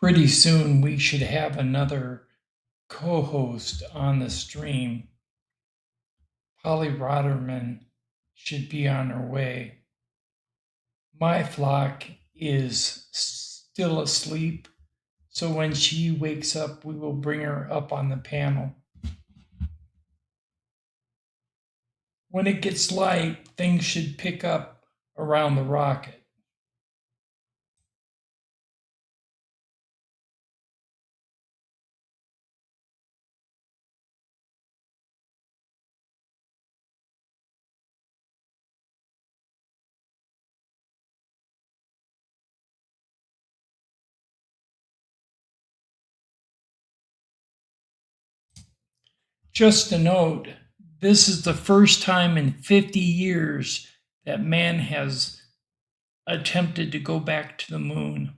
Pretty soon we should have another co-host on the stream. Polly Rotterman should be on her way. My flock is still asleep, so when she wakes up, we will bring her up on the panel. When it gets light, things should pick up around the rocket. Just a note, this is the first time in 50 years that man has attempted to go back to the moon.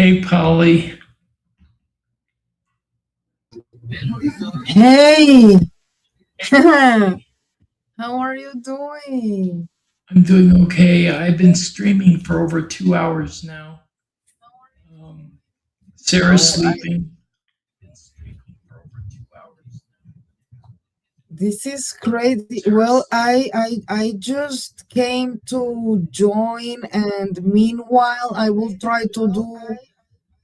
Hey, Polly. Hey, how are you doing? I'm doing okay. I've been streaming for over 2 hours now. Um, Sarah's Oh, sleeping. this is crazy. Well, I just came to join, and meanwhile, I will try to do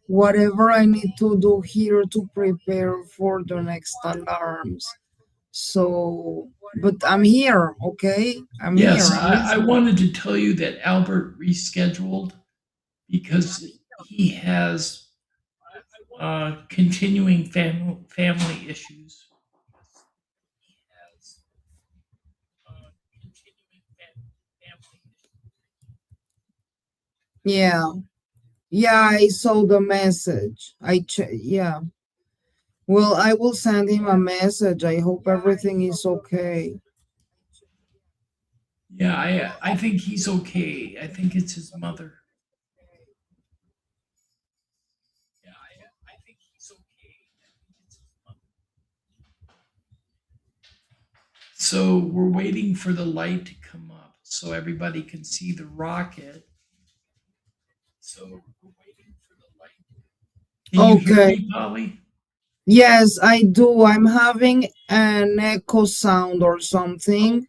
whatever I need to do here to prepare for the next alarms. So, but I'm here, okay? I'm here. Yes, I'm I listening. wanted to tell you that Albert rescheduled because he has continuing family issues. Yeah, yeah. I saw the message. Yeah. Well, I will send him a message. I hope everything is okay. Yeah, I think he's okay. I think it's his mother. So we're waiting for the light to come up so everybody can see the rocket. Can you hear Okay. me, Polly? Yes, I do. I'm having an echo sound or something,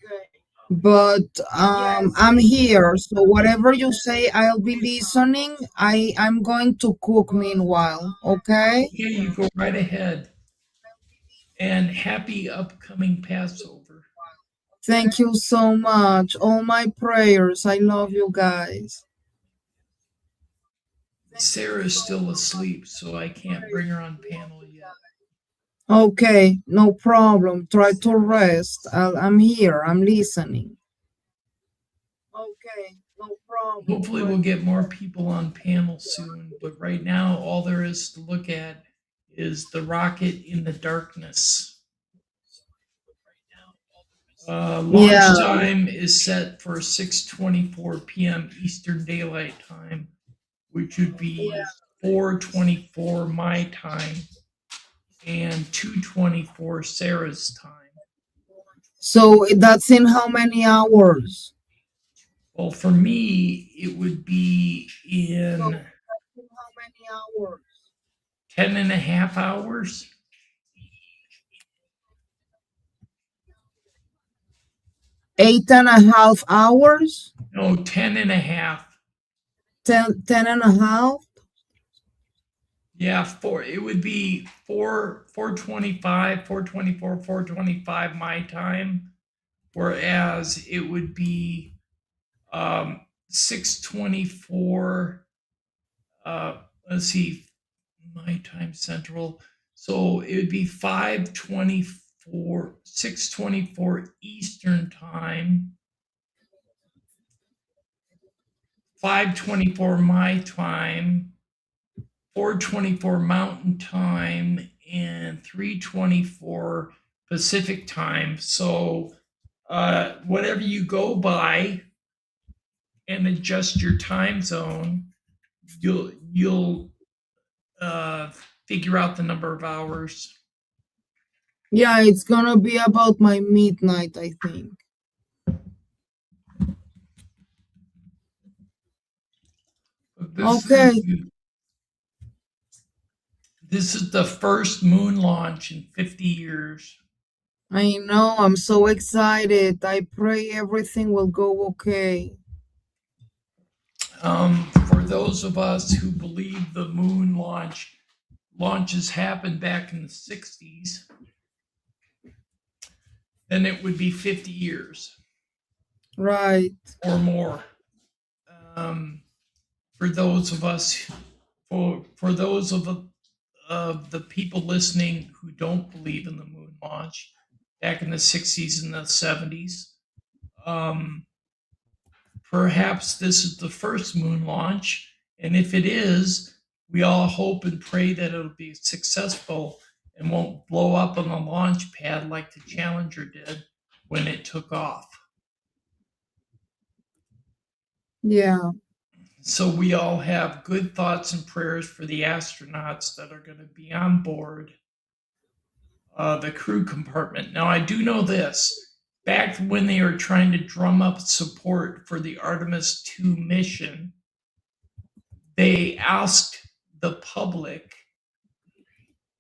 but I'm here. So whatever you say, I'll be listening. I'm going to cook meanwhile. Okay? Okay, you go right ahead. And happy upcoming Passover. Thank you so much. All my prayers. I love you guys. Sarah's still asleep, so I can't bring her on panel yet. Okay, no problem. Try to rest. I'm here. I'm listening. Okay, no problem. Hopefully, we'll get more people on panel soon, but right now, all there is to look at is the rocket in the darkness. Launch Yeah. time is set for 6:24 p.m. Eastern Daylight Time, which would be 4:24 my time and 2:24 Sarah's time. So that's in how many hours? Well, for me, it would be So in that's in how many hours? 10 and a half hours. 8.5 hours? No, 10 and a half. 10.5? Yeah, four. It would be 4:25, 4:24, 4:25 my time, whereas it would be 6:24. Uh, let's see, my time central. So it would be 5:24, 6:24 Eastern time, 5:24 my time, 4:24 Mountain Time, and 3:24 Pacific Time. So whatever you go by and adjust your time zone, you'll uh, figure out the number of hours. Yeah, it's gonna be about my midnight, I think. But Okay, this is the first moon launch in 50 years. I know. I'm so excited. I pray everything will go okay. For those of us who believe the moon launches happened back in the 60s, then it would be 50 years Right. or more. Um, for those of us, for those of the people listening who don't believe in the moon launch back in the 60s and the 70s, um, perhaps this is the first moon launch. And if it is, we all hope and pray that it'll be successful and won't blow up on the launch pad like the Challenger did when it took off. Yeah. So we all have good thoughts and prayers for the astronauts that are going to be on board the crew compartment. Now, I do know this. Back when they were trying to drum up support for the Artemis 2 mission, they asked the public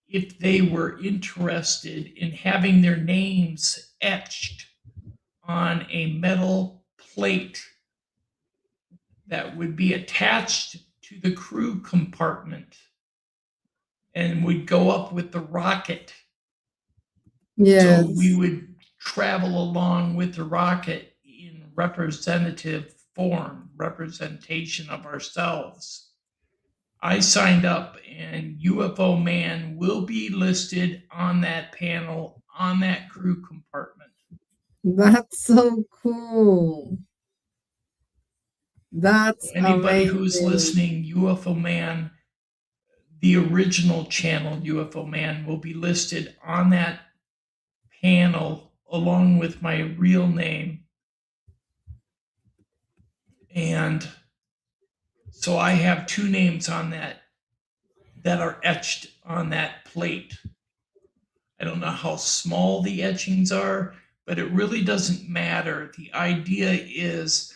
if they were interested in having their names etched on a metal plate that would be attached to the crew compartment and would go up with the rocket. So we Yes. would travel along with the rocket in representative form, representation of ourselves. I signed up, and UFO Man will be listed on that panel on that crew compartment. That's so cool. That's Anybody who's amazing. listening, UFO Man, the original channel UFO Man, will be listed on that panel along with my real name. And so I have two names on that are etched on that plate. I don't know how small the etchings are, but it really doesn't matter. The idea is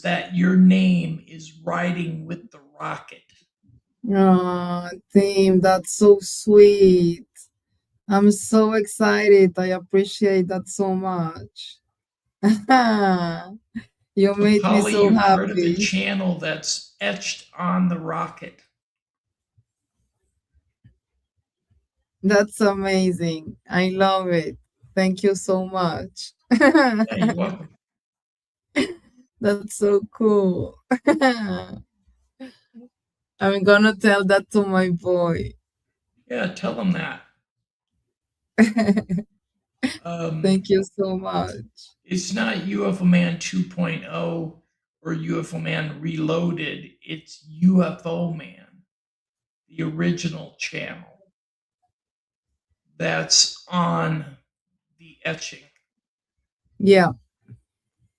that your name is riding with the rocket. Oh, Tim, that's so sweet. I'm so excited. I appreciate that so much. You So made me Polly, so you're part of the happy. channel that's etched on the rocket. That's amazing. I love it. Thank you so much. Yeah, you're welcome. That's so cool. I'm gonna tell that to my boy. Yeah, tell them that. Um, Thank you so much. it's not UFO Man 2.0 or UFO Man Reloaded. It's UFO Man, the original channel that's on the etching, Yeah.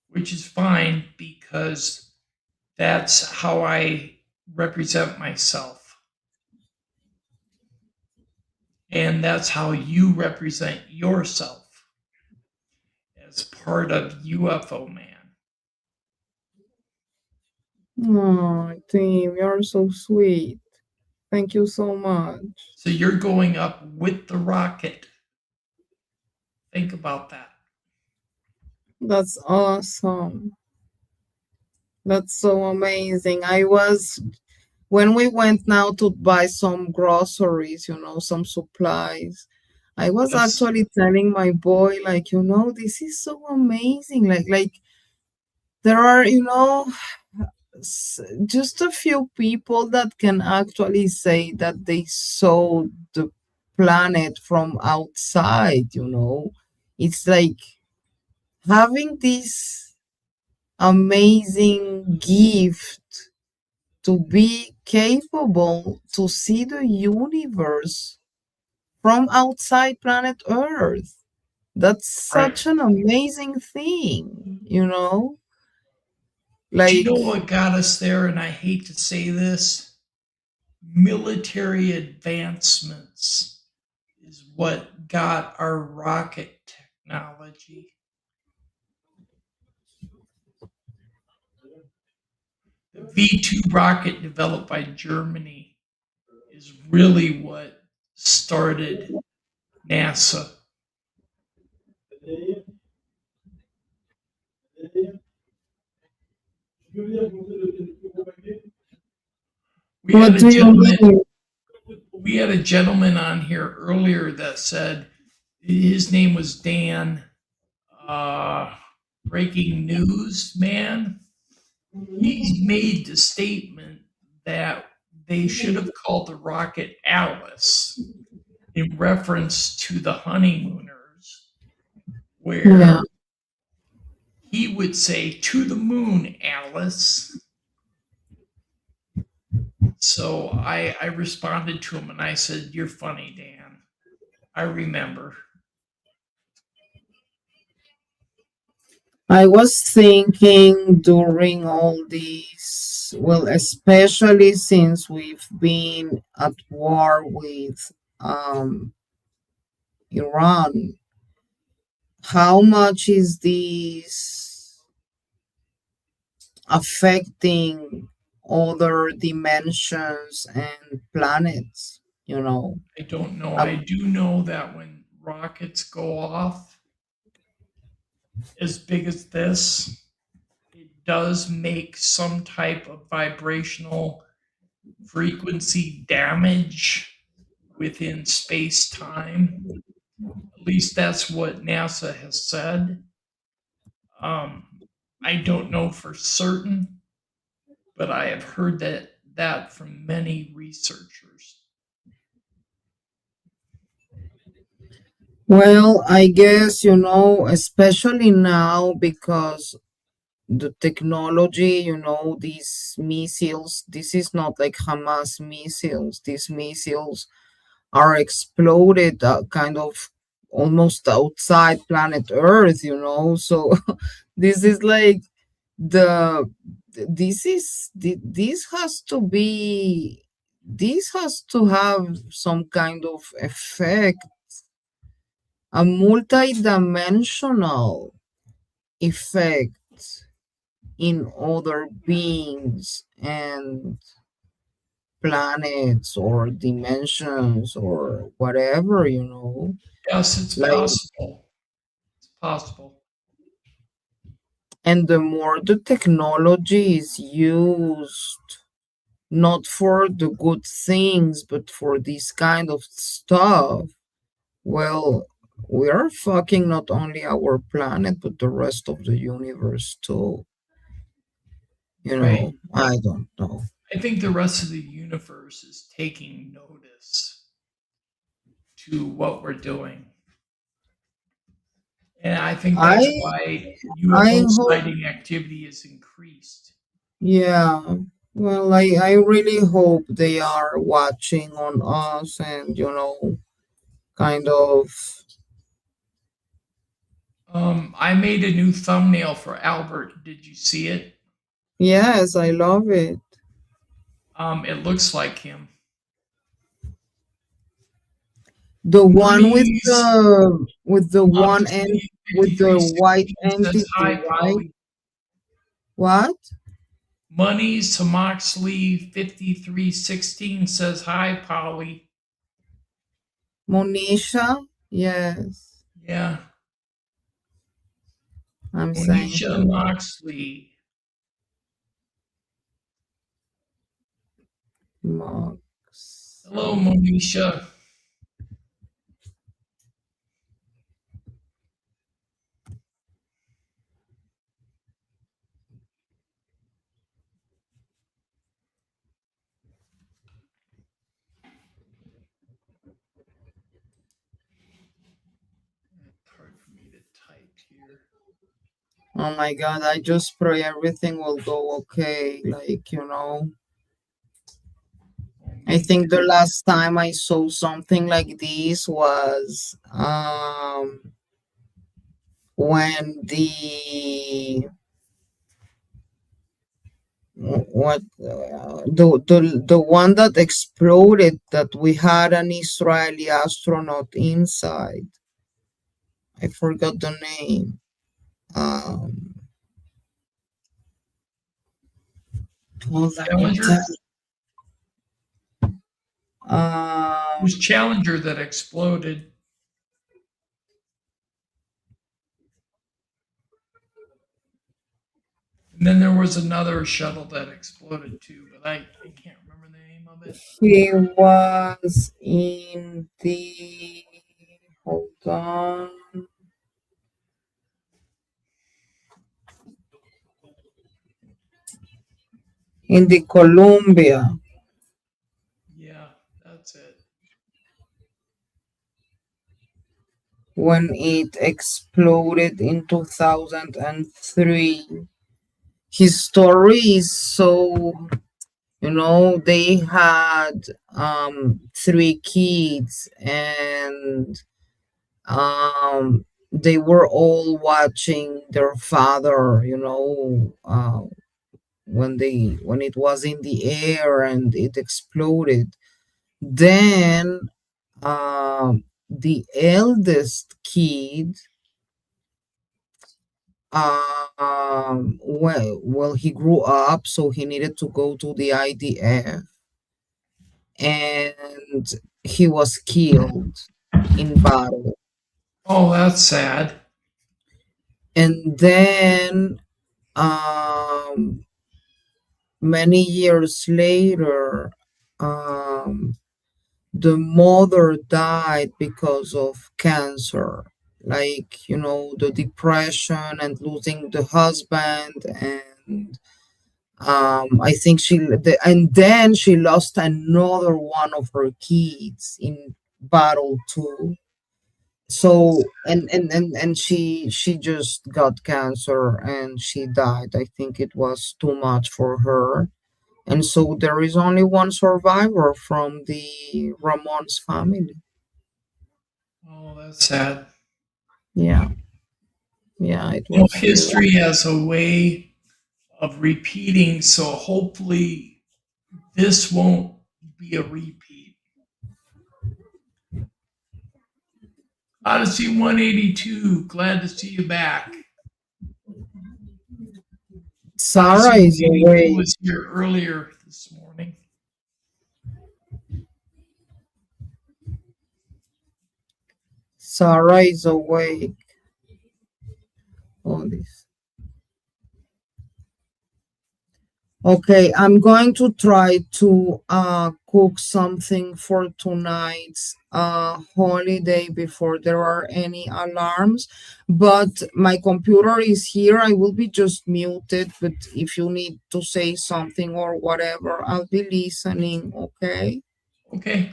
which is fine because that's how I represent myself. And that's how you represent yourself as part of UFO Man. Oh, Tim, you're so sweet. Thank you so much. So you're going up with the rocket. Think about that. That's awesome. That's so amazing. When we went now to buy some groceries, some supplies, I was Yes. actually telling my boy, like, this is so amazing. Like there are, just a few people that can actually say that they saw the planet from outside. It's like having this amazing gift to be capable to see the universe from outside planet Earth. That's Right. such an amazing thing. But you Like, know what got us there? And I hate to say this, military advancements is what got our rocket technology. The V2 rocket developed by Germany is really what started NASA. We had what a do you gentleman mean? we had a gentleman on here earlier that said his name was Dan, uh, breaking news man. He made the statement that they should have called the rocket Alice in reference to the honeymooners, Yeah. where he would say, "To the moon, Alice." So I responded to him and I said, "You're funny, Dan. I remember." I was thinking during all this well, especially since we've been at war with um, Iran, how much is this affecting other dimensions and planets? You know, I don't know. I um, do know that when rockets go off as big as this, it does make some type of vibrational frequency damage within space time. At least that's what NASA has said. I don't know for certain, but I have heard that from many researchers. well, I guess, especially now because the technology, these missiles, this is not like Hamas missiles. These missiles are exploded kind of almost outside planet Earth. So this is like the this has to be, this has to have some kind of effect, a multi-dimensional effect in other beings and planets or dimensions or whatever. Yes, it's Like, possible. It's possible. and the more the technology is used not for the good things but for this kind of stuff, well, we are fucking not only our planet but the rest of the universe too. Right. I don't know. I think the rest of the universe is taking notice to what we're doing. And I think I that's why I UFO hope, sighting activity is increased. yeah. Well, I really hope they are watching on us and, kind of. I made a new thumbnail for Albert. Did you see it? Yes, I love it. It looks like him. The one with Monies the one end, Moxley with the white 5316 says entity, hi, right? Polly. What? Monies to Moxley 5316 says hi, Polly. Monisha? Yes, Yeah. I'm saying Monisha hello. Moxley. Mox. Hello, Monisha. It's hard for me to type here. Oh my God, I just pray everything will go okay. Like, Oh, I me think the too. last time I saw something like this was when the one that exploded, that we had an Israeli astronaut inside. I forgot the name. Um, Let me tell. Challenger? It Um, was Challenger that exploded. And then there was another shuttle that exploded too, but I can't remember the name of it. he was in the. Hold on. In the Columbia, Yeah, that's it. when it exploded in 2003. His story is so, they had three kids, and they were all watching their father, when it was in the air and it exploded. Then the eldest kid, well, he grew up, so he needed to go to the IDF, and he was killed in battle. Oh, that's sad. And then um, many years later, um, the mother died because of cancer, like, the depression and losing the husband. And I think and then she lost another one of her kids in battle too. That's So and she just got cancer and she died. I think it was too much for her. And so there is only one survivor from the Ramon's family. oh, that's sad. Yeah, yeah, it You know, was. history has a way of repeating, so hopefully this won't be a repeat. Odyssey 182, glad to see you back. Odyssey Sarah is 182 awake. was here earlier this morning. Sarah is awake. All this. Okay, I'm going to try to cook something for tonight's holiday before there are any alarms. But my computer is here. I will be just muted, but if you need to say something or whatever, I'll be listening, okay? Okay.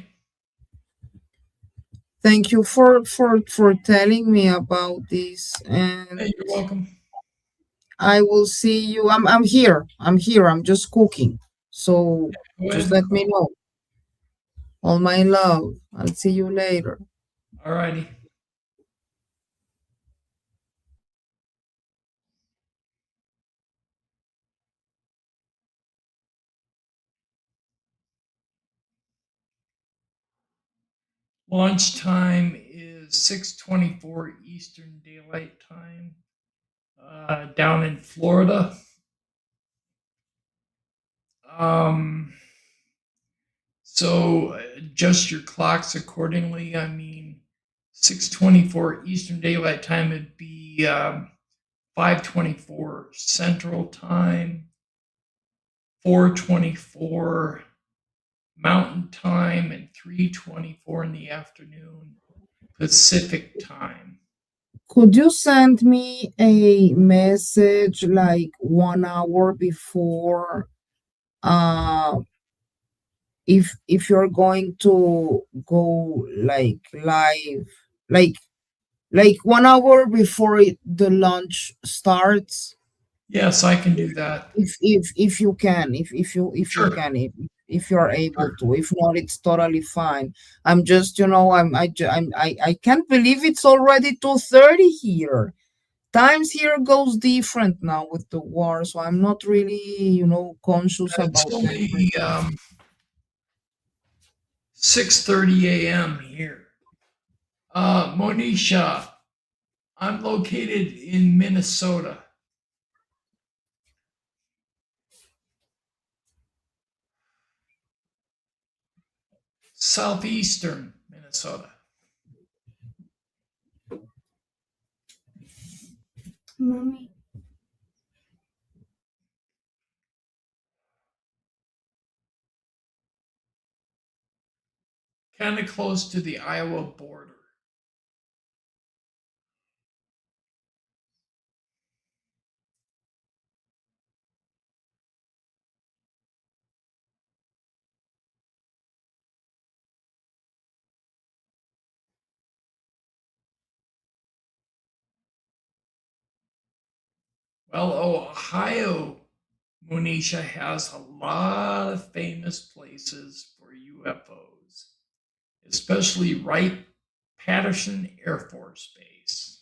Thank you for telling me about this, Hey, and you're welcome. I will see you. I'm here. I'm here. I'm just cooking. So Go just ahead. let me know. All my love. I'll see you later. All righty. Launch time is 6:24 Eastern Daylight Time down in Florida. Um, so adjust your clocks accordingly. I mean, 6:24 Eastern Daylight Time would be 5:24 Central Time, 4:24 Mountain Time, and 3:24 in the afternoon Pacific Time. Could you send me a message like 1 hour before if you're going to go like live, like 1 hour before the launch starts? Yes, I can do that. If you can, Sure, if you're able sure. to. If not, it's totally fine. I'm just, I can't believe it's already 2:30 here. Times here goes different now with the war, so I'm not really, conscious It's about only everything. 6:30 a.m. here. Monisha, I'm located in Minnesota, southeastern Minnesota. Mommy. Kind of close to the Iowa border. Well, Ohio, Monisha, has a lot of famous places for UFOs, especially Wright Patterson Air Force Base.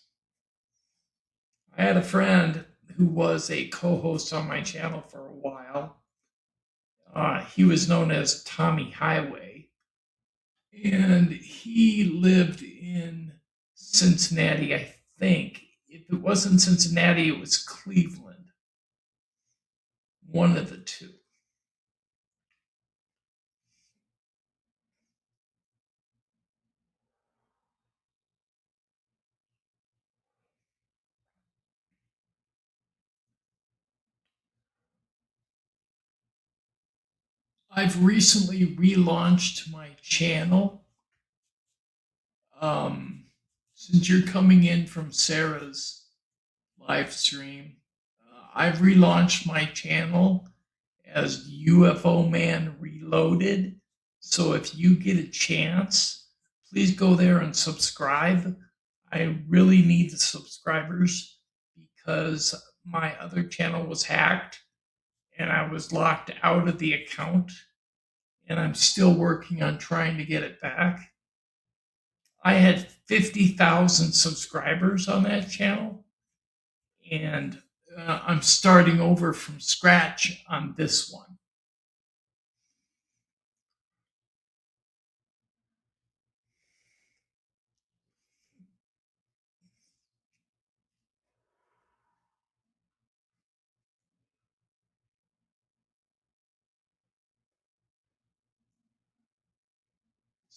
I had a friend who was a co host on my channel for a while. He was known as Tommy Highway, and he lived in Cincinnati, I think. If it wasn't Cincinnati, it was Cleveland, one of the two. I've recently relaunched my channel. Um, since you're coming in from Sarah's live stream, I've relaunched my channel as UFO Man Reloaded. So if you get a chance, please go there and subscribe. I really need the subscribers because my other channel was hacked and I was locked out of the account, and I'm still working on trying to get it back. I had 50,000 subscribers on that channel, and I'm starting over from scratch on this one.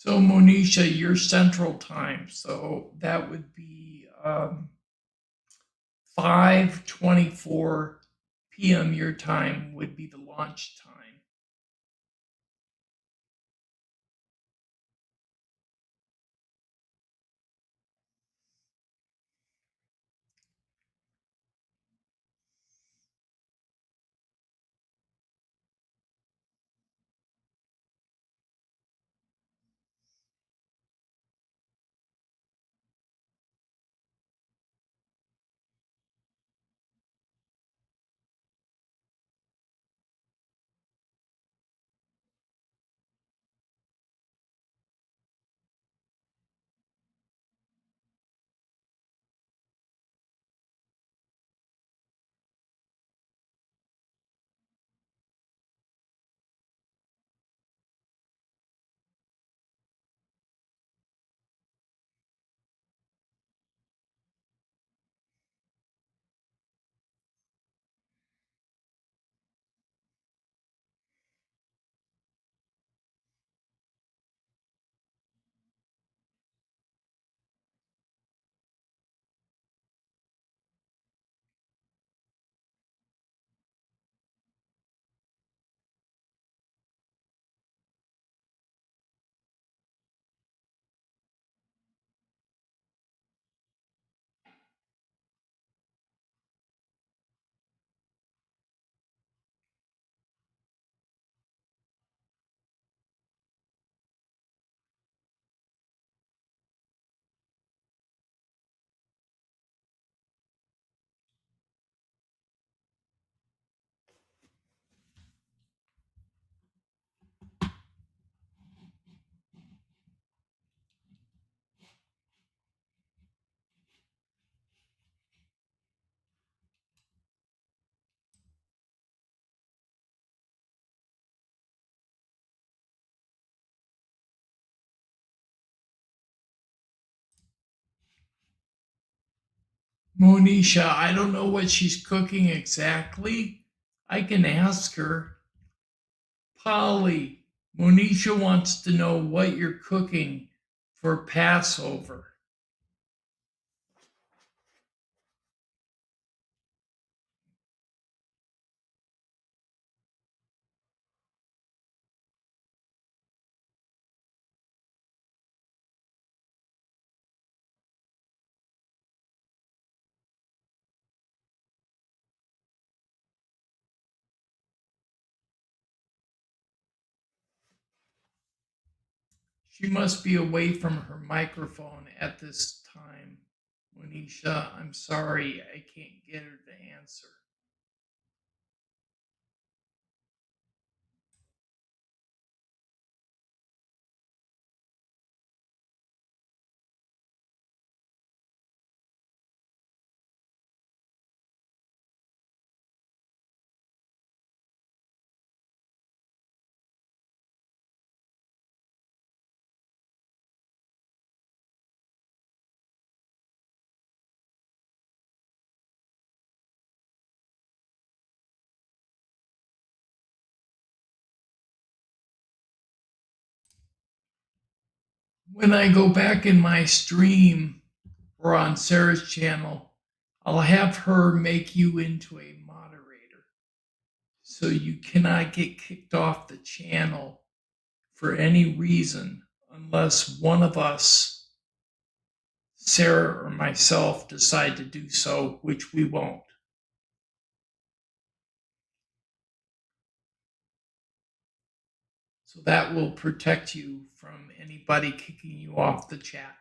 So, Monisha, you're Central Time, so that would be 5:24 p.m. your time would be the launch time. Monisha, I don't know what she's cooking exactly. I can ask her. Polly, Monisha wants to know what you're cooking for Passover. She must be away from her microphone at this time. Monisha, I'm sorry, I can't get her to answer. When I go back in my stream or on Sarah's channel, I'll have her make you into a moderator. So you cannot get kicked off the channel for any reason unless one of us, Sarah or myself, decide to do so, which we won't. So that will protect you from anybody kicking you off the chat.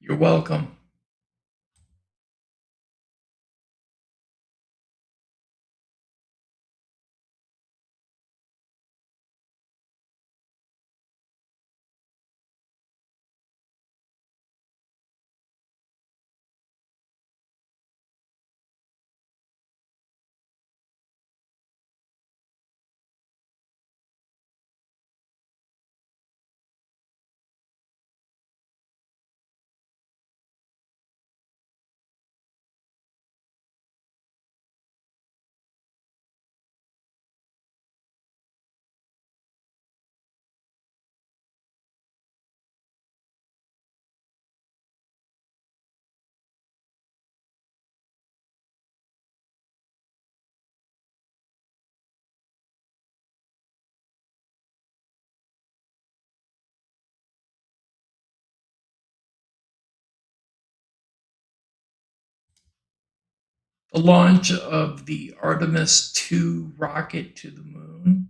You're welcome. The launch of the Artemis 2 rocket to the moon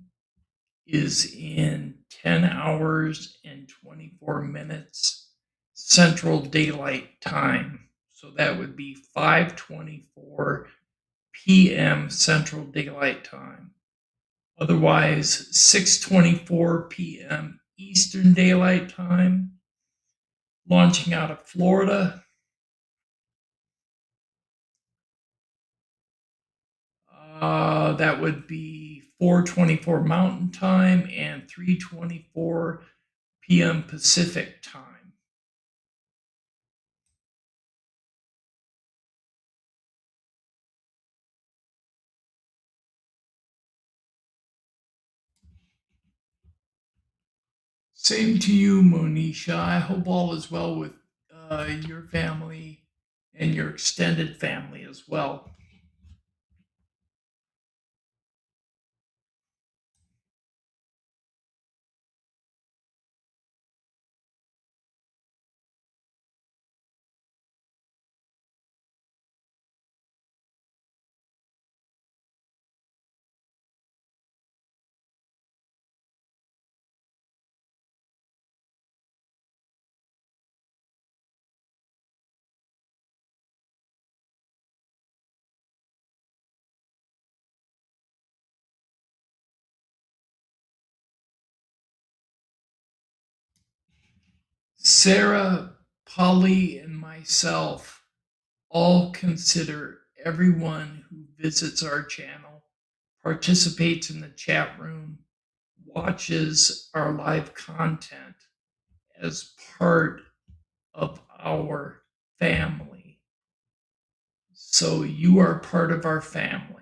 is in 10 hours and 24 minutes Central Daylight Time. So that would be 5:24 p.m. Central Daylight Time. Otherwise, 6:24 p.m. Eastern Daylight Time, launching out of Florida. That would be 4:24 Mountain Time and 3:24 p.m. Pacific Time. Same to you, Monisha. I hope all is well with your family and your extended family as well. Sarah, Polly, and myself all consider everyone who visits our channel, participates in the chat room, watches our live content as part of our family. So you are part of our family.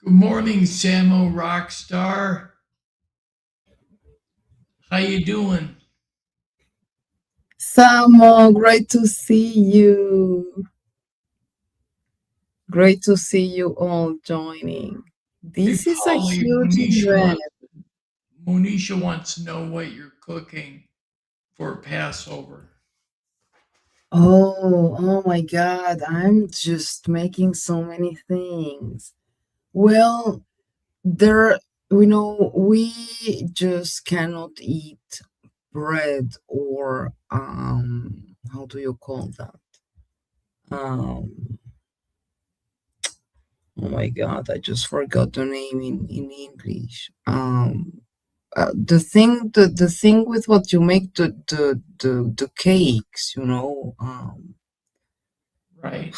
Good morning, Samo Rockstar. How you doing? Samo, great to see you. Great to see you all joining. Hey, This is a Polly, huge event. Monisha wants to know what you're cooking for Passover. Oh my God, I'm just making so many things. Well, there, we just cannot eat bread or, how do you call that? Um, oh my God, I just forgot the name in English. The thing with what you make the cakes, Right,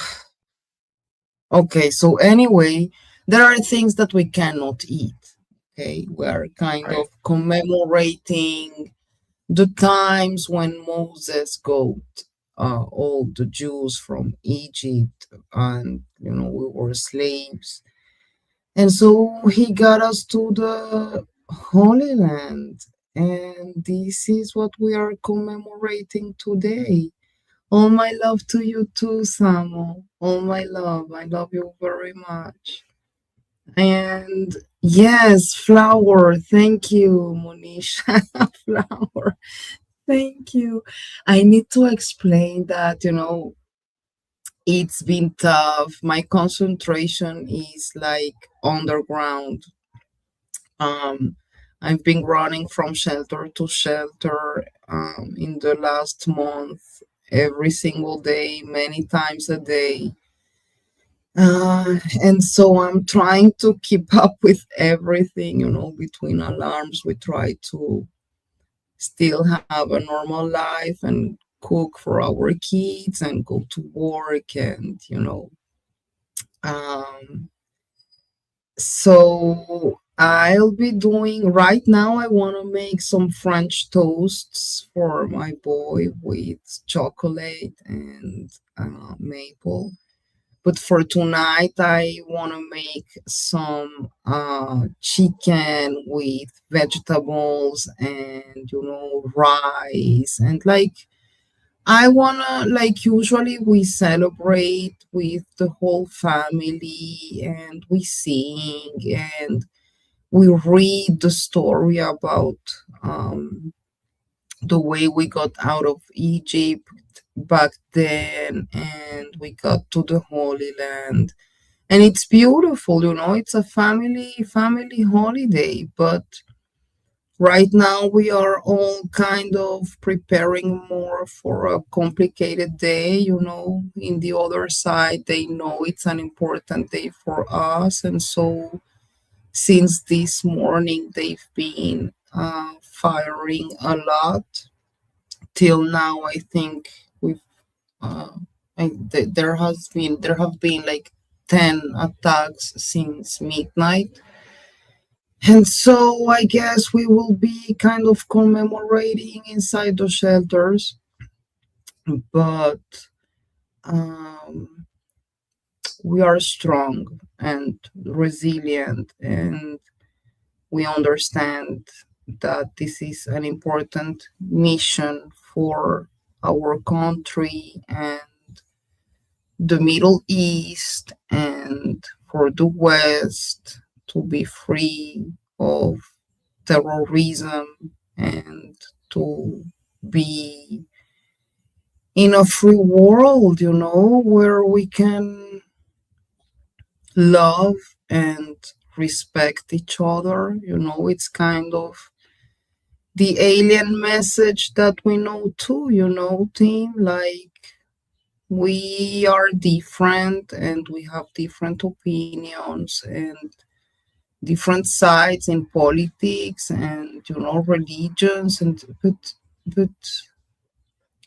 okay, so anyway, there are things that we cannot eat. Okay, we're kind right, of commemorating the times when Moses got all the Jews from Egypt, and we were slaves. And so he got us to the Holy Land. And this is what we are commemorating today. All my love to you too, Samo. All my love. I love you very much. And yes, flower. Thank you, Monisha. Flower. Thank you. I need to explain that, it's been tough. My concentration is like underground. Um, I've been running from shelter to shelter in the last month, every single day, many times a day. And so I'm trying to keep up with everything, between alarms. We try to still have a normal life and cook for our kids and go to work and, um, So I'll be doing right now. I want to make some French toasts for my boy with chocolate and maple. But for tonight, I want to make some chicken with vegetables and rice and I wanna usually we celebrate with the whole family and we sing and we read the story about the way we got out of Egypt back then and we got to the Holy Land. And it's beautiful, it's a family holiday, but right now, we are all kind of preparing more for a complicated day. In the other side, they know it's an important day for us. And so, since this morning, they've been firing a lot. Till now, I think we've, uh, there have been like 10 attacks since midnight. And so I guess we will be kind of commemorating inside the shelters, but um, we are strong and resilient, and we understand that this is an important mission for our country and the Middle East and for the West to be free of terrorism and to be in a free world, where we can love and respect each other. It's kind of the alien message that we know too, team. Like, we are different and we have different opinions and different sides in politics and religions and but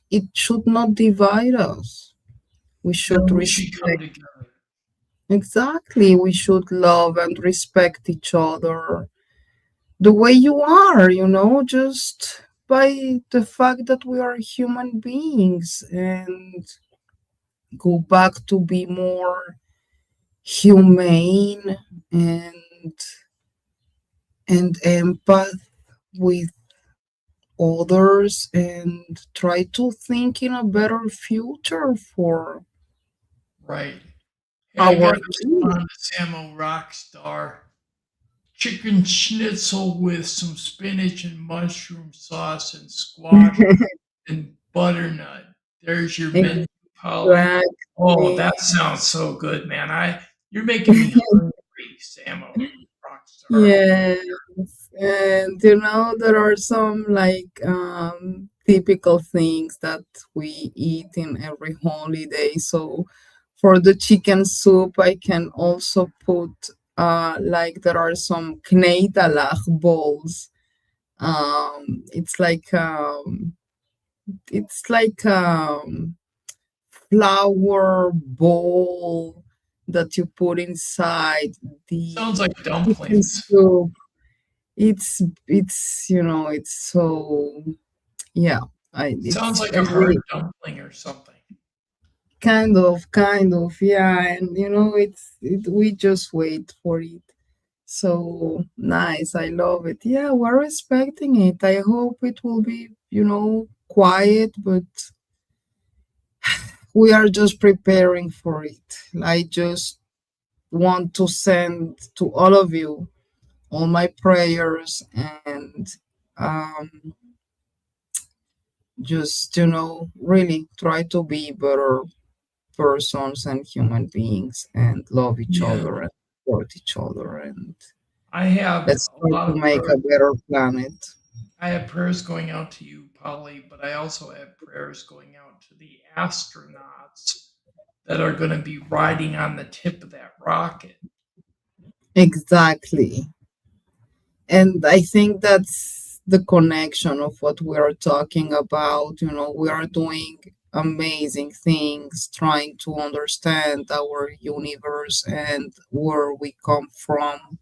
it should not divide us. We no, should we should come respect. together. Exactly, we should love and respect each other the way you are, just by the fact that we are human beings and go back to be more humane and empath with others and try to think in a better future for Right. Hey, I our gotta kids. respond to Samo Rockstar. Chicken schnitzel with some spinach and mushroom sauce and squash and butternut. There's your menu, Polly. Oh, Exactly. that sounds so good, man. You're making me hungry, Samo Rockstar. Yes, and there are some like typical things that we eat in every holiday. So for the chicken soup, I can also put like there are some kneidalach balls. It's like flour bowl that you put inside Sounds the like chicken dumplings. soup. It's so yeah. I Sounds it's like I a hard really dumpling or something. kind of yeah, and we just wait for it. So nice, I love it. Yeah, we're expecting it. I hope it will be quiet, but we are just preparing for it. I just want to send to all of you all my prayers and um, just really try to be better persons and human beings and love each Yeah. other and support each other and I have let's a try lot to of make a better planet. I have prayers going out to you, Polly, but I also have prayers going out to the astronauts that are going to be riding on the tip of that rocket. Exactly. And I think that's the connection of what we are talking about. We are doing amazing things trying to understand our universe and where we come from.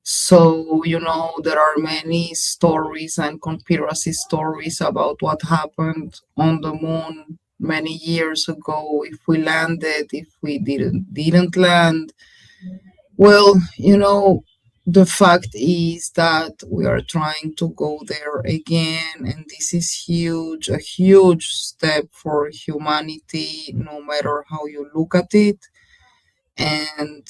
So, there are many stories and conspiracy stories about what happened on the moon many years ago, if we landed, if we didn't land. Well, the fact is that we are trying to go there again, and this is huge, a huge step for humanity, no matter how you look at it. And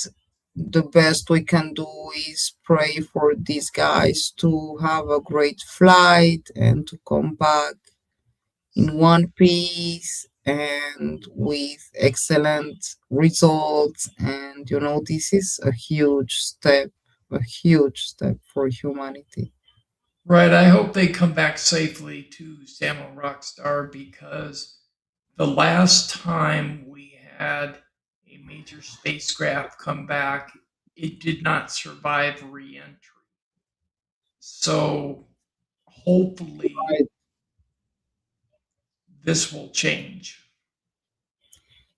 the best we can do is pray for these guys to have a great flight and to come back in one piece and with excellent results. And this is a huge step for humanity. Right. I hope they come back safely to Samo Rockstar because the last time we had a major spacecraft come back, it did not survive re entry. So hopefully Right. this will change.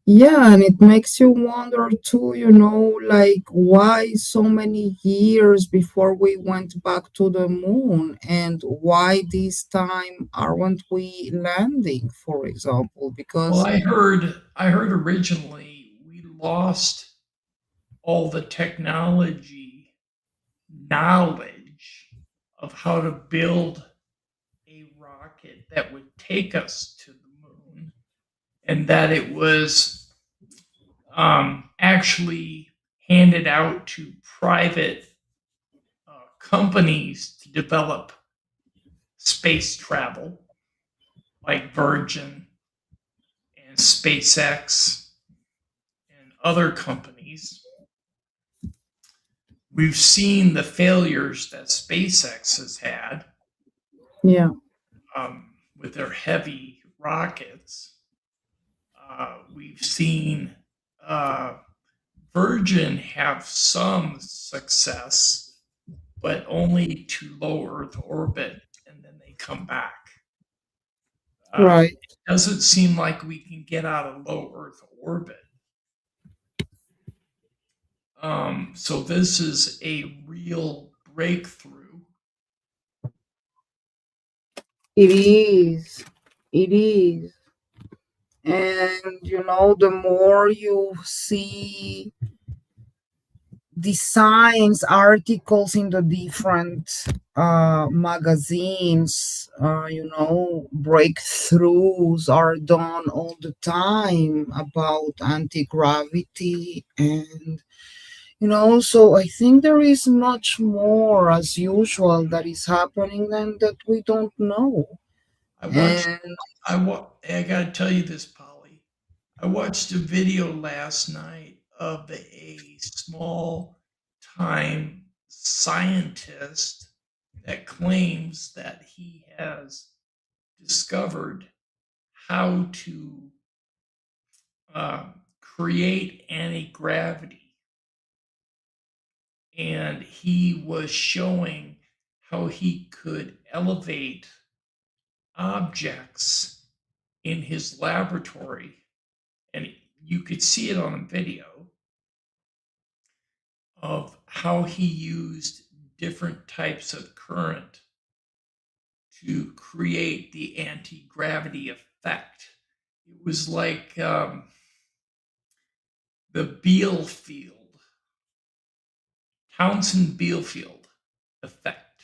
Yeah, and it makes you wonder too, like why so many years before we went back to the moon and why this time aren't we landing, for example? Well, Because I heard originally we lost all the technology knowledge of how to build a rocket that would take us to the moon, and that it was actually handed out to private companies to develop space travel, like Virgin and SpaceX and other companies. We've seen the failures that SpaceX has had yeah, with their heavy rockets. We've seen uh, Virgin have some success, but only to low Earth orbit, and then they come back. right. It doesn't seem like we can get out of low Earth orbit. So this is a real breakthrough. It is. It is. And the more you see designs, articles in the different magazines, breakthroughs are done all the time about anti-gravity. And so I think there is much more as usual that is happening than that we don't know. I watched. And I gotta tell you this, Polly. I watched a video last night of a small time scientist that claims that he has discovered how to create anti gravity. And he was showing how he could elevate objects in his laboratory. And you could see it on a video of how he used different types of current to create the anti gravity effect. It was like the Beale field, Townsend Beale field effect,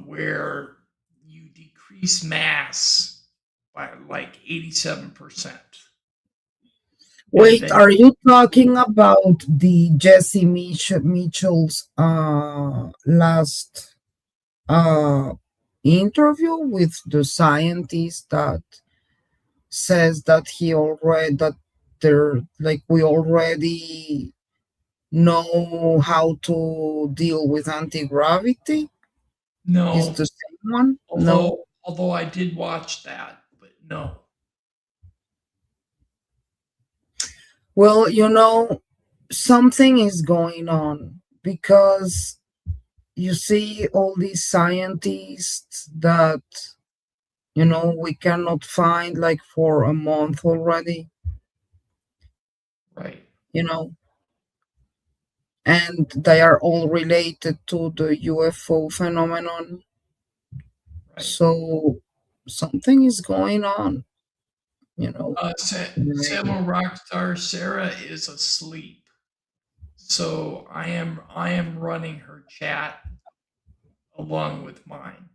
where you decrease mass by like 87%. And wait, then, are you talking about the Jesse Mitchell's last uh, interview with the scientist that says that he already that there like we already know how to deal with anti-gravity? Is no, the same one? No. although I did watch that, but no. Well, something is going on because you see all these scientists that we cannot find like for a month already, Right, you know and they are all related to the UFO phenomenon. right. So something is going on, right? Samuel Rockstar Sarah is asleep, so I am running her chat along with mine.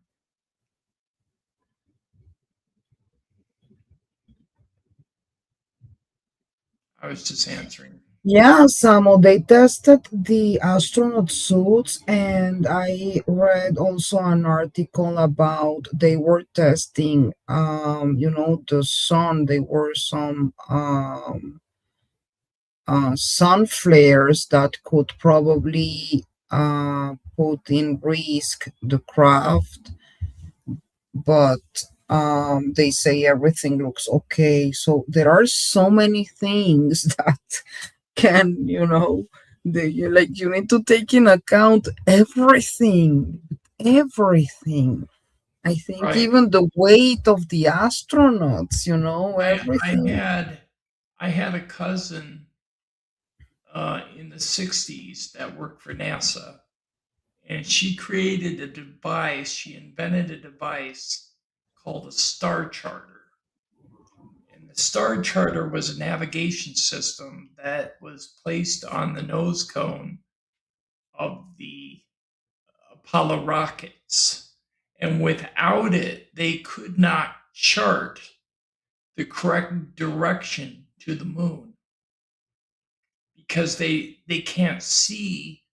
I was just answering. Yeah, Samo, they tested the astronaut suits, and I read also an article about they were testing, the sun. They were some sun flares that could probably put in risk the craft, but they say everything looks okay. So there are so many things that can, you need to take in account everything, everything. I think Right. even the weight of the astronauts, I everything. had I had a cousin in the '60s that worked for NASA, and she created a device. She invented a device called a star charter. And the star charter was a navigation system that was placed on the nose cone of the Apollo rockets. And without it, they could not chart the correct direction to the moon because they can't see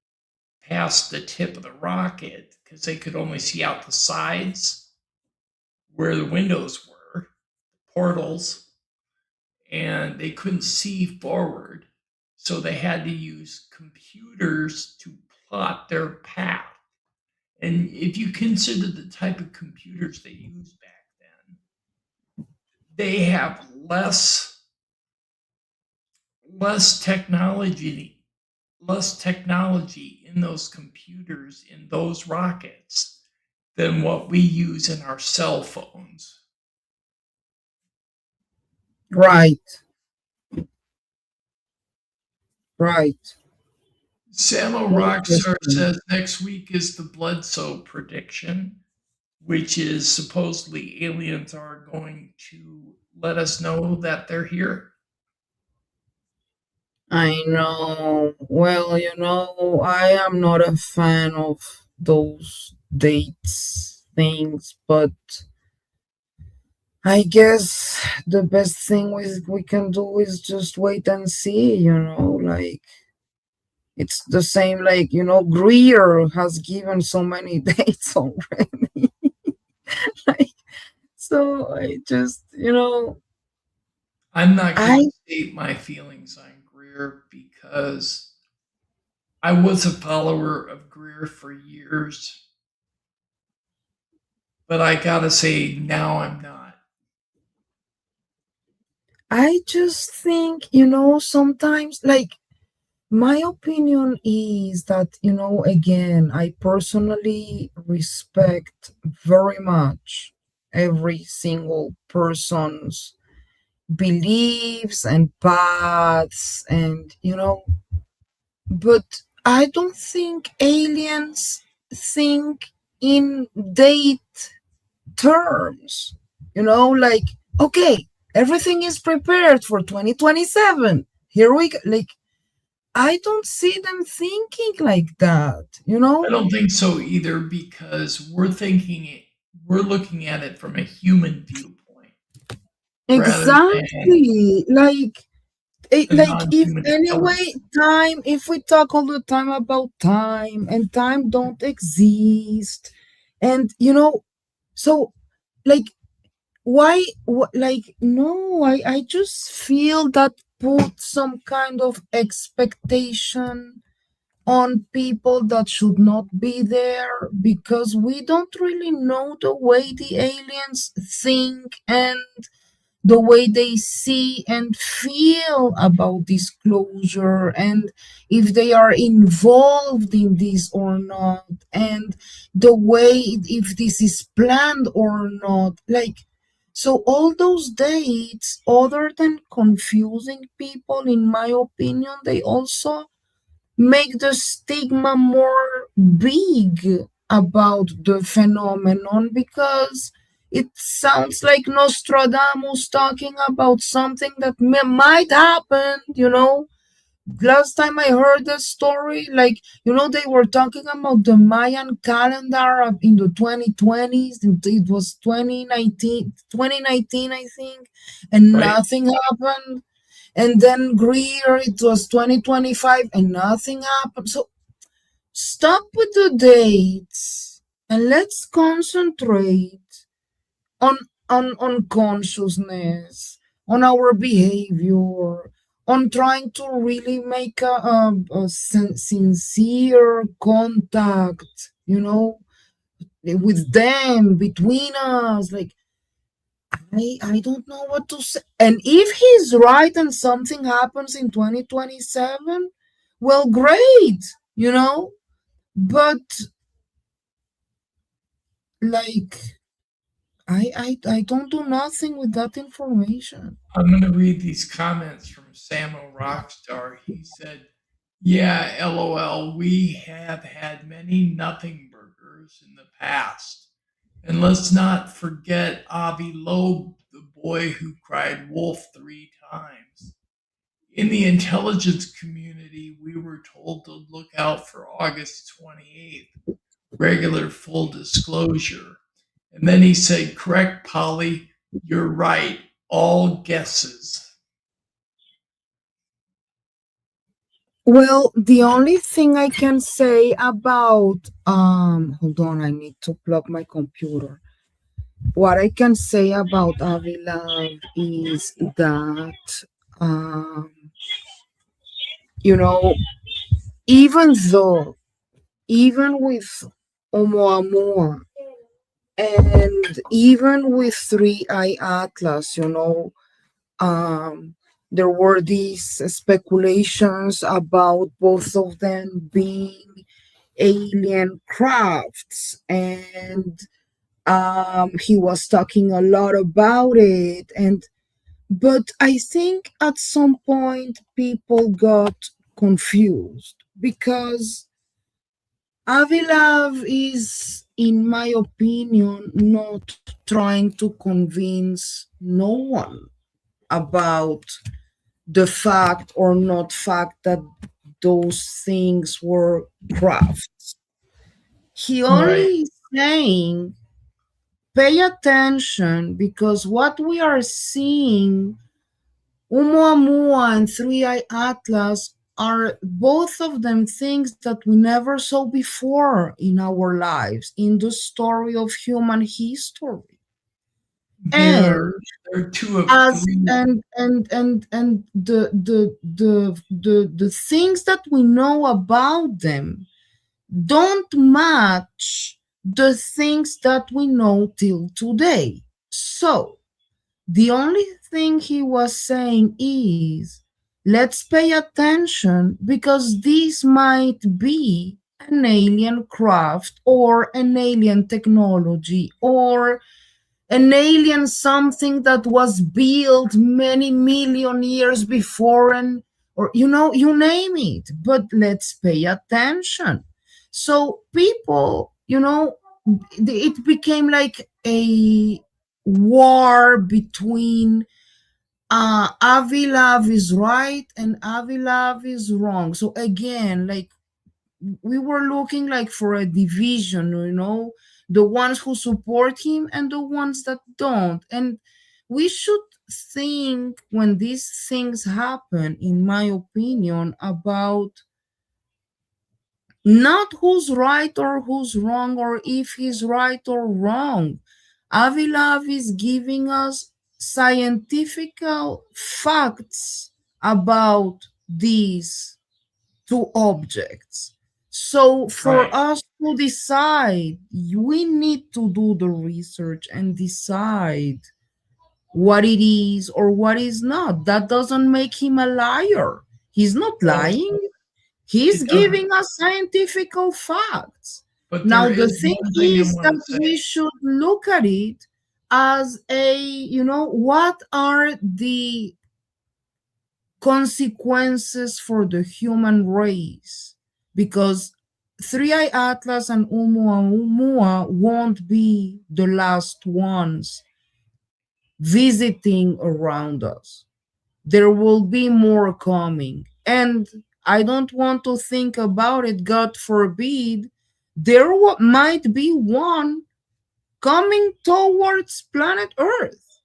past the tip of the rocket because they could only see out the sides where the windows were, portals, and they couldn't see forward. So they had to use computers to plot their path. And if you consider the type of computers they used back then, they have less technology less technology in those computers in those rockets than what we use in our cell phones. Right, right. Samo Rockstar Interesting. says next week is the Bledsoe prediction, which is supposedly aliens are going to let us know that they're here. I know. Well, I am not a fan of those dates things, but I guess the best thing we can do is just wait and see, like it's the same like, Greer has given so many dates already. Like, so I just, I'm not going I to state my feelings on Greer because I was a follower of Greer for years, but I gotta say now I'm not. I just think, sometimes like my opinion is that, again, I personally respect very much every single person's beliefs and paths, and, but I don't think aliens think in date terms, like, okay, everything is prepared for 2027. Here we go. Like, I don't see them thinking like that. I don't think so either because we're looking at it from a human viewpoint rather than Exactly. a If non-human element. anyway, time, if we talk all the time about time and time don't exist, and so like like no, I just feel that put some kind of expectation on people that should not be there because we don't really know the way the aliens think and the way they see and feel about disclosure and if they are involved in this or not, and the way if this is planned or not, like, so all those dates, other than confusing people, in my opinion, they also make the stigma more big about the phenomenon because it sounds like Nostradamus talking about something that might happen. Last time I heard the story, like, they were talking about the Mayan calendar in the 2020s. It was 2019, I think, and Right? nothing happened. And then Greer, it was 2025 and nothing happened. So stop with the dates and let's concentrate on on consciousness, on our behavior, on trying to really make a sincere contact, with them, between us. Like, I don't know what to say. And if he's right and something happens in 2027, well, great, But like, I don't do nothing with that information. I'm going to read these comments from Samo Rockstar. He said, "Yeah, LOL, we have had many nothing burgers in the past. And let's not forget Avi Loeb, the boy who cried wolf 3 times. In the intelligence community, we were told to look out for August 28th, regular full disclosure. And then he said, correct, Polly, you're right, all guesses." Well, the only thing I can say about hold on, I need to plug my computer. What I can say about Avila is that um you know, even though even with Oumuamua and even with Three Eye Atlas, um, there were these speculations about both of them being alien crafts, and he was talking a lot about it. And but I think at some point people got confused because Avilav is, in my opinion, not trying to convince no one about the fact or not fact that those things were crafts. He Right. only saying pay attention because what we are seeing, Oumuamua and Three Eye Atlas, are both of them things that we never saw before in our lives, in the story of human history. There, And there are two of as three. and the things that we know about them don't match the things that we know till today. So the only thing he was saying is, let's pay attention because this might be an alien craft or an alien technology or an alien something that was built many million years before, and or you name it, but let's pay attention. So people, it became like a war between Avilav is right and Avilav is wrong. So again, like we were looking like for a division, the ones who support him and the ones that don't. And we should think when these things happen, in my opinion, about not who's right or who's wrong or if he's right or wrong. Avilav is giving us scientific facts about these two objects. So for Right. us to decide, we need to do the research and decide what it is or what is not. That doesn't make him a liar. He's not Well, lying. He's it doesn't. giving us scientific facts. But Now, there the is thing one thing I is want to that we say. should look at it as what are the consequences for the human race? Because Three Eye Atlas and Oumuamua won't be the last ones visiting around us. There will be more coming. And I don't want to think about it, God forbid, there might be one coming towards planet Earth.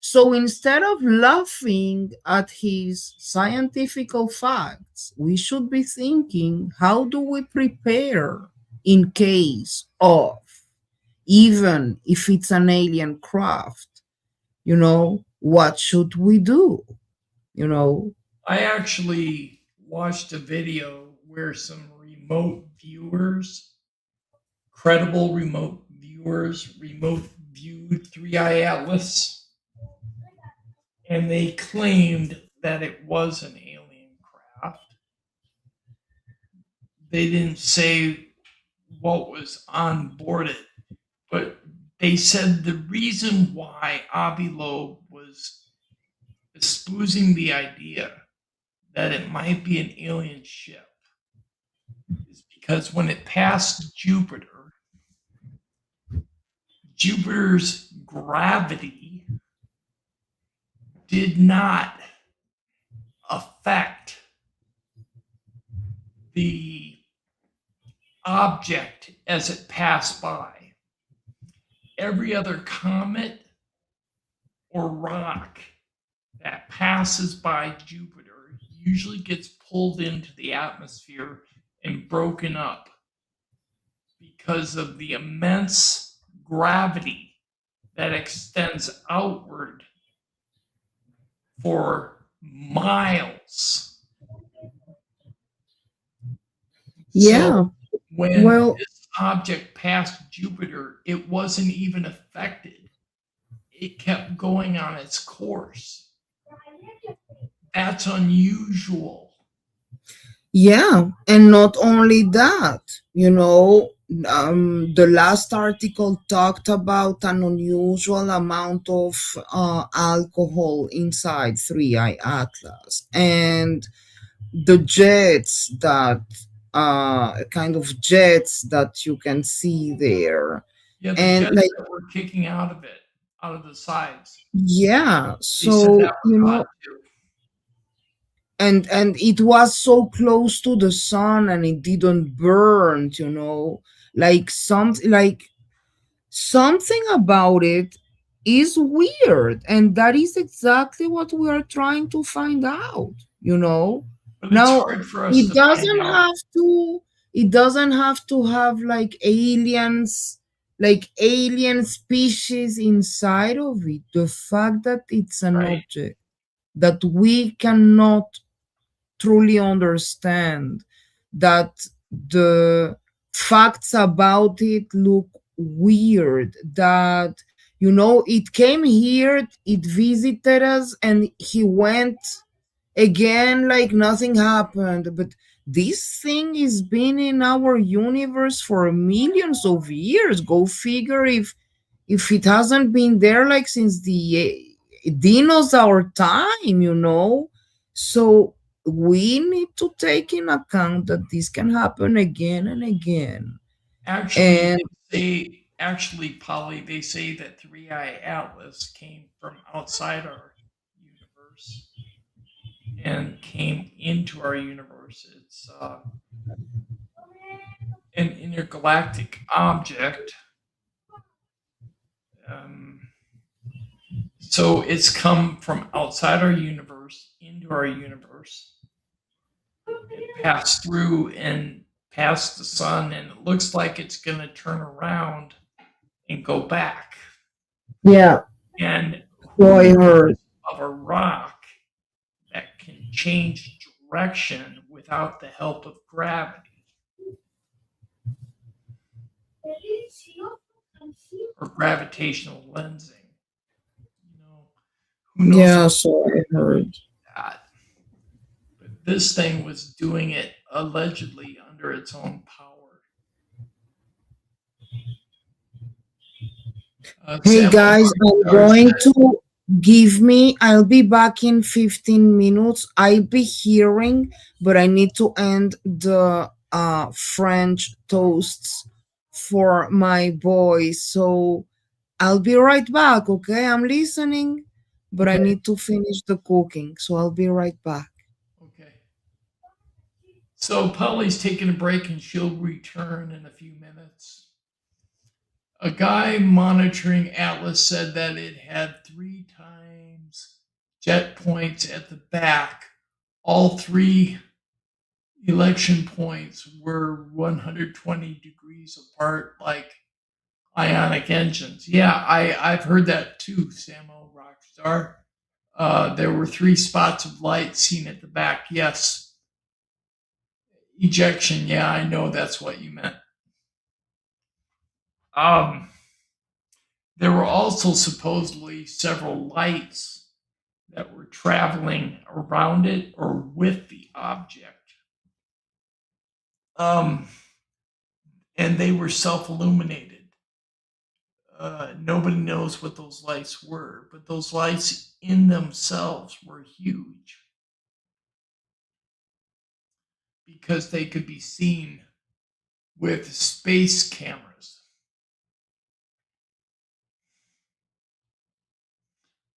So instead of laughing at his scientific facts, we should be thinking, how do we prepare in case of, even if it's an alien craft, what should we do? You know? I actually watched a video where some credible remote viewers, remote viewed Three Eye Atlas, and they claimed that it was an alien craft. They didn't say what was on board it, but they said the reason why Avi Loeb was espousing the idea that it might be an alien ship is because when it passed Jupiter, Jupiter's gravity did not affect the object as it passed by. Every other comet or rock that passes by Jupiter usually gets pulled into the atmosphere and broken up because of the immense gravity that extends outward for miles. Yeah. So when Well, this object passed Jupiter, it wasn't even affected. It kept going on its course. That's unusual. yeah. And not only that, the last article talked about an unusual amount of alcohol inside Three Eye Atlas. And the jets that kind of jets that you can see there, Yeah, the and jets like, that were kicking out of it, out of the sides. yeah, They said so that was odd too. and it was so close to the sun and it didn't burn, like something about it is weird, and that is exactly what we are trying to find out But it's now. hard for us it to find doesn't out. have to it doesn't have to have like alien species inside of it. The fact that it's an Right. object that we cannot truly understand, that the facts about it look weird, that it came here, it visited us, and he went again like nothing happened. But this thing has been in our universe for millions of years. Go figure if it hasn't been there like since the dinosaur time. So we need to take in account that this can happen again and again. Actually, And Polly, they say that Three Eye Atlas came from outside our universe and came into our universe. It's an intergalactic object. Um, so it's come from outside our universe into our universe. It passed through and past the sun, and it looks like it's going to turn around and go back. yeah, And so who I knows heard. of a rock that can change direction without the help of gravity or gravitational lensing? You know, who knows Yeah, so I heard. that? But this thing was doing it allegedly under its own power. Hey Samuel guys, I'm Rockstar going said, to I'll be back in 15 minutes. I'll be hearing, but I need to end the French toasts for my boys. So I'll be right back, okay? I'm listening, but I okay, need to finish the cooking. So I'll be right back. okay. So Polly's taking a break and she'll return in a few minutes. A guy monitoring Atlas said that it had 3 times jet points at the back. All three election points were 120 degrees apart, like ionic engines. Yeah, I've heard that too, Samo Rockstar. There were 3 spots of light seen at the back. Yes, ejection. Yeah, I know that's what you meant. Um, there were also supposedly several lights that were traveling around it or with the object. Um, and they were self illuminated. Nobody knows what those lights were, but those lights in themselves were huge because they could be seen with space cameras,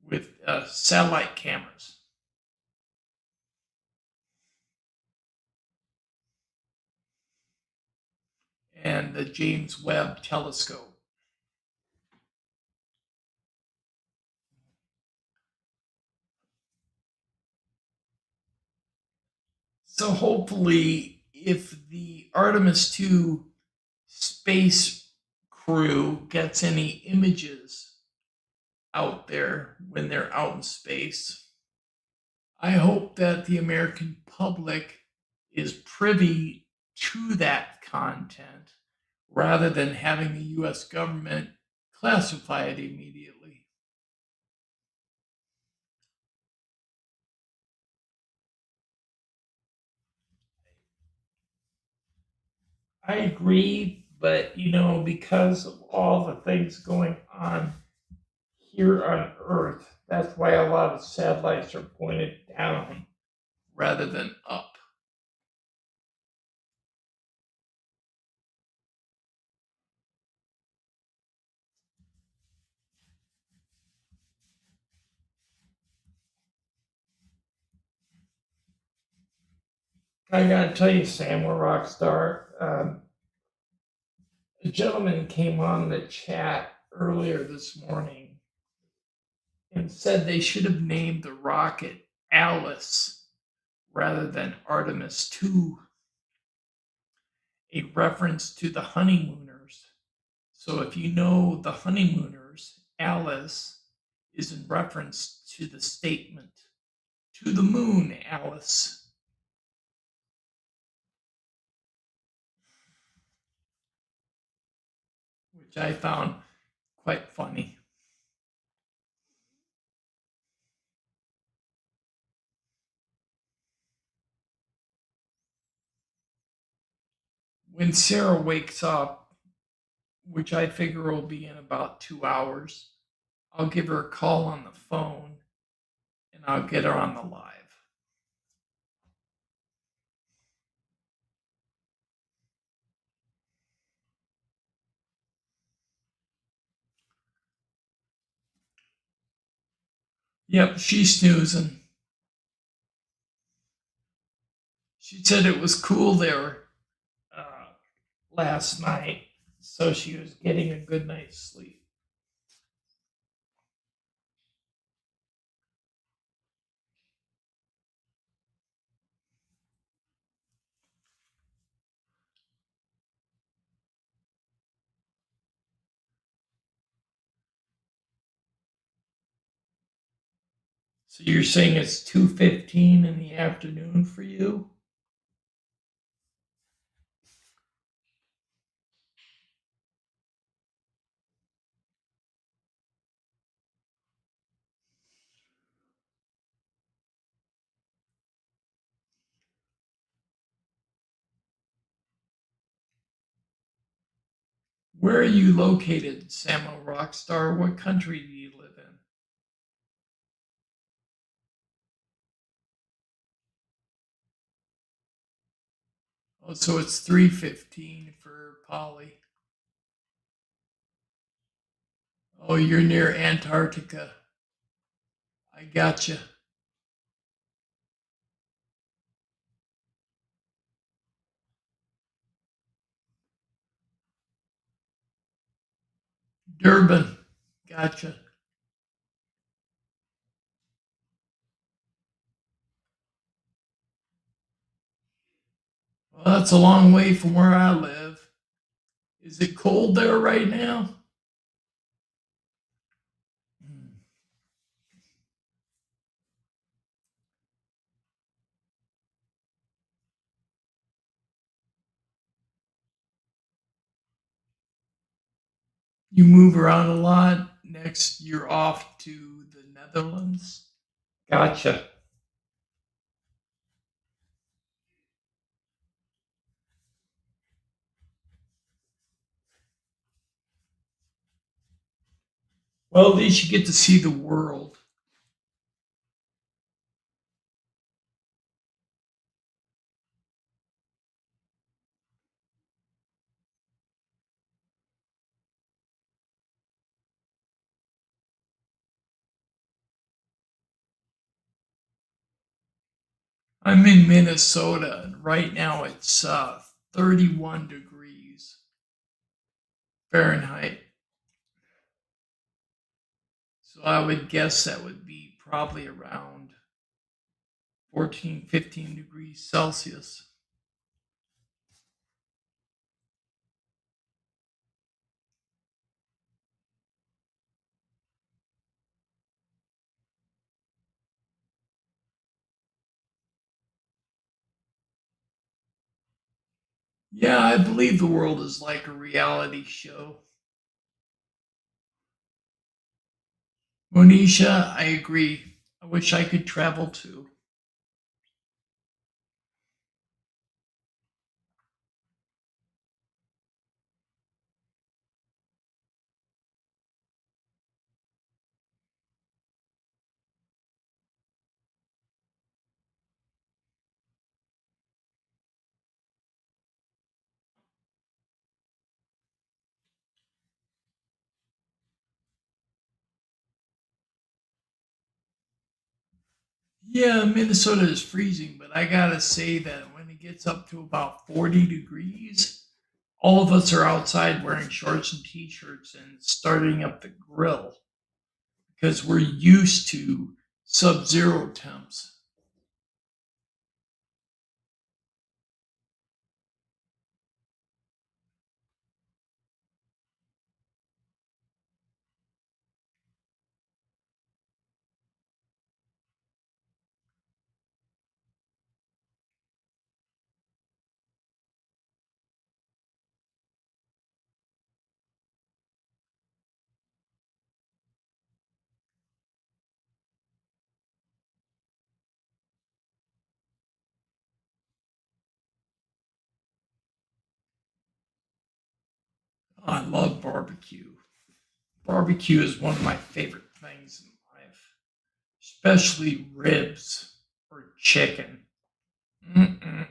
with satellite cameras, and the James Webb telescope. So hopefully, if the Artemis 2 space crew gets any images out there when they're out in space, I hope that the American public is privy to that content rather than having the US government classify it immediately. I agree, but because of all the things going on here on Earth, that's why a lot of satellites are pointed down rather than up. I gotta tell you, Sam, we're rock star. A gentleman came on the chat earlier this morning and said they should have named the rocket Alice rather than Artemis 2, a reference to the honeymooners. So if you know the honeymooners, Alice is in reference to the statement, "To the moon, Alice." Which I found quite funny. When Sarah wakes up, which I figure will be in about 2 hours, I'll give her a call on the phone and I'll get her on the live. Yep, she's snoozing. She said it was cool there last night, so she was getting a good night's sleep. So you're saying it's 2:15 in the afternoon for you? Where are you located, Samo Rockstar? What country do you live in? Oh, so it's 3:15 for Polly. Oh, you're near Antarctica. I gotcha. Durban. Gotcha. Well, that's a long way from where I live. Is it cold there right now? Hmm. You move around a lot. Next, you're off to the Netherlands. Gotcha. Well, at least you get to see the world. I'm in Minnesota, and right now it's 31 degrees Fahrenheit. So I would guess that would be probably around 14, 15 degrees Celsius. Yeah, I believe the world is like a reality show. Monisha, I agree. I wish I could travel too. Yeah, Minnesota is freezing, but I gotta say that when it gets up to about 40 degrees, all of us are outside wearing shorts and t-shirts and starting up the grill because we're used to sub-zero temps. I love barbecue. Barbecue is one of my favorite things in life, especially ribs or chicken. Mm-mm-mm.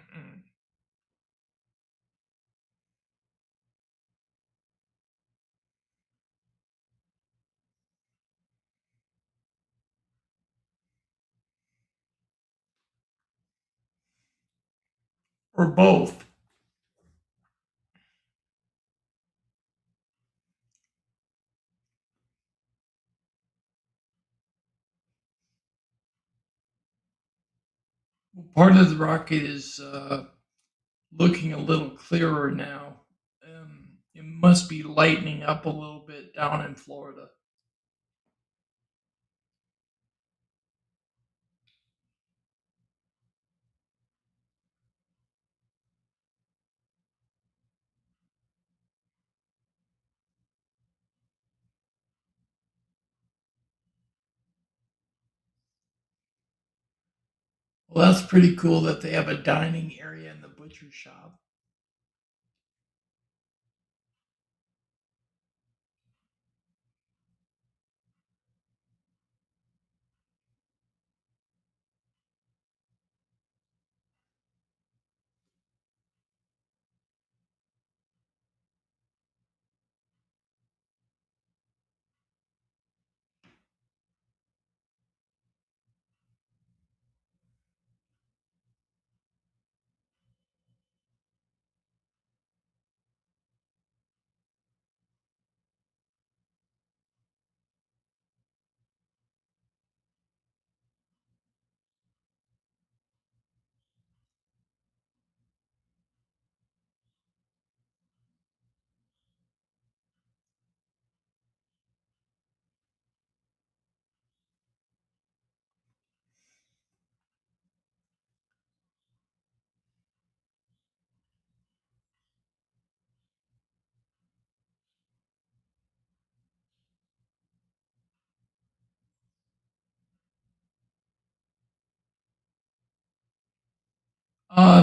Or both. Part of the rocket is looking a little clearer now. It must be lightening up a little bit down in Florida. Well, that's pretty cool that they have a dining area in the butcher shop.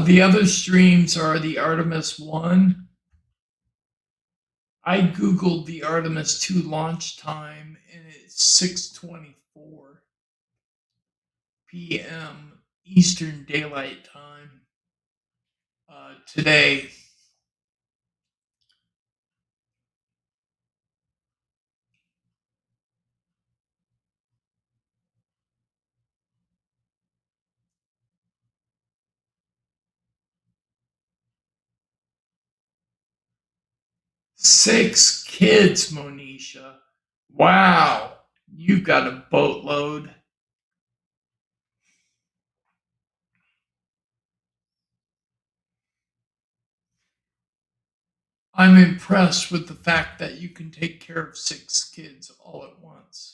The other streams are the Artemis 1. I Googled the Artemis 2 launch time and it's 6:24 p.m. Eastern Daylight Time today. 6 kids, Monisha. Wow, you got a boatload. I'm impressed with the fact that you can take care of 6 kids all at once.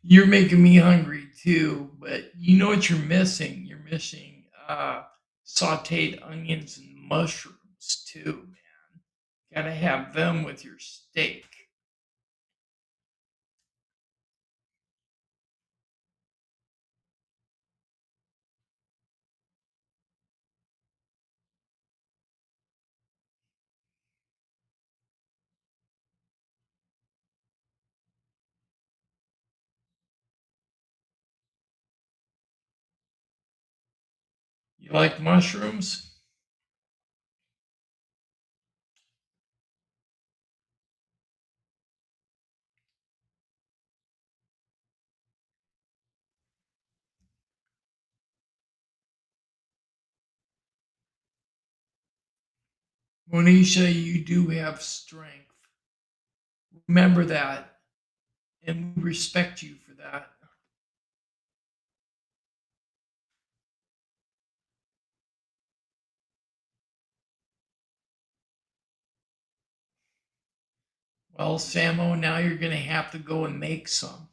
You're making me hungry too, but you know what you're missing? You're missing sauteed onions and mushrooms too, man. Gotta have them with your steak. You like mushrooms? Monisha, you do have strength. Remember that, and we respect you for that. Well, Samo, now you're going to have to go and make some.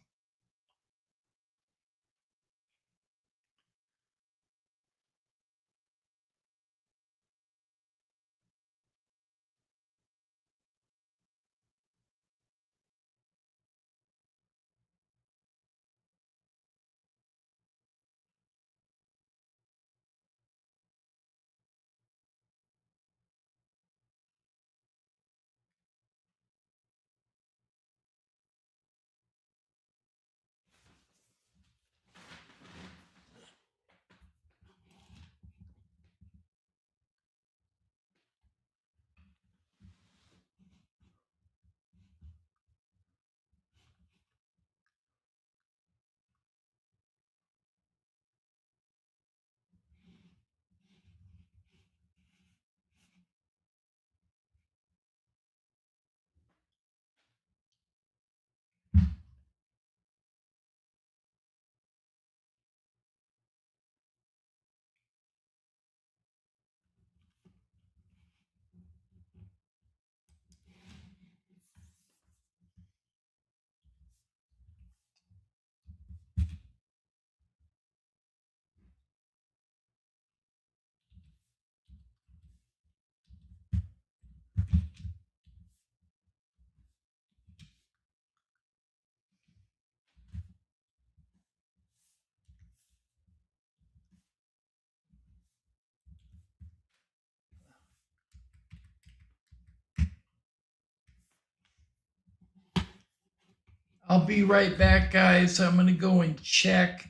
I'll be right back, guys. I'm going to go and check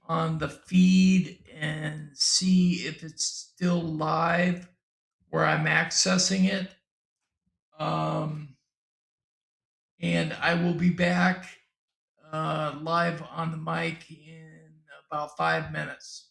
on the feed and see if it's still live where I'm accessing it. Um, and I will be back live on the mic in about 5 minutes.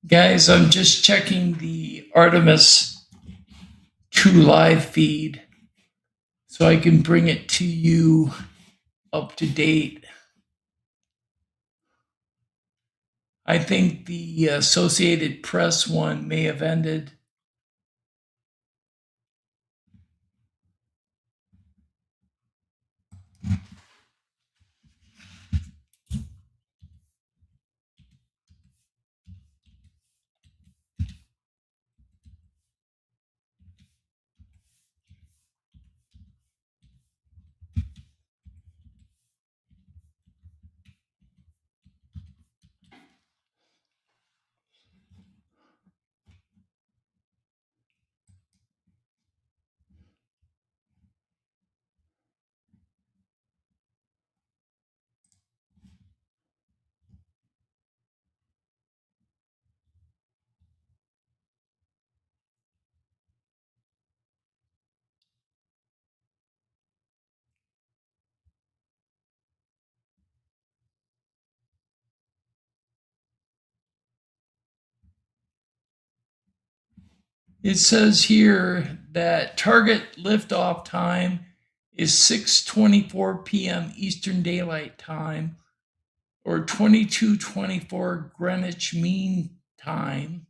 Guys, I'm just checking the Artemis 2 live feed so I can bring it to you up to date. I think the Associated Press one may have ended. It says here that target liftoff time is 6:24 p.m. Eastern Daylight Time, or 22:24 Greenwich Mean Time.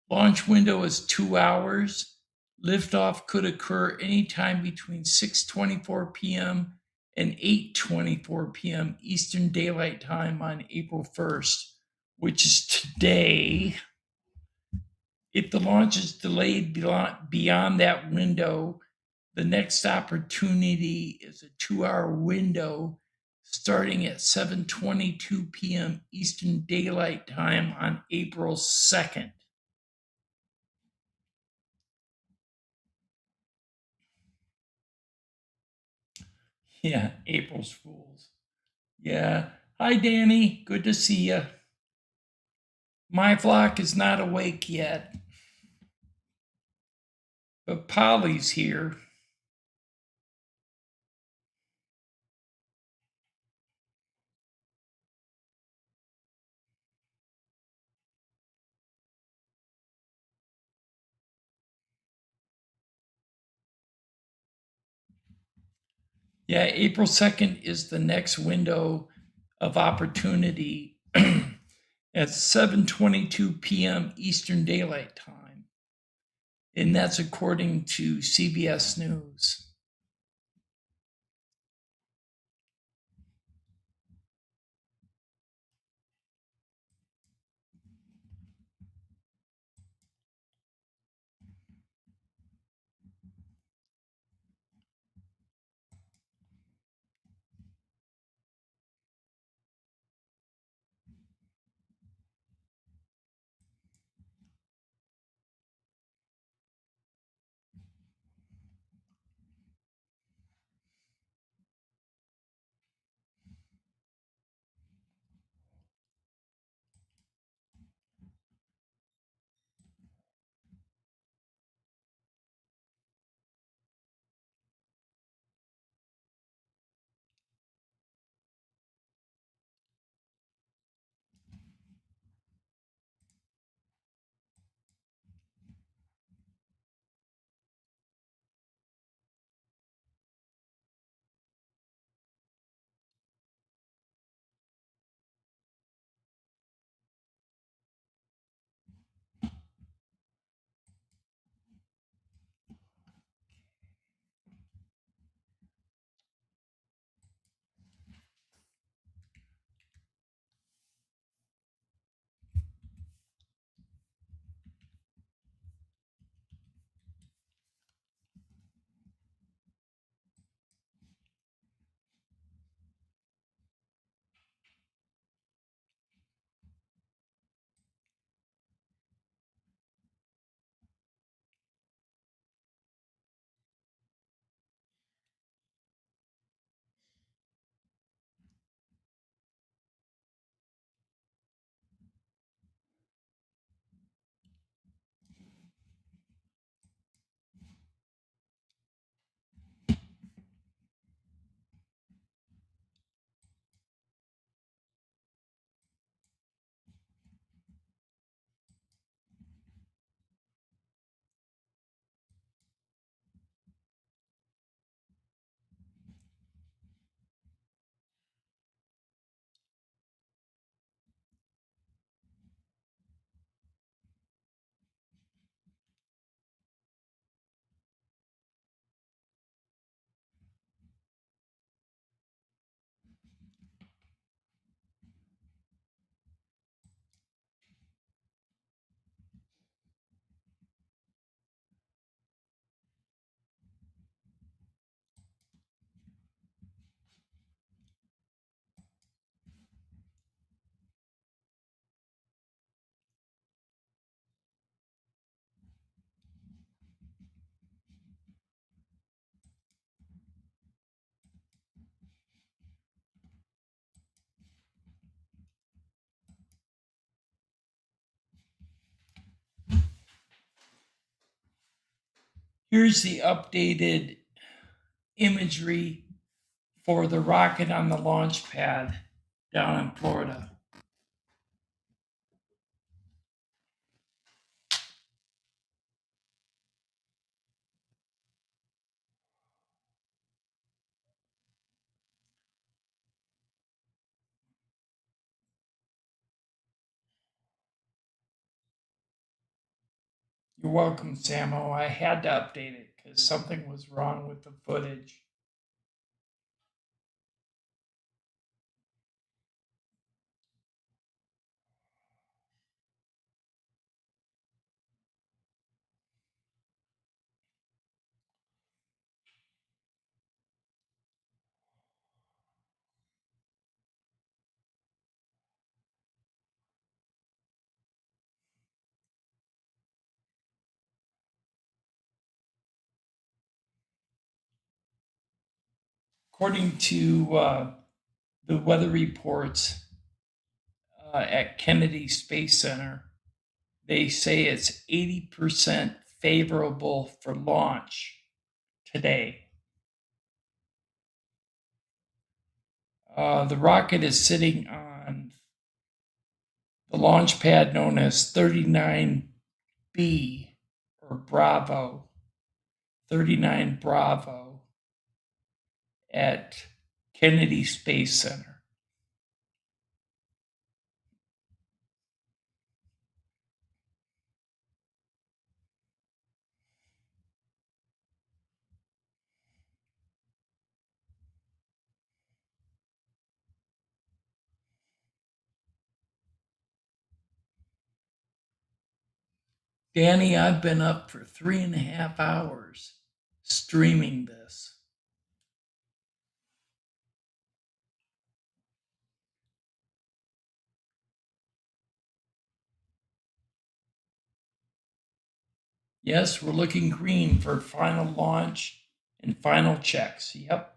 Launch window is 2 hours. Liftoff could occur anytime between 6:24 p.m. and 8:24 p.m. Eastern Daylight Time on April 1st, which is today. If the launch is delayed beyond that window, the next opportunity is a 2-hour window starting at 7:22 p.m. Eastern Daylight Time on April 2nd. Yeah, April's Fools. Yeah. Hi, Danny. Good to see you. My flock is not awake yet, but Polly's here. Yeah, April 2nd is the next window of opportunity at 7:22 p.m. Eastern Daylight Time. And that's according to CBS News. Here's the updated imagery for the rocket on the launch pad down in Florida. You're welcome, Samo. I had to update it because something was wrong with the footage. According to the weather reports at Kennedy Space Center, they say it's 80% favorable for launch today. The rocket is sitting on the launch pad known as 39B or Bravo, 39 Bravo at Kennedy Space Center. Danny, I've been up for 3.5 hours streaming this. Yes, we're looking green for final launch and final checks. Yep.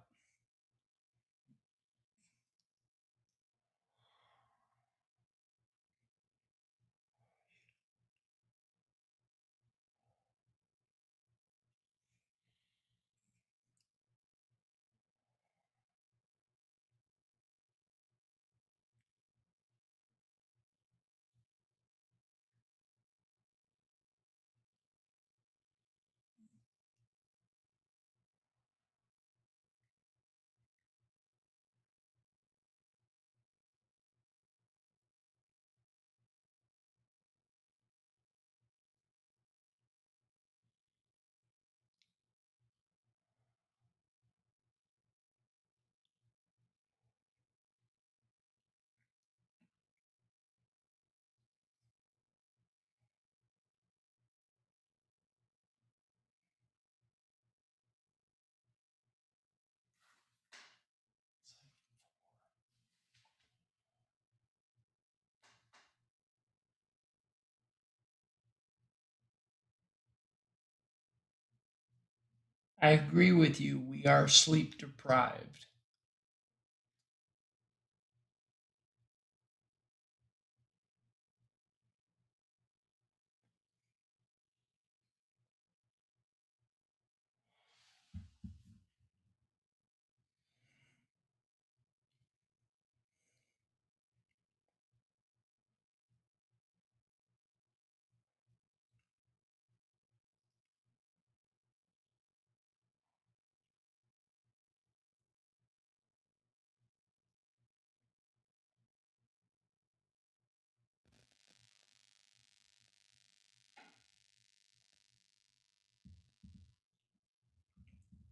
I agree with you. We are sleep deprived.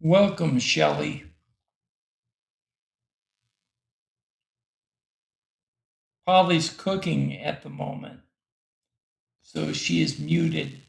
Welcome, Shelley. Polly's cooking at the moment, so she is muted.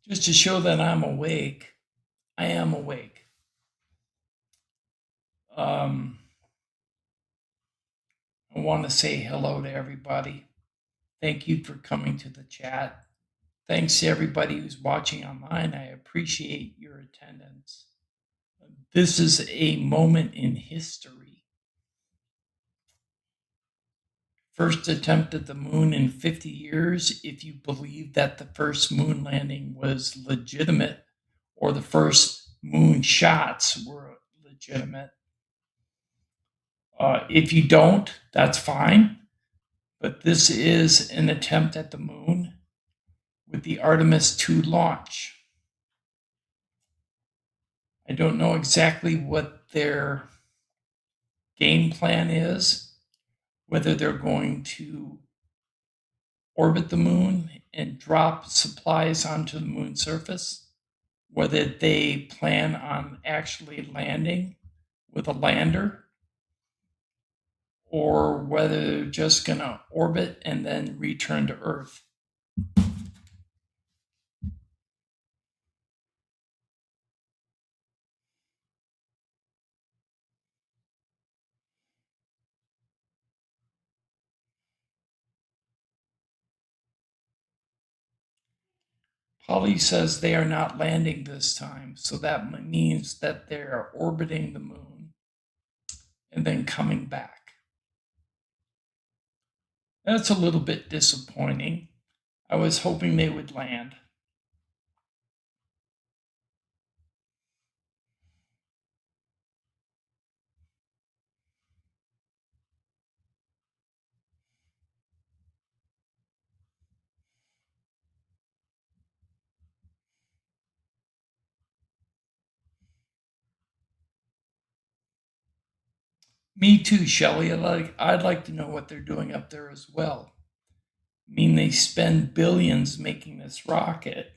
just to show that I'm awake. I am awake. I want to say hello to everybody. Thank you for coming to the chat. Thanks to everybody who's watching online. I appreciate your attendance. This is a moment in history. First attempt at the moon in 50 years, if you believe that the first moon landing was legitimate or the first moon shots were legitimate. If you don't, that's fine. But this is an attempt at the moon with the Artemis 2 launch. I don't know exactly what their game plan is, whether they're going to orbit the moon and drop supplies onto the moon's surface, whether they plan on actually landing with a lander, or whether they're just going to orbit and then return to Earth. Polly says they are not landing this time, so that means that they're orbiting the moon and then coming back. That's a little bit disappointing. I was hoping they would land. Me too, Shelley. I'd like to know what they're doing up there as well. I mean, they spend billions making this rocket,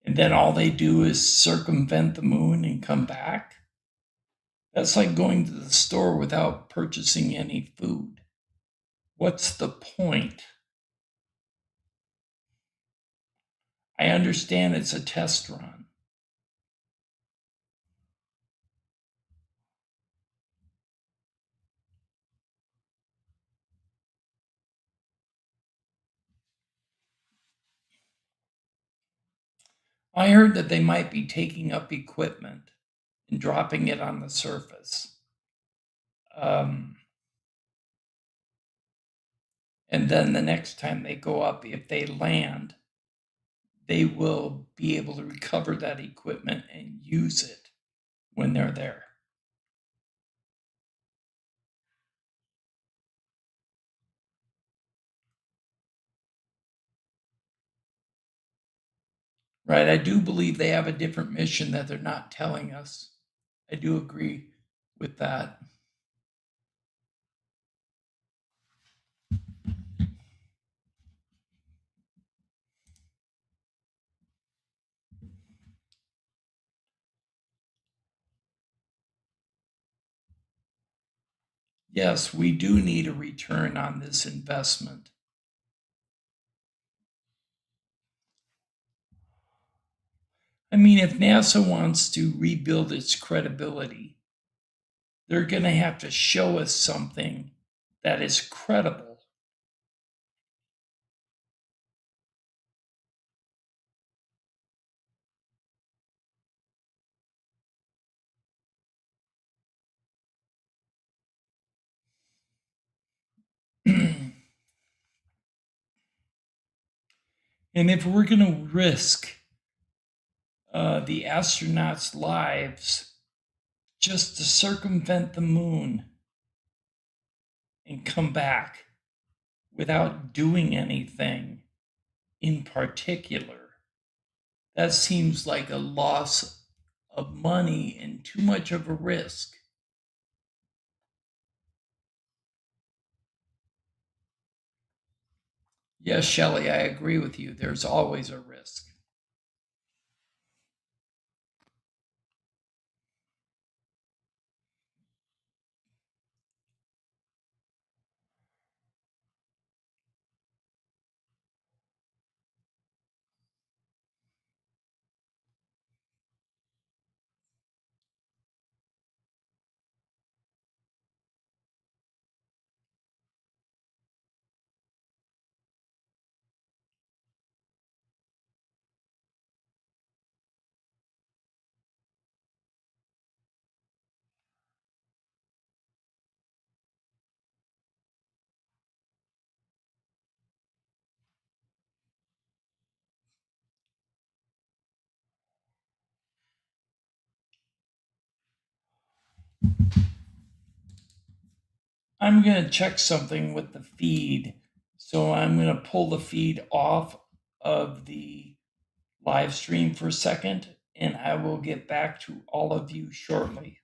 and then all they do is circumvent the moon and come back. That's like going to the store without purchasing any food. What's the point? I understand it's a test run. I heard that they might be taking up equipment and dropping it on the surface. And then the next time they go up, if they land, they will be able to recover that equipment and use it when they're there. Right? I do believe they have a different mission that they're not telling us. I do agree with that. Yes, we do need a return on this investment. I mean, if NASA wants to rebuild its credibility, they're going to have to show us something that is credible. And if we're going to risk the astronauts' lives just to circumvent the moon and come back without doing anything in particular, that seems like a loss of money and too much of a risk. Yes, Shelley, I agree with you. There's always a risk. I'm going to check something with the feed. So I'm going to pull the feed off of the live stream for a second, and I will get back to all of you shortly.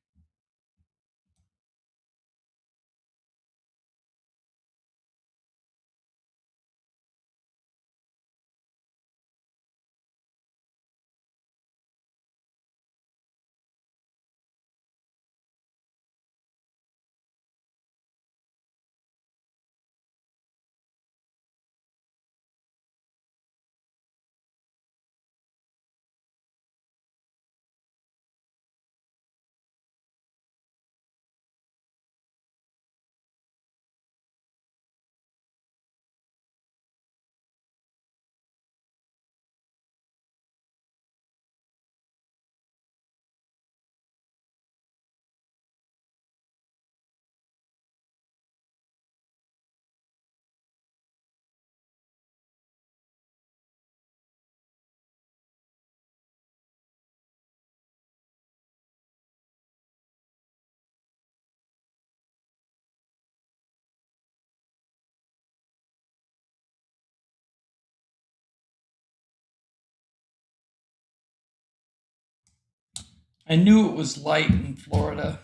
I knew it was light in Florida.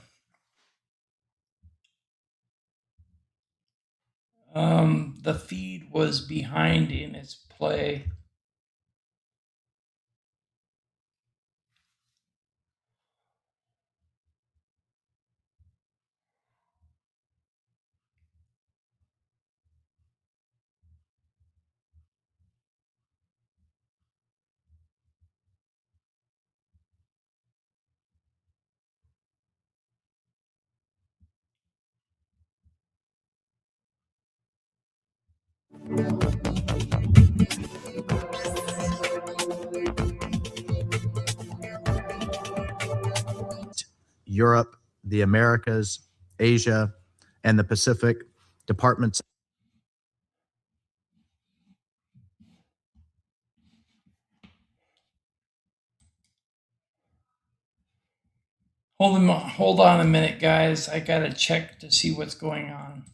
The feed was behind in its play. Europe, the Americas, Asia, and the Pacific departments. Hold on a minute, guys. I gotta check to see what's going on.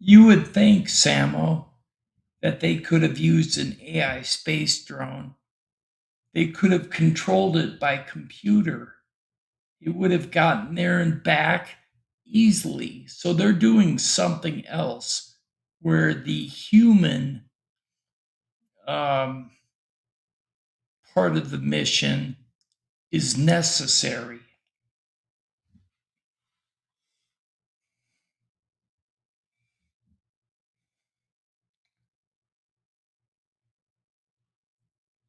You would think, Samo, that they could have used an AI space drone. They could have controlled it by computer. It would have gotten there and back easily. So they're doing something else where the human part of the mission is necessary.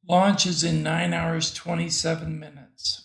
Launch is in 9 hours, 27 minutes.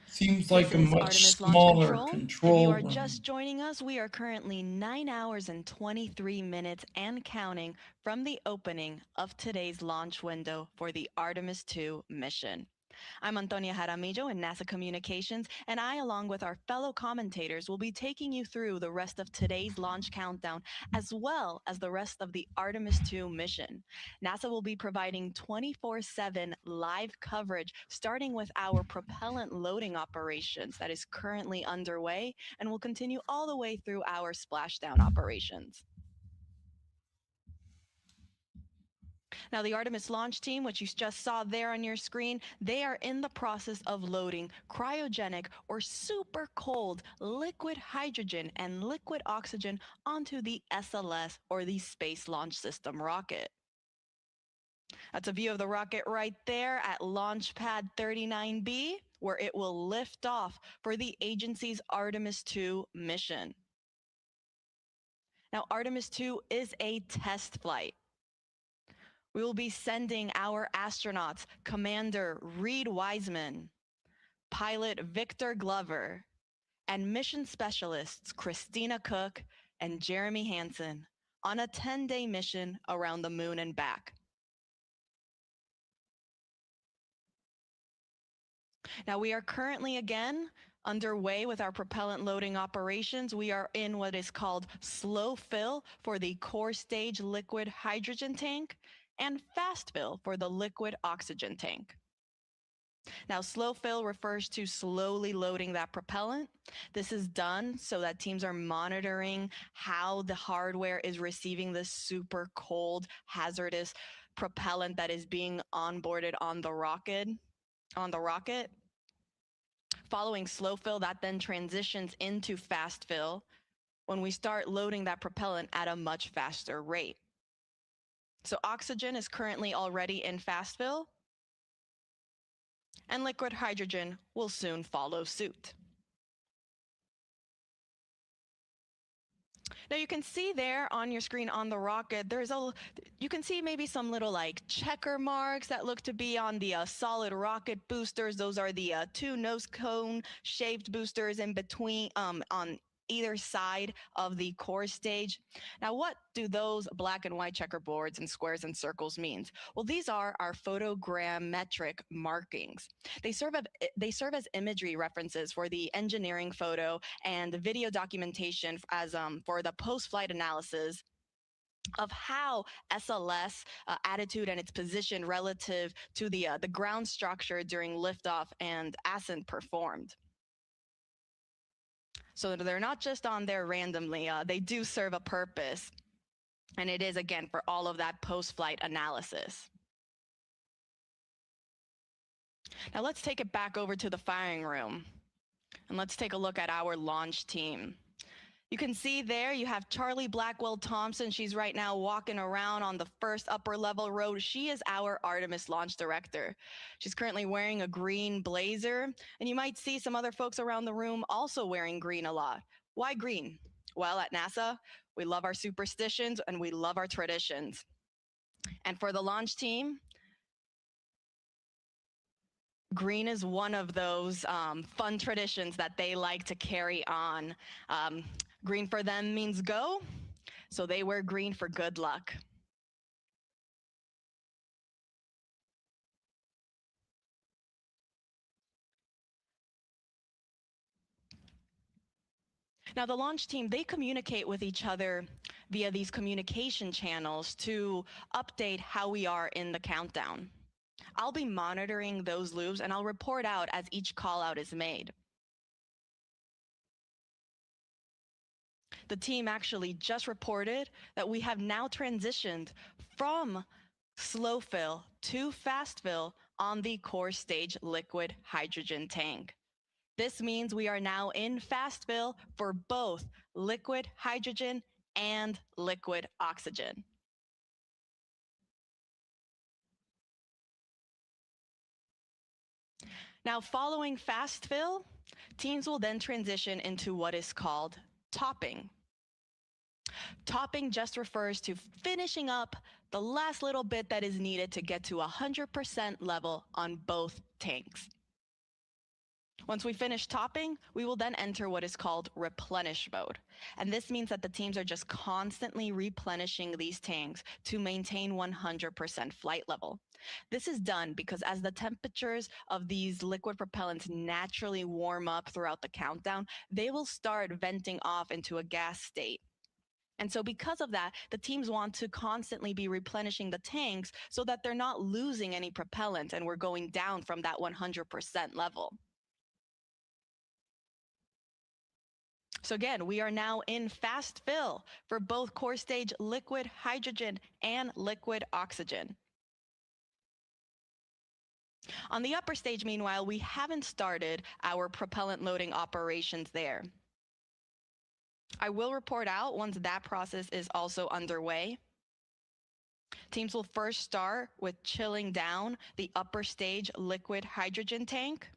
Seems like a This is much Artemis Launch smaller Control. If you control are room. just joining us, we are currently 9 hours and 23 minutes and counting from the opening of today's launch window for the Artemis 2 mission. I'm Antonia Jaramillo in NASA Communications, and I, along with our fellow commentators, will be taking you through the rest of today's launch countdown, as well as the rest of the Artemis 2 mission. NASA will be providing 24/7 live coverage, starting with our propellant loading operations that is currently underway and will continue all the way through our splashdown operations. Now, the Artemis launch team, which you just saw there on your screen, they are in the process of loading cryogenic or super cold liquid hydrogen and liquid oxygen onto the SLS, or the Space Launch System rocket. That's a view of the rocket right there at Launch Pad 39B. where it will lift off for the agency's Artemis 2 mission. Now, Artemis 2 is a test flight. We will be sending our astronauts, Commander Reed Wiseman, pilot Victor Glover, and mission specialists Christina Cook and Jeremy Hansen on a 10-day mission around the moon and back. Now, we are currently again underway with our propellant loading operations. We are in what is called slow fill for the core stage liquid hydrogen tank and fast fill for the liquid oxygen tank. Now, slow fill refers to slowly loading that propellant. This is done so that teams are monitoring how the hardware is receiving this super cold, hazardous propellant that is being onboarded on the rocket. Following slow fill, that then transitions into fast fill when we start loading that propellant at a much faster rate. So oxygen is currently already in fast fill, and liquid hydrogen will soon follow suit. Now you can see there on your screen on the rocket, you can see maybe some little like checker marks that look to be on the solid rocket boosters. Those are the two nose cone shaped boosters in between on either side of the core stage. Now, what do those black and white checkerboards and squares and circles mean? Well, these are our photogrammetric markings. They serve as imagery references for the engineering photo and video documentation as for the post-flight analysis of how SLS attitude and its position relative to the ground structure during liftoff and ascent performed. So they're not just on there randomly, they do serve a purpose. And it is, again, for all of that post-flight analysis. Now let's take it back over to the firing room. And let's take a look at our launch team. You can see there you have Charlie Blackwell Thompson. She's right now walking around on the first upper level row. She is our Artemis launch director. She's currently wearing a green blazer, and you might see some other folks around the room also wearing green a lot. Why green? Well, at NASA, we love our superstitions and we love our traditions. And for the launch team, green is one of those fun traditions that they like to carry on. Green for them means go, so they wear green for good luck. Now, the launch team, they communicate with each other via these communication channels to update how we are in the countdown. I'll be monitoring those loops and I'll report out as each call out is made. The team actually just reported that we have now transitioned from slow fill to fast fill on the core stage liquid hydrogen tank. This means we are now in fast fill for both liquid hydrogen and liquid oxygen. Now, following fast fill, teams will then transition into what is called topping. Topping just refers to finishing up the last little bit that is needed to get to 100% level on both tanks. Once we finish topping, we will then enter what is called replenish mode. And this means that the teams are just constantly replenishing these tanks to maintain 100% flight level. This is done because as the temperatures of these liquid propellants naturally warm up throughout the countdown, they will start venting off into a gas state. And so because of that, the teams want to constantly be replenishing the tanks so that they're not losing any propellant and we're going down from that 100% level. So again, we are now in fast fill for both core stage liquid hydrogen and liquid oxygen. On the upper stage, meanwhile, we haven't started our propellant loading operations there. I will report out once that process is also underway. Teams will first start with chilling down the upper stage liquid hydrogen tank.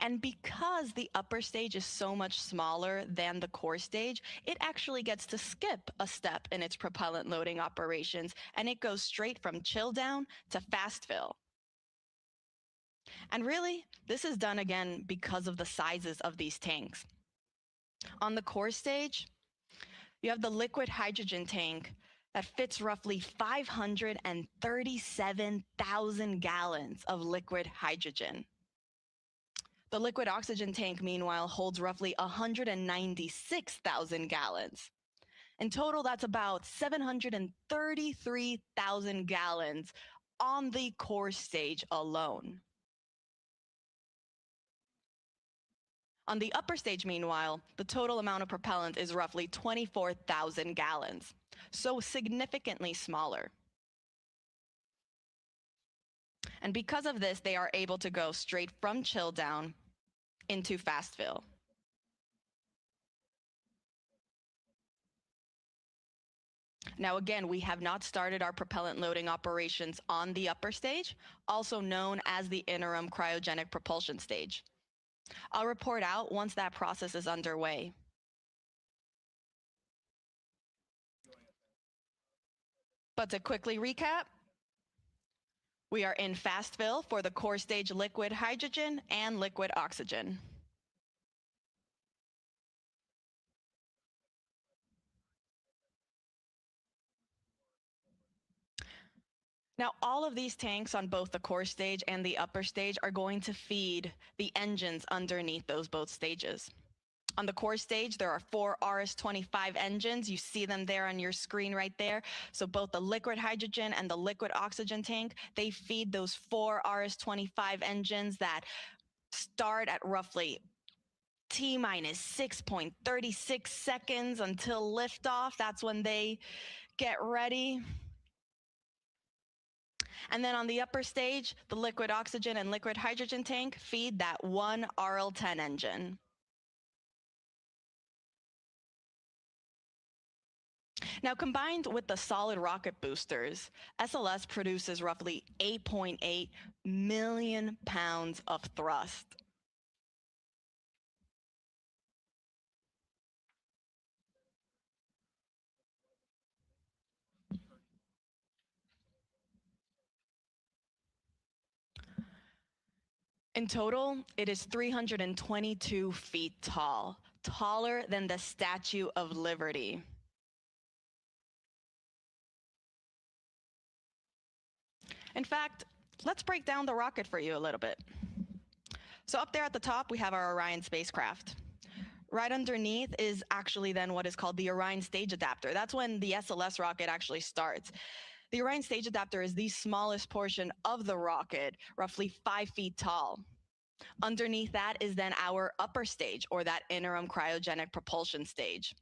And because the upper stage is so much smaller than the core stage, it actually gets to skip a step in its propellant loading operations, and it goes straight from chill down to fast fill. And really, this is done again because of the sizes of these tanks. On the core stage, you have the liquid hydrogen tank that fits roughly 537,000 gallons of liquid hydrogen. The liquid oxygen tank, meanwhile, holds roughly 196,000 gallons. In total, that's about 733,000 gallons on the core stage alone. On the upper stage, meanwhile, the total amount of propellant is roughly 24,000 gallons, so significantly smaller. And because of this, they are able to go straight from chill down into fast fill. Now again, we have not started our propellant loading operations on the upper stage, also known as the interim cryogenic propulsion stage. I'll report out once that process is underway. But to quickly recap, we are in fast fill for the core stage liquid hydrogen and liquid oxygen. Now, all of these tanks on both the core stage and the upper stage are going to feed the engines underneath those both stages. On the core stage, there are 4 RS-25 engines. You see them there on your screen right there. So both the liquid hydrogen and the liquid oxygen tank, they feed those 4 RS-25 engines that start at roughly T minus 6.36 seconds until liftoff. That's when they get ready. And then on the upper stage, the liquid oxygen and liquid hydrogen tank feed that one RL-10 engine. Now, combined with the solid rocket boosters, SLS produces roughly 8.8 million pounds of thrust. In total, it is 322 feet tall, taller than the Statue of Liberty. In fact, let's break down the rocket for you a little bit. So up there at the top, we have our Orion spacecraft. Right underneath is actually then what is called the Orion stage adapter. That's when the SLS rocket actually starts. The Orion stage adapter is the smallest portion of the rocket, roughly 5 feet tall. Underneath that is then our upper stage, or that interim cryogenic propulsion stage.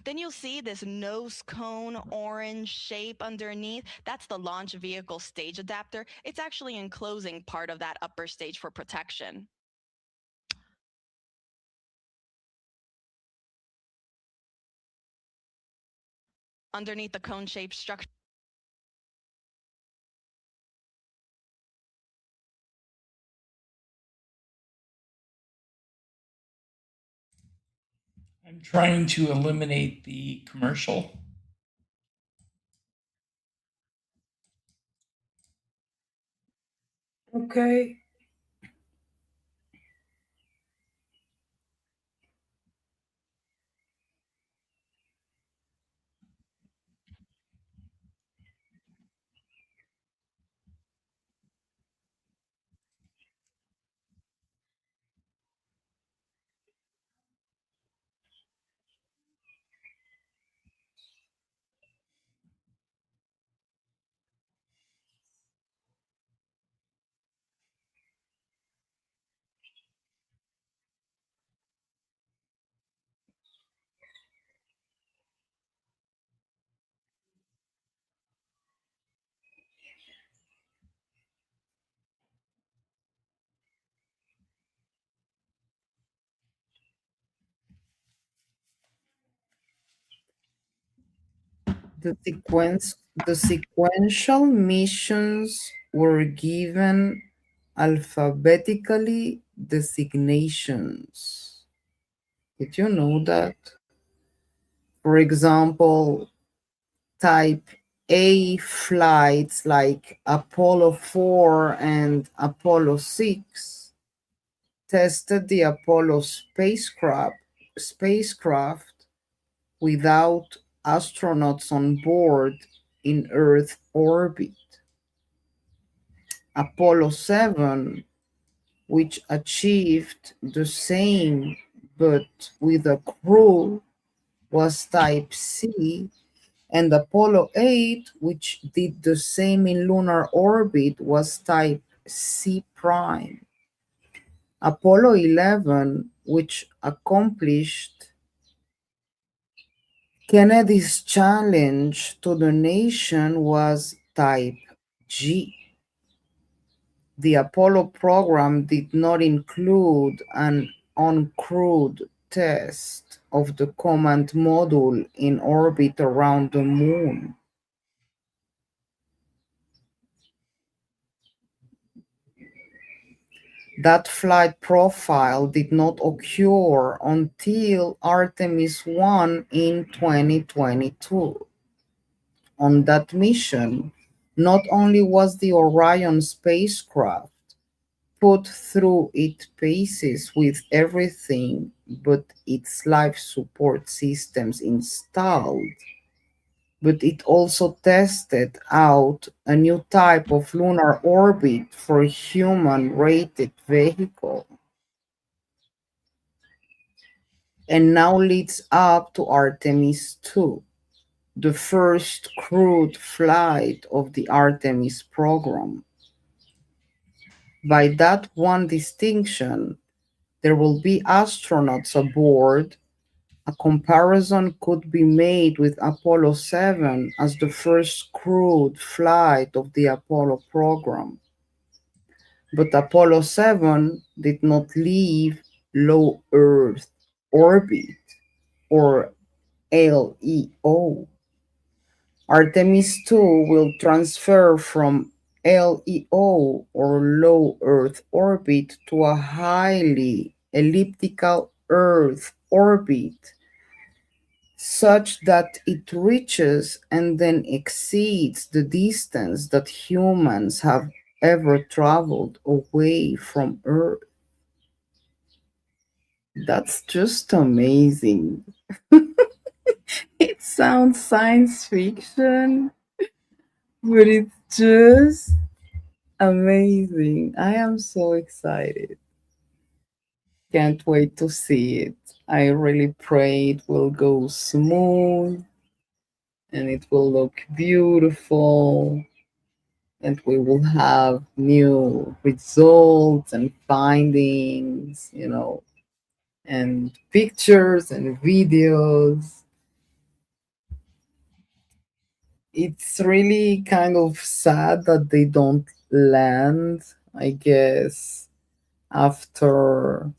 Then you'll see this nose cone orange shape underneath. That's the launch vehicle stage adapter. It's actually enclosing part of that upper stage for protection. Underneath the cone-shaped structure, I'm trying to eliminate the commercial. Okay. The sequential missions were given alphabetically designations. Did you know that? For example, type A flights like Apollo 4 and Apollo 6 tested the Apollo spacecraft without astronauts on board in Earth orbit. Apollo 7, which achieved the same but with a crew, was type C, and Apollo 8, which did the same in lunar orbit, was type C prime. Apollo 11, which accomplished Kennedy's challenge to the nation, was type G. The Apollo program did not include an uncrewed test of the command module in orbit around the moon. That flight profile did not occur until Artemis 1 in 2022. On that mission, not only was the Orion spacecraft put through its paces with everything but its life support systems installed, but it also tested out a new type of lunar orbit for a human rated vehicle, and now leads up to Artemis 2, the first crewed flight of the Artemis program. By that one distinction, there will be astronauts aboard. A comparison could be made with Apollo 7 as the first crewed flight of the Apollo program. But Apollo 7 did not leave low Earth orbit, or LEO. Artemis 2 will transfer from LEO, or low Earth orbit, to a highly elliptical Earth orbit, such that it reaches and then exceeds the distance that humans have ever traveled away from Earth. That's just amazing. It sounds science fiction, but it's just amazing. I am so excited. Can't wait to see it. I really pray it will go smooth and it will look beautiful, and we will have new results and findings, and pictures and videos. It's really kind of sad that they don't land, I guess, after,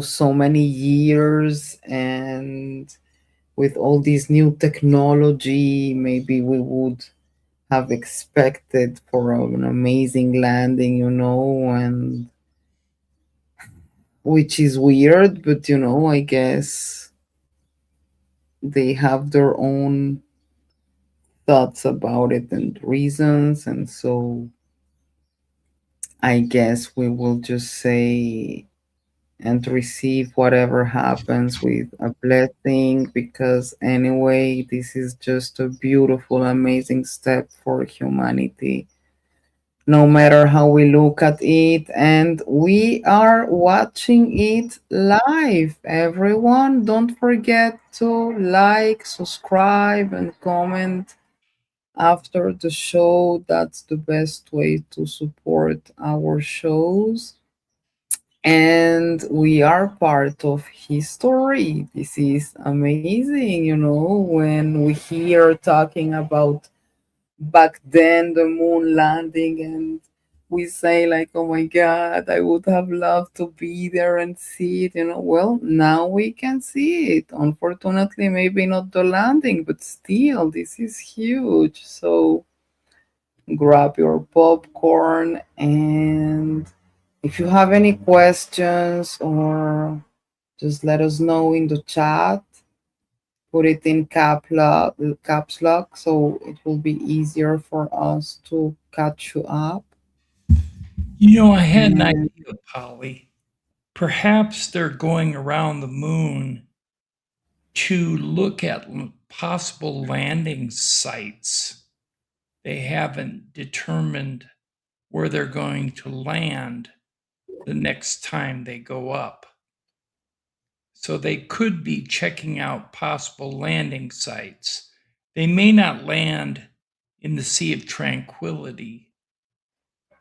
so many years, and with all this new technology, maybe we would have expected for an amazing landing, and which is weird, but I guess they have their own thoughts about it and reasons, and so I guess we will just say and receive whatever happens with a blessing, because anyway, this is just a beautiful, amazing step for humanity, no matter how we look at it. And we are watching it live. Everyone, don't forget to like, subscribe, and comment after the show. That's the best way to support our shows. And we are part of history. This is amazing, when we hear talking about back then the moon landing, and we say like, oh my god, I would have loved to be there and see it. Well, now we can see it. Unfortunately, maybe not the landing, but still, this is huge. So grab your popcorn, and if you have any questions, or just let us know in the chat. Put it in caps lock, so it will be easier for us to catch you up. I had an And idea, Polly. Perhaps they're going around the moon to look at possible landing sites. They haven't determined where they're going to land the next time they go up. So they could be checking out possible landing sites. They may not land in the Sea of Tranquility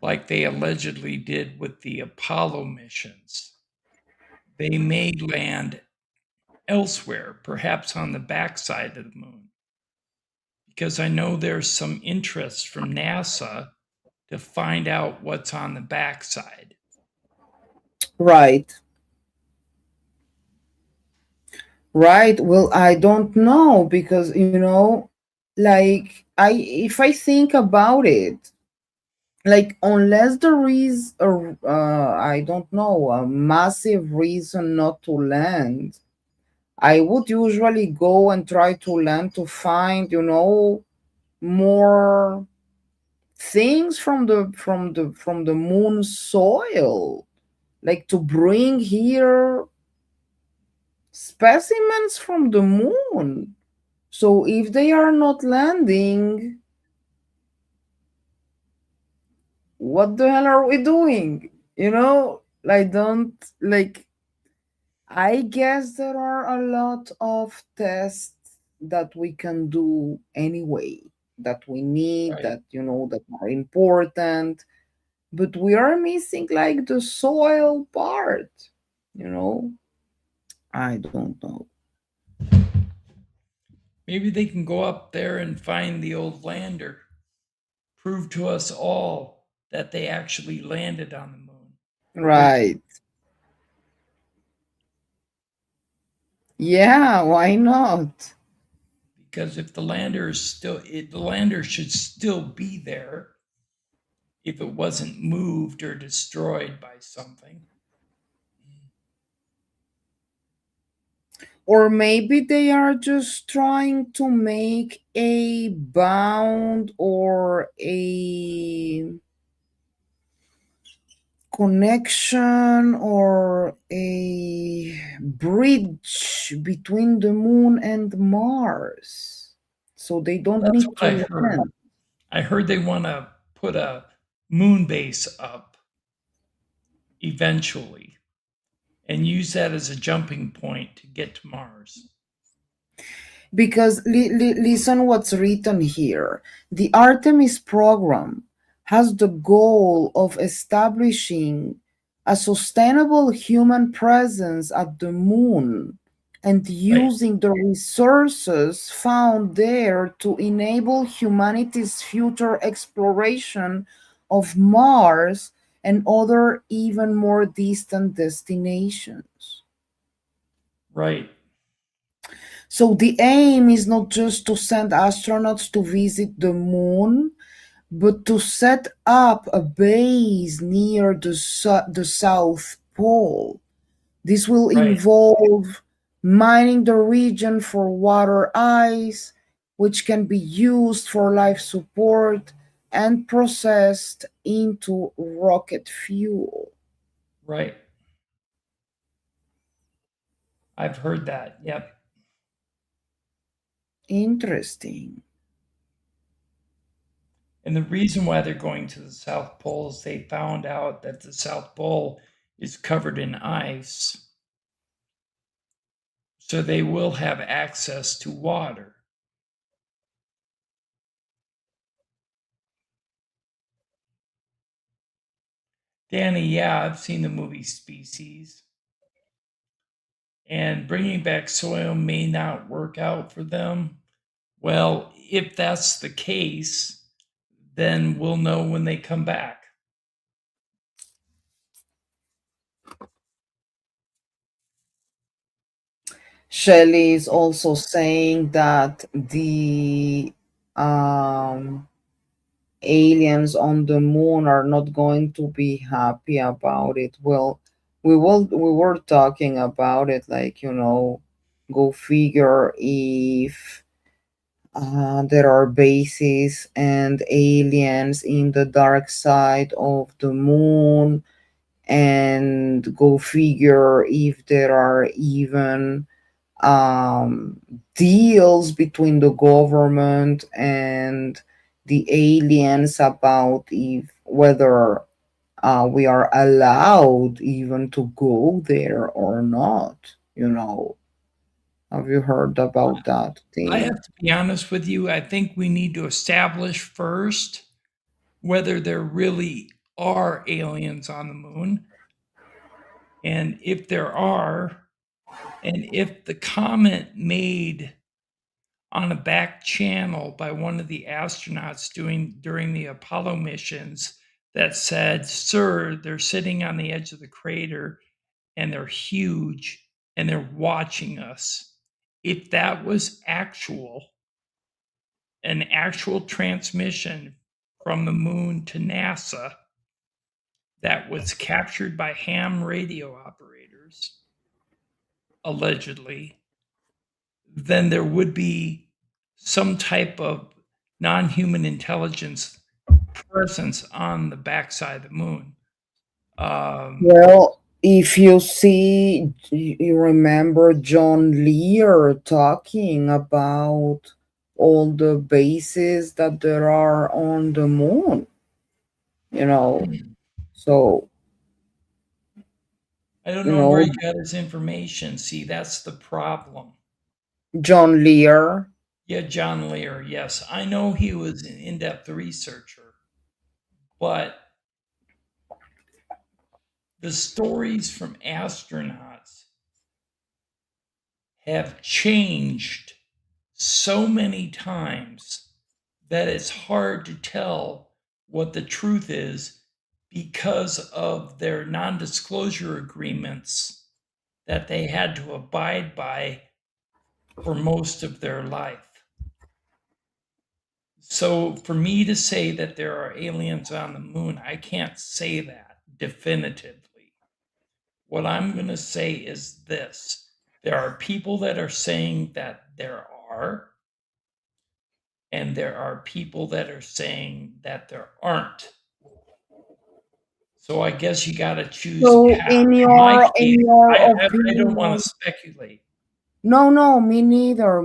like they allegedly did with the Apollo missions. They may land elsewhere, perhaps on the backside of the moon, because I know there's some interest from NASA to find out what's on the backside. right, right. Well, I don't know because like if I think about it, like unless there is I don't know, a massive reason not to land, I would usually go and try to land to find, more things from the moon soil, like to bring here specimens from the moon. So if they are not landing, what the hell are we doing? I don't like. I guess there are a lot of tests that we can do anyway, that we need, Right. that are important, but we are missing like the soil part, you know? I don't know. Maybe they can go up there and find the old lander, prove to us all that they actually landed on the moon. Right. Yeah, why not? Because if the lander is the lander should still be there if it wasn't moved or destroyed by something. Or maybe they are just trying to make a bound or a connection or a bridge between the moon and Mars. So they don't That's need what I to heard. land. I heard they want to put a moon base up eventually and use that as a jumping point to get to Mars. Because listen what's written here. The Artemis program has the goal of establishing a sustainable human presence at the moon and Right, using the resources found there to enable humanity's future exploration of Mars and other even more distant destinations. right, So the aim is not just to send astronauts to visit the moon, but to set up a base near the South Pole. This will right, involve mining the region for water ice, which can be used for life support and processed into rocket fuel. right. I've heard that. Yep. Interesting. And the reason why they're going to the South Pole is they found out that the South Pole is covered in ice. So they will have access to water. Danny, yeah, I've seen the movie Species. And bringing back soil may not work out for them. Well, if that's the case, then we'll know when they come back. Shelley is also saying that the um, aliens on the moon are not going to be happy about it. Well, we were talking about it, like, go figure if there are bases and aliens in the dark side of the moon, and go figure if there are even um, deals between the government and the aliens about if whether we are allowed even to go there or not. Have you heard about that I thing? have to be honest with you. I think we need to establish first whether there really are aliens on the moon. And if there are, and if the comment made on a back channel by one of the astronauts during the Apollo missions that said, "Sir, they're sitting on the edge of the crater and they're huge and they're watching us." If that was an actual transmission from the moon to NASA that was captured by ham radio operators, allegedly, then there would be some type of non human intelligence presence on the backside of the moon. Well, if you see, you remember John Lear talking about all the bases that there are on the moon, you know. So, I don't you know where know, he got his information. See, that's the problem. John Lear. Yeah, John Lear. Yes, I know he was an in depth researcher, but the stories from astronauts have changed so many times that it's hard to tell what the truth is because of their non disclosure agreements that they had to abide by for most of their life. So, for me to say that there are aliens on the moon, I can't say that definitively. What I'm going to say is this: there are people that are saying that there are, and there are people that are saying that there aren't. So I guess you got to choose So, path. In my in case, your I don't want opinion, to speculate. no, no, me neither,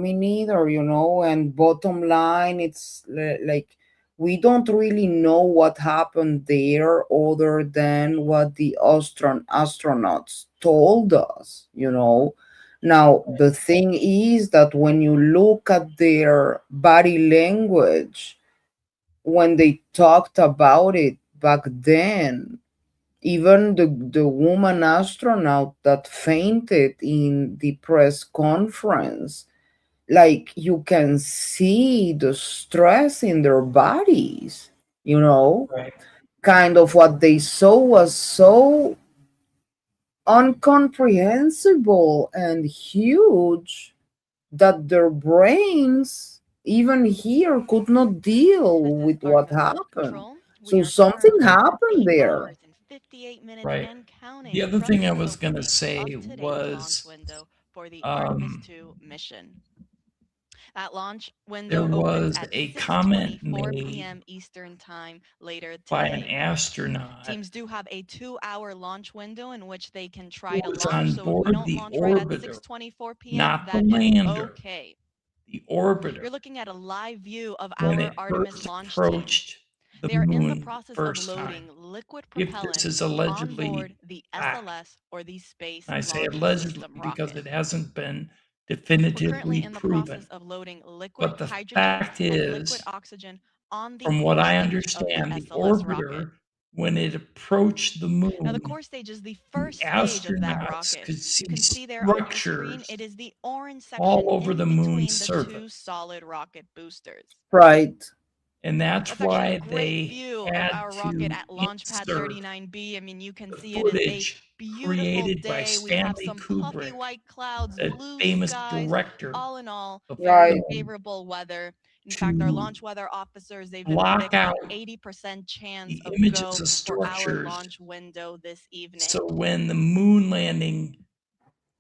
And bottom line, it's like we don't really know what happened there other than what the astronauts told us. Now, the thing is that when you look at their body language, when they talked about it back then, even the woman astronaut that fainted in the press conference, like you can see the stress in their bodies. Right. Kind of what they saw was so incomprehensible and huge that their brains even here could not deal This is with what Artemis Launch happened. Control. We So are something currently Right. happened 8 there. hours and 58 minutes Right. and The counting other from thing I the was going to opening say of today's launch was window for the Artemis um, 2 mission. That launch there window opens was at a comment 6:24 made p.m. Eastern Time later by an today. astronaut Teams do have a 2-hour launch window in which they can who try to was launch. on So if you board don't the launch right at orbiter, 6:24 p.m., not the that is lander, okay. the orbiter, You're looking at a live view of when our it Artemis first launch team. approached the They are in the moon the process of first time. loading liquid If this propellant is on allegedly board the fact, SLS, or the Space and I say Launch allegedly System because rocket. it hasn't been We're currently definitively in the process proven. of loading liquid But the hydrogen fact and liquid is, oxygen on the from what core I stage of the understand, the SLS rocket. orbiter, when it approached the Now, the moon, core stage is the the first stage of that astronauts rocket. could You see can see there on your screen, structures it is the orange all section over in the moon's between the surface. two solid rocket boosters. Right. And that's That's actually why a great they view of had our to rocket at Launch Pad insert 39B. I mean, you can the see it is a footage beautiful created by day. We have Stanley some puffy Kubrick, white clouds, the blue famous skies, director all in all, of very Right. film, favorable weather. In fact, our to launch weather officers, they've even block predicted out an 80% chance the of images go of for our structures. launch window this evening. So when the moon landing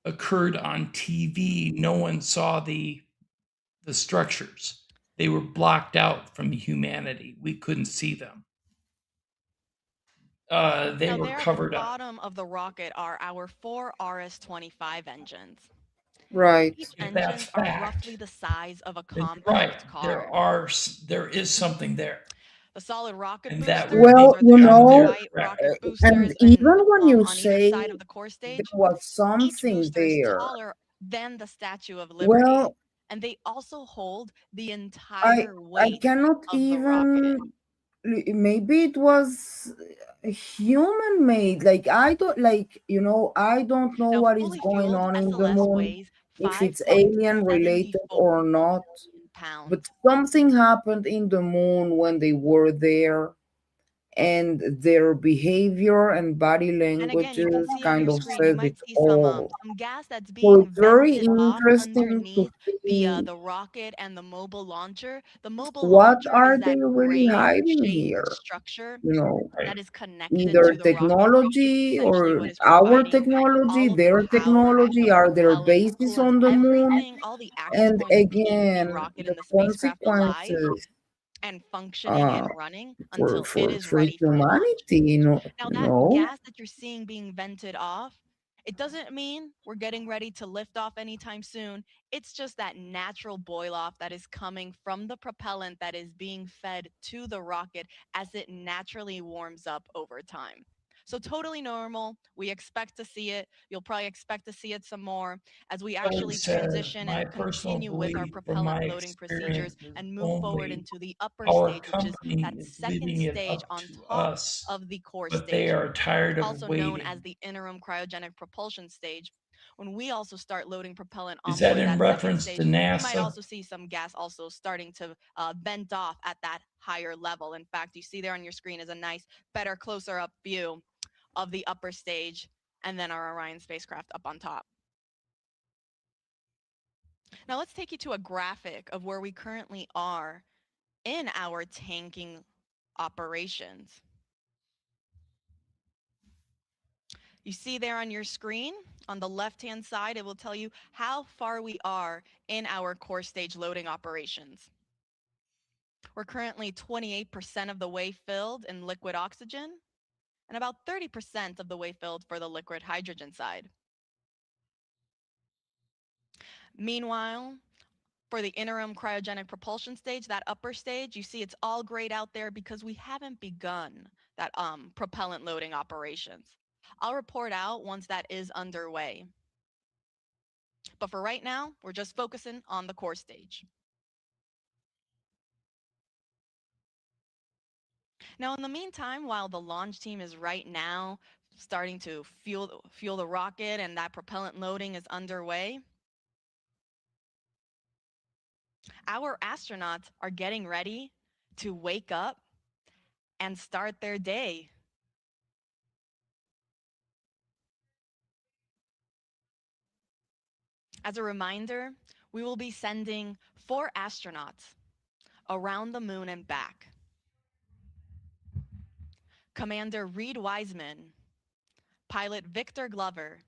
occurred on TV, no one saw the structures. They were blocked out from humanity. We couldn't see them. They Now, were there at the covered up. bottom of the rocket are our 4 RS-25 engines. Right. Each If that's engines are fact, roughly the size of a then you're right. compact car. There is something there, The solid rocket and that boosters, would those Well, make are the the you job pure know, there white correct. rocket and boosters, even and when you on either say side of the core there stage, was each something booster is there, taller than the Statue of Liberty, well, and they also hold the I entire I weight cannot of the rocket. even maybe it was human made. Like I don't like, I don't know Now, what is fully going fueled, on in the SLS moon, weighs if it's alien 5.74 related or not. million But pounds. something happened in the moon when they were there, and their behavior and body And again, you can languages see on kind your of screen, you says might it see all. some gas that's So being it's very vented off interesting to underneath see the rocket and the mobile launcher. The mobile what launcher are is they that really gray hiding shaped here. structure You know, Right. that is connected either to the rocket. It's technology essentially or what is our providing technology, all of the their power, technology, the are there propellant, bases coolant, on the moon? everything, all the access And points to keep the again, rocket the and the spacecraft alive consequences and functioning uh, and running for until it for is for ready for launch. humanity, Now, you that know. gas that you're seeing being vented off, it doesn't mean we're getting ready to lift off anytime soon. It's just that natural boil off that is coming from the propellant that is being fed to the rocket as it naturally warms up over time. So, totally normal. We expect to see it. You'll probably expect to see it some more as we Kelly actually says, transition my and personal continue with our belief from my propellant loading procedures experience is and move forward only into the upper our stage, which is company that is second leaving it stage up on to top us, of the core but they stage, are tired of also known as waiting. the interim cryogenic propulsion stage. When we also start loading propellant Is on that board in that second reference to stage, you might NASA? also see some gas also starting to vent off at that higher level. In fact, you see there on your screen is a nice, better, closer up view of the upper stage and then our Orion spacecraft up on top. Now let's take you to a graphic of where we currently are in our tanking operations. You see there on your screen, on the left-hand side, it will tell you how far we are in our core stage loading operations. We're currently 28% of the way filled in liquid oxygen and about 30% of the way filled for the liquid hydrogen side. Meanwhile, for the interim cryogenic propulsion stage, that upper stage, you see it's all grayed out there because we haven't begun that propellant loading operations. I'll report out once that is underway. But for right now, we're just focusing on the core stage. Now, in the meantime, while the launch team is right now starting to fuel the rocket and that propellant loading is underway, our astronauts are getting ready to wake up and start their day. As a reminder, we will be sending 4 astronauts around the moon and back. Commander Reed Wiseman, pilot Victor Glover,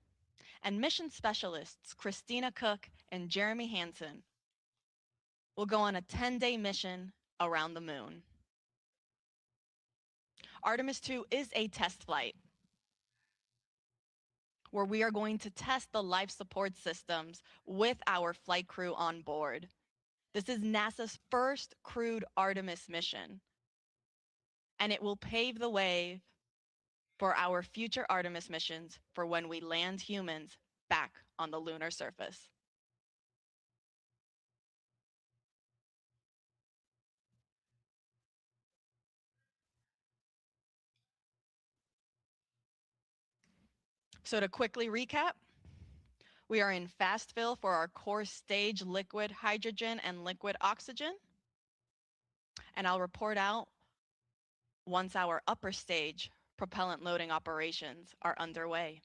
and mission specialists Christina Cook and Jeremy Hansen will go on a 10-day mission around the moon. Artemis 2 is a test flight where we are going to test the life support systems with our flight crew on board. This is NASA's first crewed Artemis mission, and it will pave the way for our future Artemis missions for when we land humans back on the lunar surface. So to quickly recap, we are in fast fill for our core stage liquid hydrogen and liquid oxygen. and I'll report out once our upper stage propellant loading operations are underway.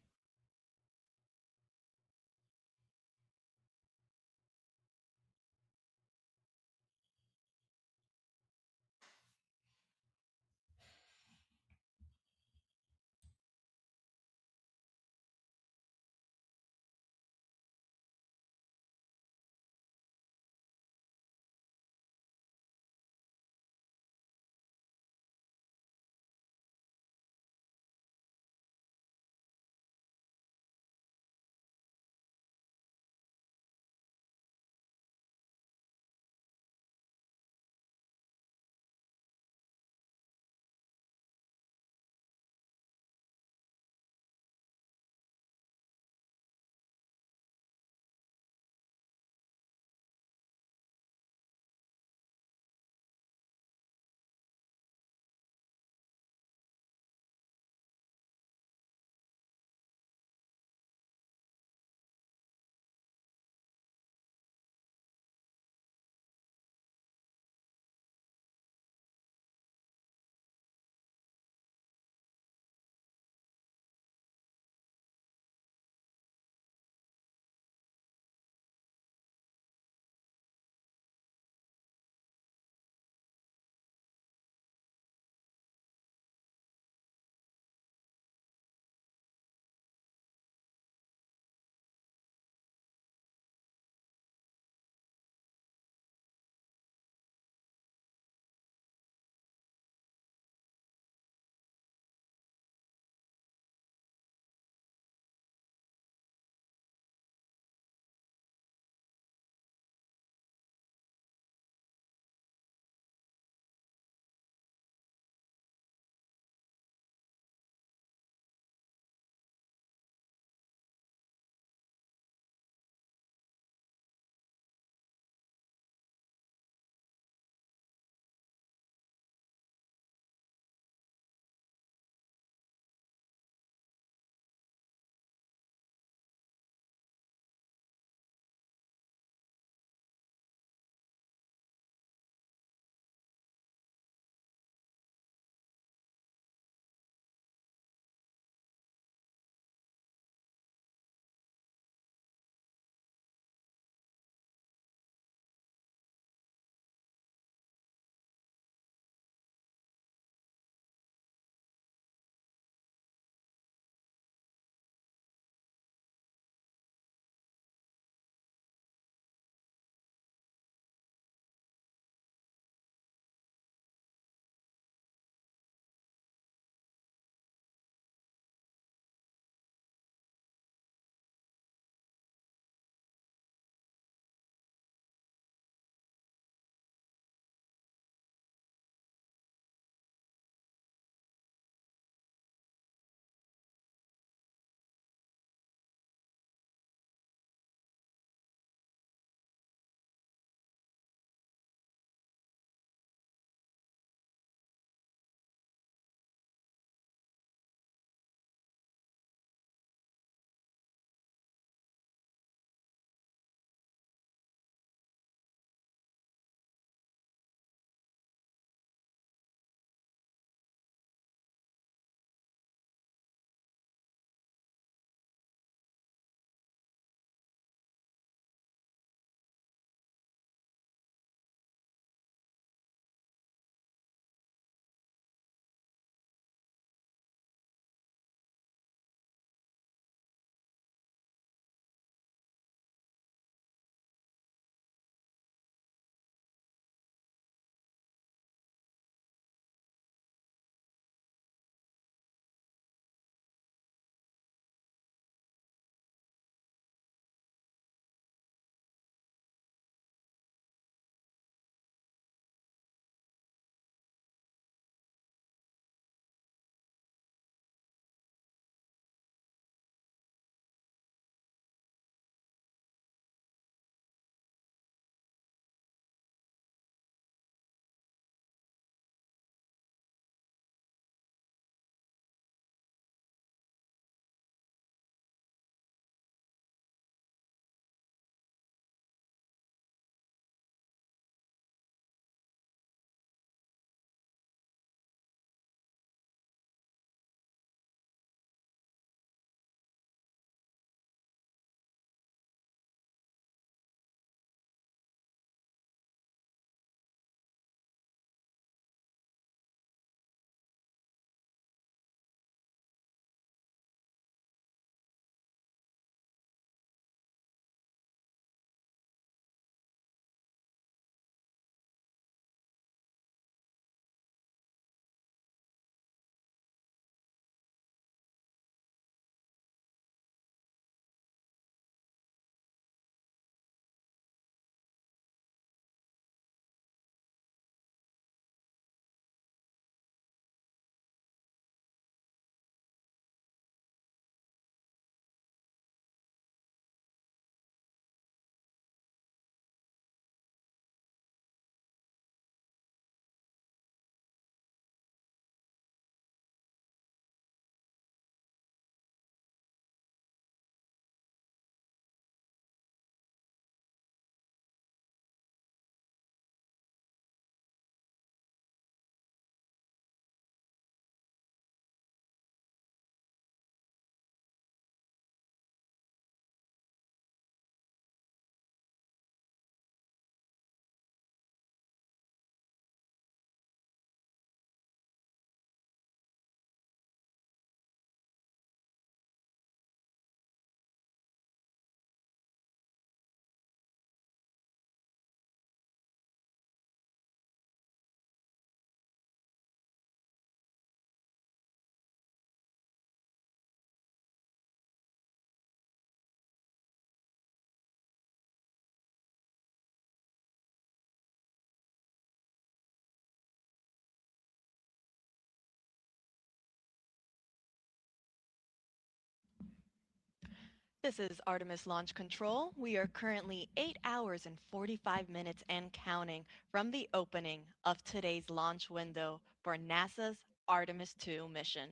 This is Artemis Launch Control. We are currently 8 hours and 45 minutes and counting from the opening of today's launch window for NASA's Artemis 2 mission.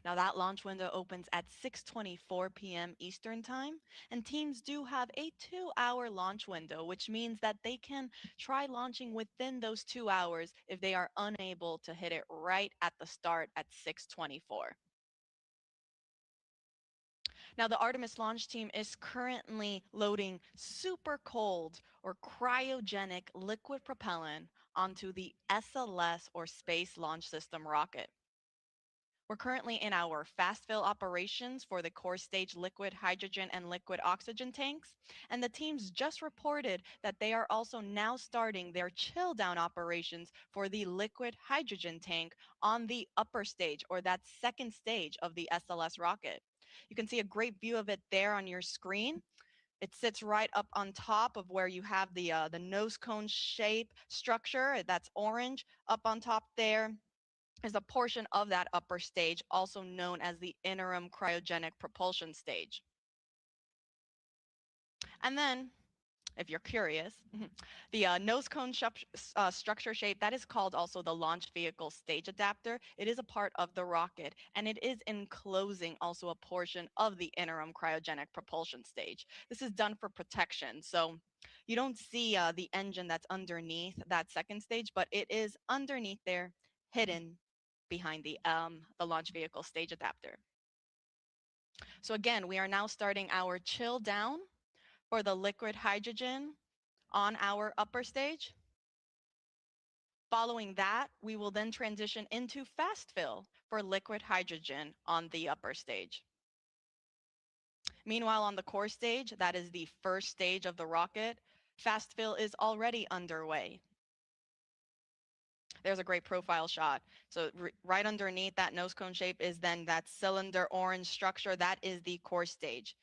Now that launch window opens at 6:24 p.m. Eastern Time, and teams do have a 2-hour launch window, which means that they can try launching within those 2 hours if they are unable to hit it right at the start at 6:24. Now, the Artemis launch team is currently loading super cold or cryogenic liquid propellant onto the SLS or Space Launch System rocket. We're currently in our fast fill operations for the core stage liquid hydrogen and liquid oxygen tanks, and the teams just reported that they are also now starting their chill down operations for the liquid hydrogen tank on the upper stage, or that second stage of the SLS rocket. You can see a great view of it there on your screen. It sits right up on top of where you have the nose cone shape structure. That's orange. Up on top there is a portion of that upper stage, also known as the interim cryogenic propulsion stage. And then, if you're curious, the nose cone structure shape, that is called also the launch vehicle stage adapter. It is a part of the rocket, and it is enclosing also a portion of the interim cryogenic propulsion stage. This is done for protection, so you don't see the engine that's underneath that second stage, but it is underneath there, hidden behind the launch vehicle stage adapter. So again, we are now starting our chill down for the liquid hydrogen on our upper stage. Following that, we will then transition into fast fill for liquid hydrogen on the upper stage. Meanwhile, on the core stage, that is the first stage of the rocket, fast fill is already underway. There's a great profile shot. So right underneath that nose cone shape is then that cylinder orange structure. That is the core stage.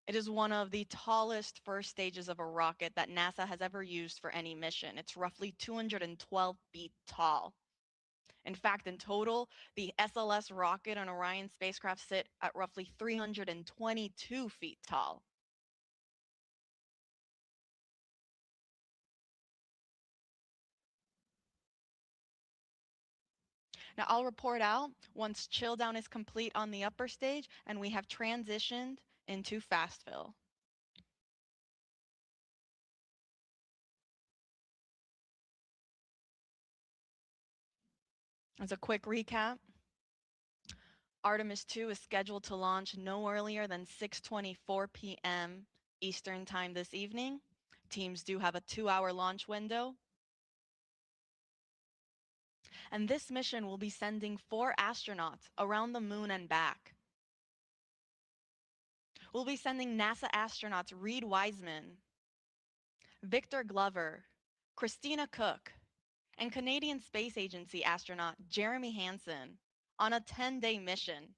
It is one of the tallest first stages of a rocket that NASA has ever used for any mission. It's roughly 212 feet tall. In fact, in total, the SLS rocket and Orion spacecraft sit at roughly 322 feet tall. Now, I'll report out once chill down is complete on the upper stage and we have transitioned into fast fill. As a quick recap, Artemis 2 is scheduled to launch no earlier than 6:24 p.m. Eastern Time this evening. Teams do have a 2-hour launch window. And this mission will be sending 4 astronauts around the moon and back. We'll be sending NASA astronauts Reed Wiseman, Victor Glover, Christina Cook, and Canadian Space Agency astronaut Jeremy Hansen on a 10-day mission.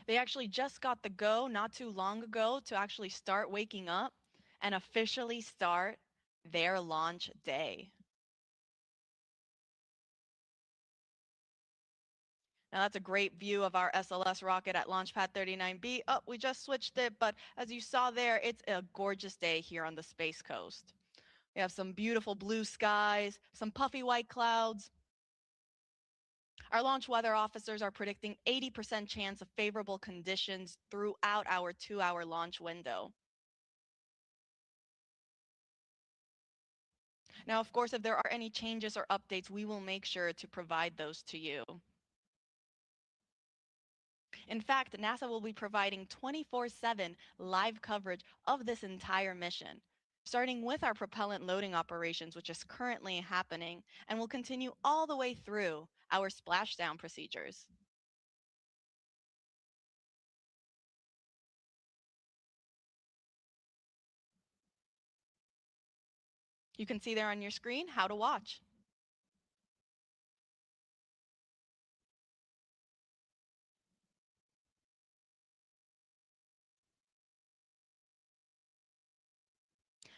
They actually just got the go not too long ago to actually start waking up and officially start their launch day. Now that's a great view of our SLS rocket at Launch Pad 39B. Oh, we just switched it, but as you saw there, it's a gorgeous day here on the Space Coast. We have some beautiful blue skies, some puffy white clouds. Our launch weather officers are predicting 80% chance of favorable conditions throughout our 2-hour launch window. Now, of course, if there are any changes or updates, we will make sure to provide those to you. In fact, NASA will be providing 24/7 live coverage of this entire mission, starting with our propellant loading operations, which is currently happening, and will continue all the way through our splashdown procedures. You can see there on your screen how to watch.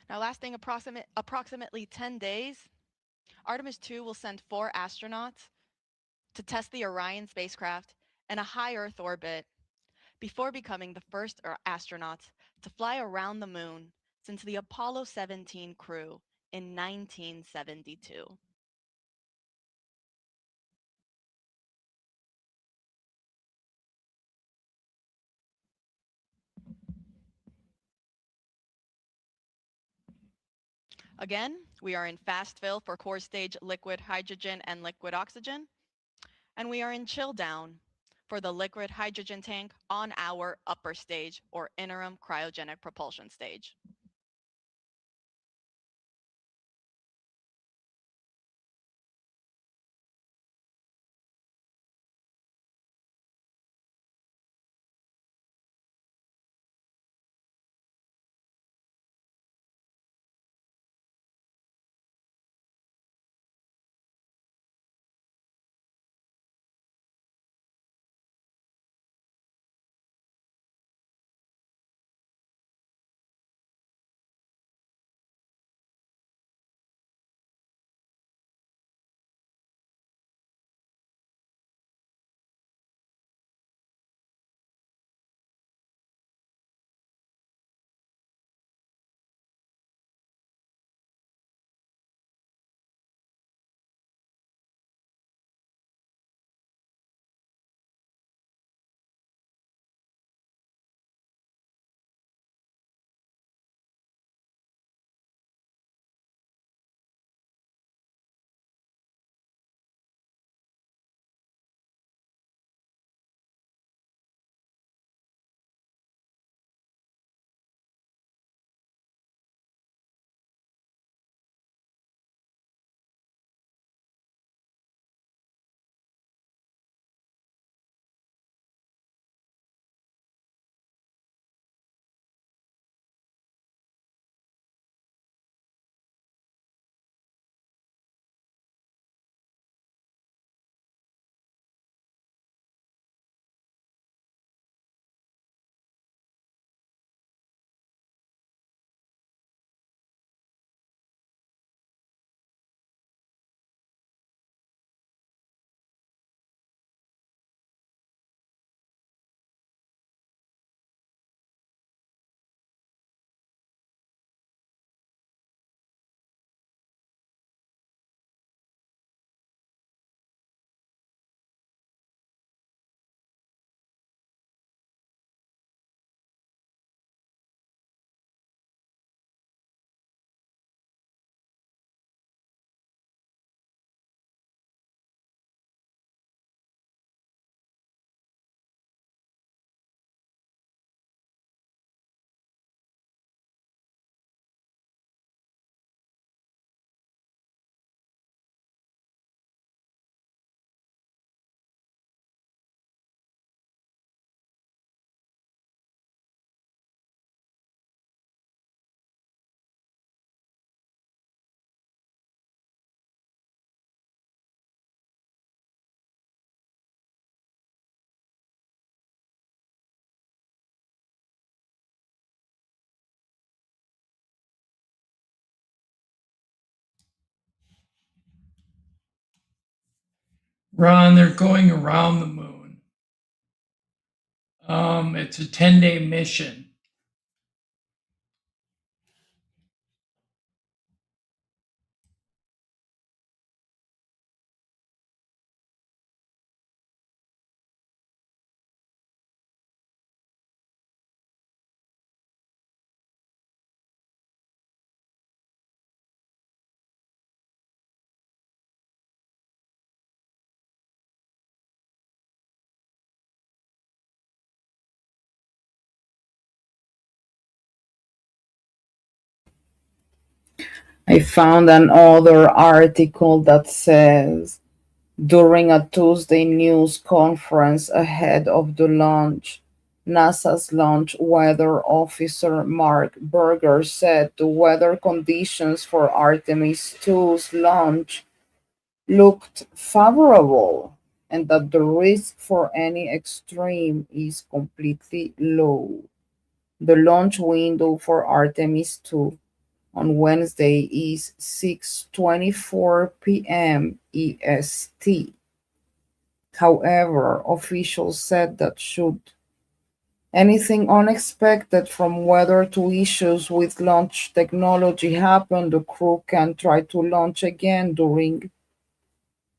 Now, lasting approximately 10 days, Artemis 2 will send 4 astronauts to test the Orion spacecraft in a high Earth orbit before becoming the first astronauts to fly around the moon since the Apollo 17 crew in 1972. Again, we are in fast fill for core stage liquid hydrogen and liquid oxygen, and we are in chill down for the liquid hydrogen tank on our upper stage or interim cryogenic propulsion stage. Ron, they're going around the moon. It's a 10-day mission. I found another article that says during a Tuesday news conference ahead of the launch, NASA's launch weather officer Mark Berger said the weather conditions for Artemis 2's launch looked favorable and that the risk for any extreme is completely low. The launch window for Artemis 2 on Wednesday is 6:24 p.m. EST. However, officials said that should anything unexpected from weather to issues with launch technology happen, the crew can try to launch again during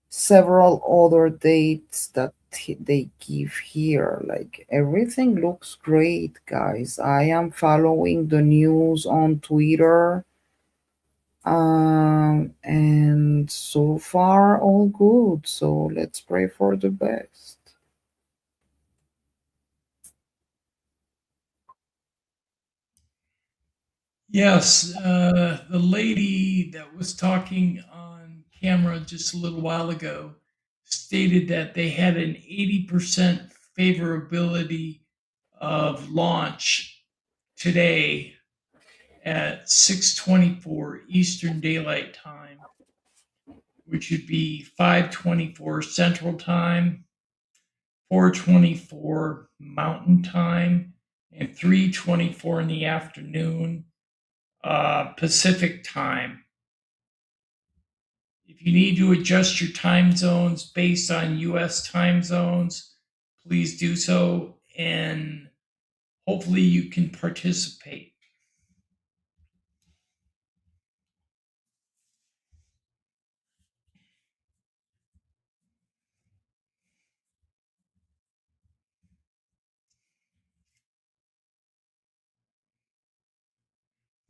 several other dates that they give here. Like everything looks great, guys. I am following the news on Twitter, and so far all good. So let's pray for the best. Yes, the lady that was talking on camera just a little while ago stated that they had an 80% favorability of launch today at 6:24 Eastern Daylight Time, which would be 5:24 Central Time, 4:24 Mountain Time, and 3:24 in the afternoon Pacific Time. If you need to adjust your time zones based on US time zones, please do so, and hopefully you can participate.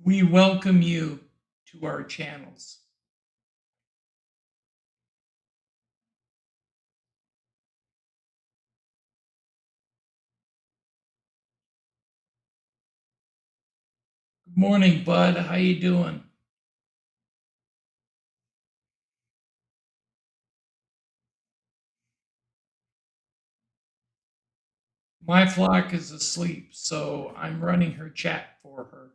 We welcome you to our channels. Good morning, Bud. How you doing? My flock is asleep, so I'm running her chat for her.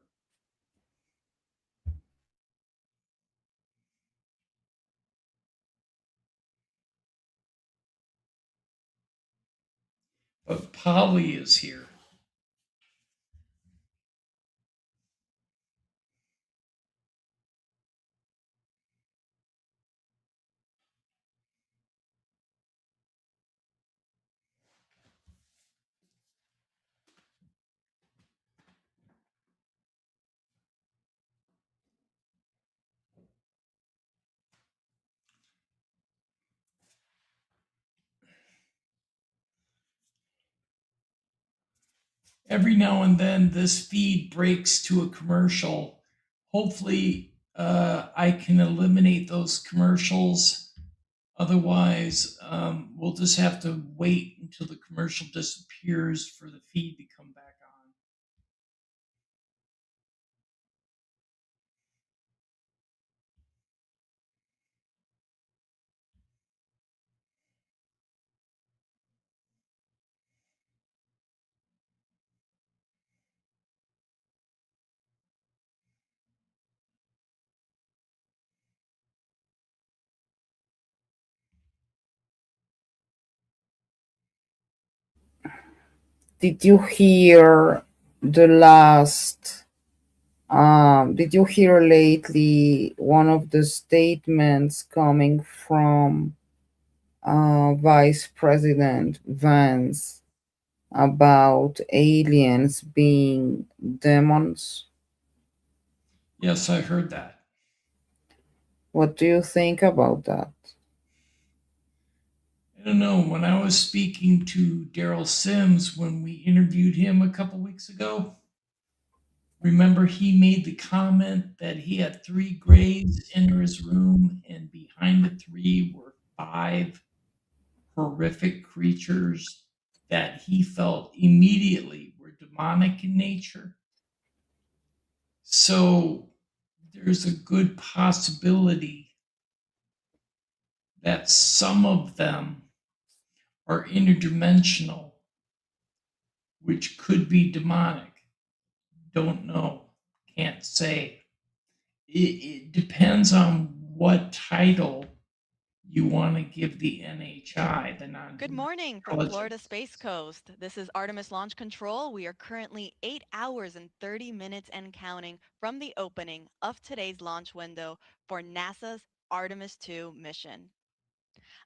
But Polly is here. Every now and then, this feed breaks to a commercial. Hopefully, I can eliminate those commercials. Otherwise, we'll just have to wait until the commercial disappears for the feed to come back on. Did you hear the last? Did you hear lately one of the statements coming from Vice President Vance about aliens being demons? Yes, I heard that. What do you think about that? I don't know. When I was speaking to Daryl Sims when we interviewed him a couple weeks ago, remember he made the comment that he had 3 graves in his room, and behind the 3 were 5 horrific creatures that he felt immediately were demonic in nature. So there's a good possibility that some of them are interdimensional, which could be demonic. Don't know. Can't say. It depends on what title you want to give the NHI, the non. Good morning from Florida Space Coast. This is Artemis Launch Control. We are currently 8 hours and 30 minutes and counting from the opening of today's launch window for NASA's Artemis 2 mission.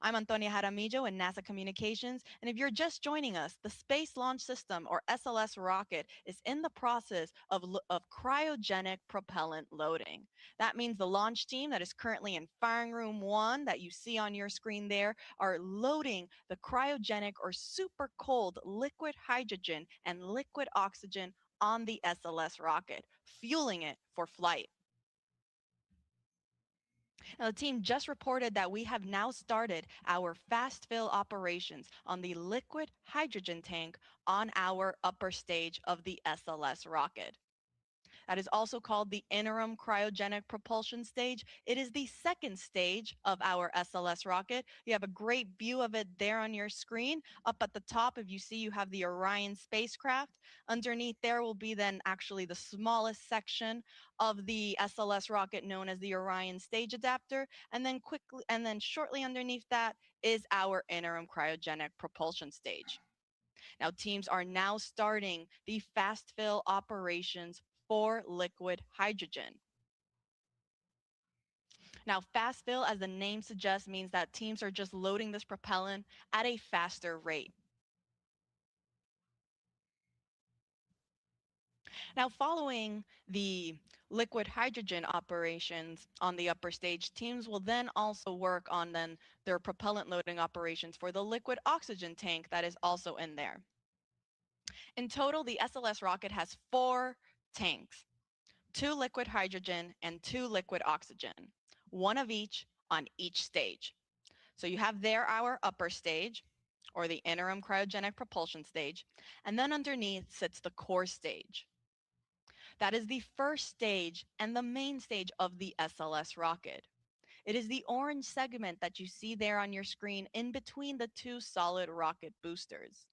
I'm Antonia Jaramillo in NASA Communications, and if you're just joining us, the Space Launch System, or SLS rocket, is in the process of cryogenic propellant loading. That means the launch team that is currently in Firing Room 1 that you see on your screen there are loading the cryogenic or super cold liquid hydrogen and liquid oxygen on the SLS rocket, fueling it for flight. Now, the team just reported that we have now started our fast fill operations on the liquid hydrogen tank on our upper stage of the SLS rocket. That is also called the interim cryogenic propulsion stage. It is the second stage of our SLS rocket. You have a great view of it there on your screen. Up at the top, if you see, you have the Orion spacecraft. Underneath there will be then actually the smallest section of the SLS rocket known as the Orion stage adapter. And then shortly underneath that is our interim cryogenic propulsion stage. Now, teams are now starting the fast fill operations for liquid hydrogen. Now, fast fill, as the name suggests, means that teams are just loading this propellant at a faster rate. Now, following the liquid hydrogen operations on the upper stage, teams will then also work on their propellant loading operations for the liquid oxygen tank that is also in there. In total, the SLS rocket has 4 tanks: 2 liquid hydrogen and 2 liquid oxygen, one of each on each stage. So you have there our upper stage, or the interim cryogenic propulsion stage, and then underneath sits the core stage. That is the first stage and the main stage of the SLS rocket. It is the orange segment that you see there on your screen in between the 2 solid rocket boosters.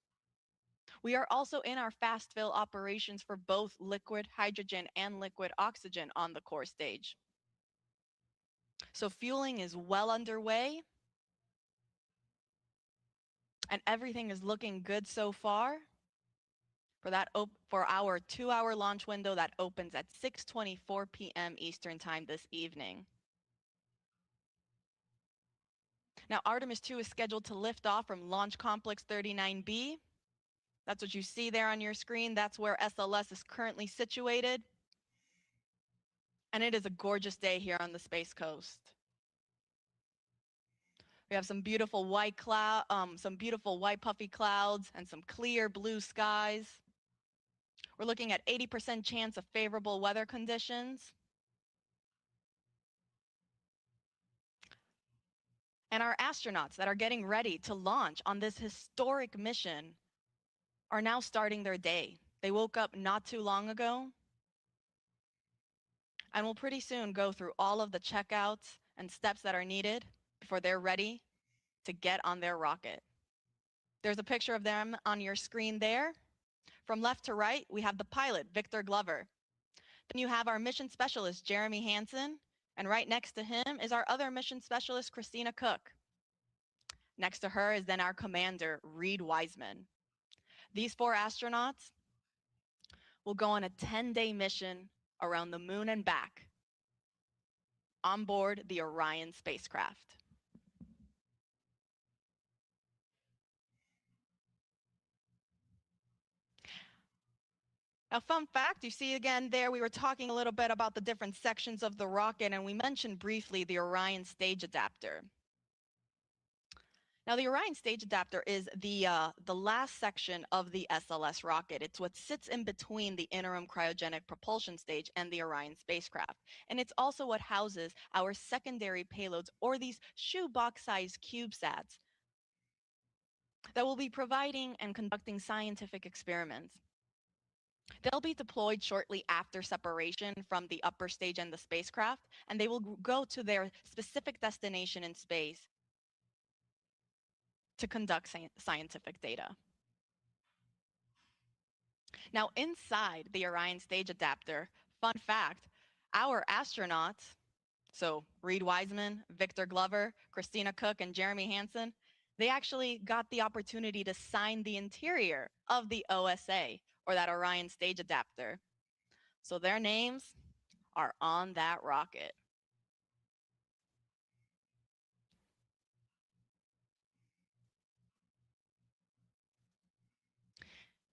We are also in our fast fill operations for both liquid hydrogen and liquid oxygen on the core stage. So fueling is well underway, and everything is looking good so far for our 2-hour launch window that opens at 6:24 p.m. Eastern Time this evening. Now, Artemis 2 is scheduled to lift off from Launch Complex 39B. That's what you see there on your screen. That's where SLS is currently situated. And it is a gorgeous day here on the Space Coast. We have some beautiful white puffy clouds and some clear blue skies. We're looking at 80% chance of favorable weather conditions. And our astronauts that are getting ready to launch on this historic mission are now starting their day. They woke up not too long ago and will pretty soon go through all of the checkouts and steps that are needed before they're ready to get on their rocket. There's a picture of them on your screen there. From left to right, we have the pilot, Victor Glover. Then you have our mission specialist, Jeremy Hansen, and right next to him is our other mission specialist, Christina Cook. Next to her is then our commander, Reed Wiseman. These 4 astronauts will go on a 10-day mission around the moon and back on board the Orion spacecraft. Now, fun fact, you see again there, we were talking a little bit about the different sections of the rocket, and we mentioned briefly the Orion stage adapter. Now, the Orion stage adapter is the last section of the SLS rocket. It's what sits in between the interim cryogenic propulsion stage and the Orion spacecraft. And it's also what houses our secondary payloads, or these shoebox-sized CubeSats, that will be providing and conducting scientific experiments. They'll be deployed shortly after separation from the upper stage and the spacecraft, and they will go to their specific destination in space to conduct scientific data. Now, inside the Orion stage adapter, fun fact, our astronauts, so Reed Wiseman, Victor Glover, Christina Cook, and Jeremy Hansen, they actually got the opportunity to sign the interior of the OSA, or that Orion stage adapter. So their names are on that rocket.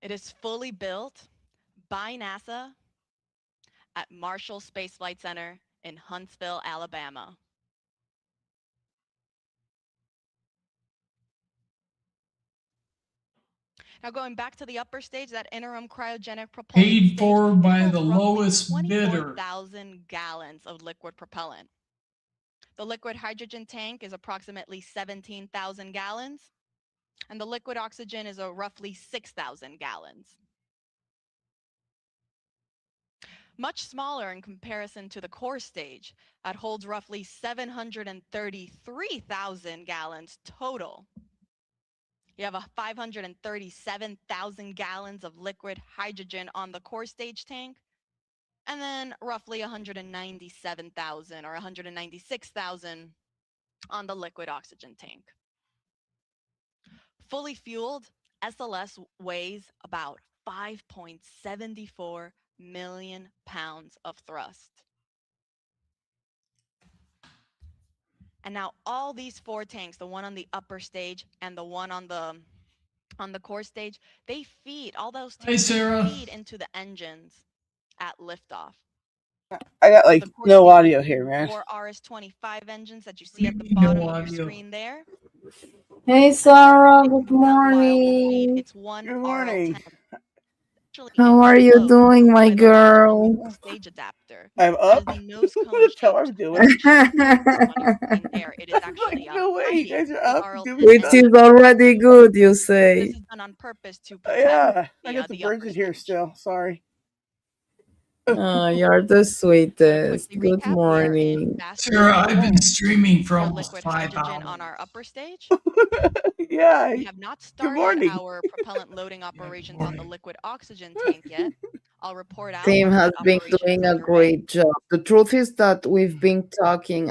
It is fully built by NASA at Marshall Space Flight Center in Huntsville, Alabama. Now, going back to the upper stage, that interim cryogenic propulsion Paid stage, for it by holds the roughly lowest bidder. 24,000 gallons of liquid propellant. The liquid hydrogen tank is approximately 17,000 gallons, and the liquid oxygen is a roughly 6,000 gallons. Much smaller in comparison to the core stage that holds roughly 733,000 gallons total. You have a 537,000 gallons of liquid hydrogen on the core stage tank, and then roughly 197,000 or 196,000 on the liquid oxygen tank. Fully fueled, SLS weighs about 5.74 million pounds of thrust. And now all these four tanks, the one on the upper stage and the one on the core stage, they feed, all those Hi, tanks Sarah. feed into the engines at liftoff. I got So like the core no stage audio here, man. four RS-25 engines that you What see do at you the mean, bottom no of your audio? screen there. Hey, And each Sarah, tank, good meanwhile, will feed morning. its one Good RL-10. morning. Actually How are you enclosed doing, my by the large girl? elliptical stage adapter. I'm That is up. the nose cone That's how I'm shaped doing. engine on your screen there. It is Like, actually a no way, you high guys are heat up RL-10 doing Which stuff. is engine. already good, you This say. is done on purpose to protect Yeah, I the got the upper birds in here stage. still. Sorry. Oh, you're the So to sweetest. quickly Good recap, we are in morning. fast Sarah, stage I've been streaming for for almost liquid 5 hydrogen on hours. our upper stage. Yeah. We have not Good started morning. our propellant loading Yeah, good operations on the morning. liquid oxygen tank yet. I'll report out Team once has that been operation is doing a underway. great job. The truth is that we've been talking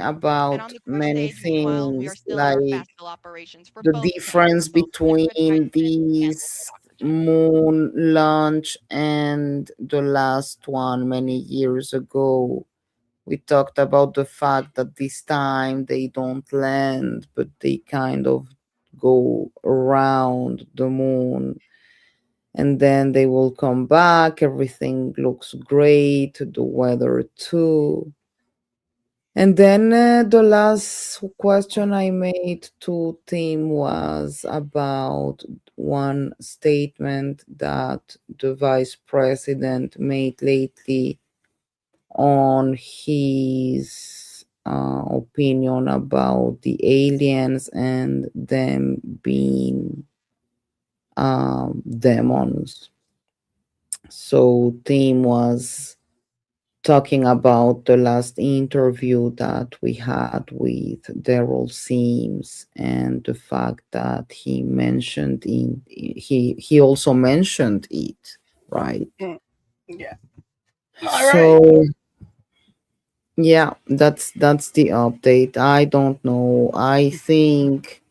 And on about the core many stage, meanwhile, we are things, still in our like fast fill operations for the both tanks, for difference both liquid between hydrogen and liquid this oxygen. moon launch and the last one many years ago. We talked about the fact that this time they don't land, but they kind of go around the moon, and then they will come back. Everything looks great, the weather too. And then the last question I made to Tim was about one statement that the vice president made lately on his opinion about the aliens and them being demons. So Tim was talking about the last interview that we had with Daryl Sims and the fact that he also mentioned it, right? Yeah. All right. So yeah, that's the update. I don't know. I think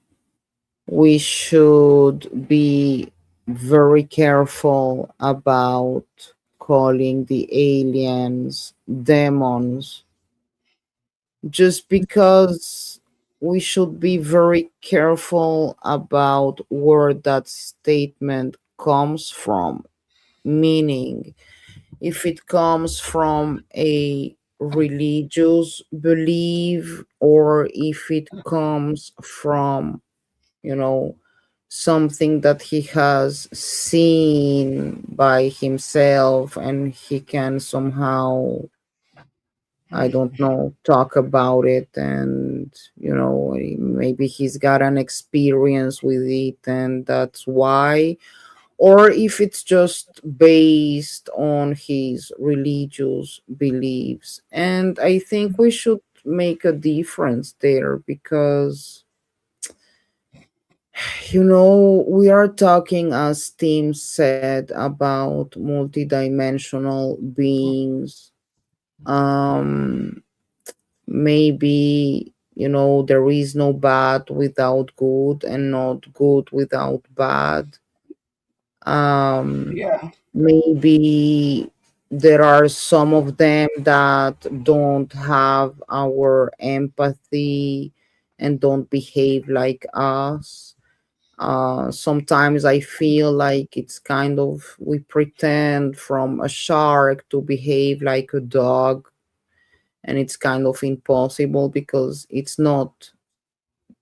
we should be very careful about calling the aliens demons, just because we should be very careful about where that statement comes from. Meaning, if it comes from a religious belief or if it comes from, you know, something that he has seen by himself and he can somehow, I don't know, talk about it, and maybe he's got an experience with it and that's why, or if it's just based on his religious beliefs. And I think we should make a difference there because, we are talking, as Tim said, about multidimensional beings. Um, Maybe, there is no bad without good and not good without bad. um Yeah. Maybe there are some of them that don't have our empathy and don't behave like us. Sometimes I feel like it's kind of we pretend from a shark to behave like a dog, and it's kind of impossible because it's not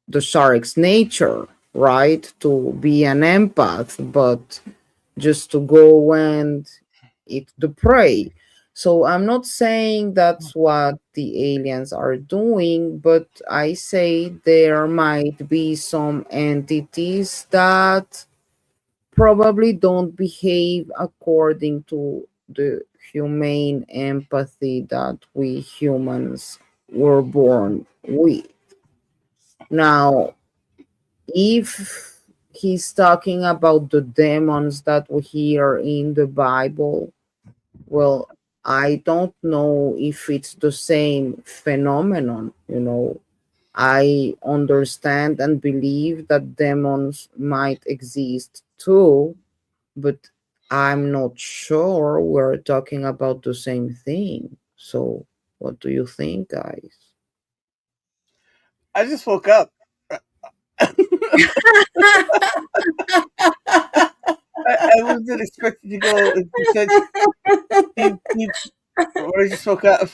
the shark's nature, right? To be an empath, but just to go and eat the prey. So I'm not saying that's what the aliens are doing, but I say there might be some entities that probably don't behave according to the humane empathy that we humans were born with. Now, if he's talking about the demons that we hear in the Bible, well, I don't know if it's the same phenomenon. I understand and believe that demons might exist too, but I'm not sure we're talking about the same thing. So, what do you think, guys? I just woke up. I wasn't expecting to go into such deep. I just woke up.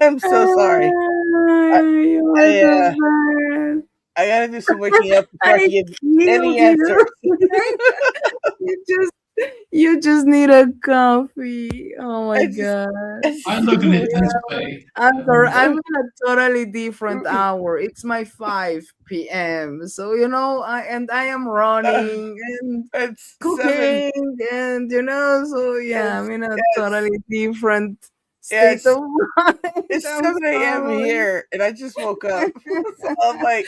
I'm so sorry. You are I, so uh, bad. I gotta do some waking up before I I can give killed any you. answers. you just need a coffee. Oh my I just, god. I look at it this way. I'm sorry. I'm in a totally different hour. It's my 5 p.m. So I am running and it's 7. cooking and so yeah, I'm in a Yes, totally different state yes. of mind. It's I'm 7 a.m. sorry. here, and I just woke up. So I'm like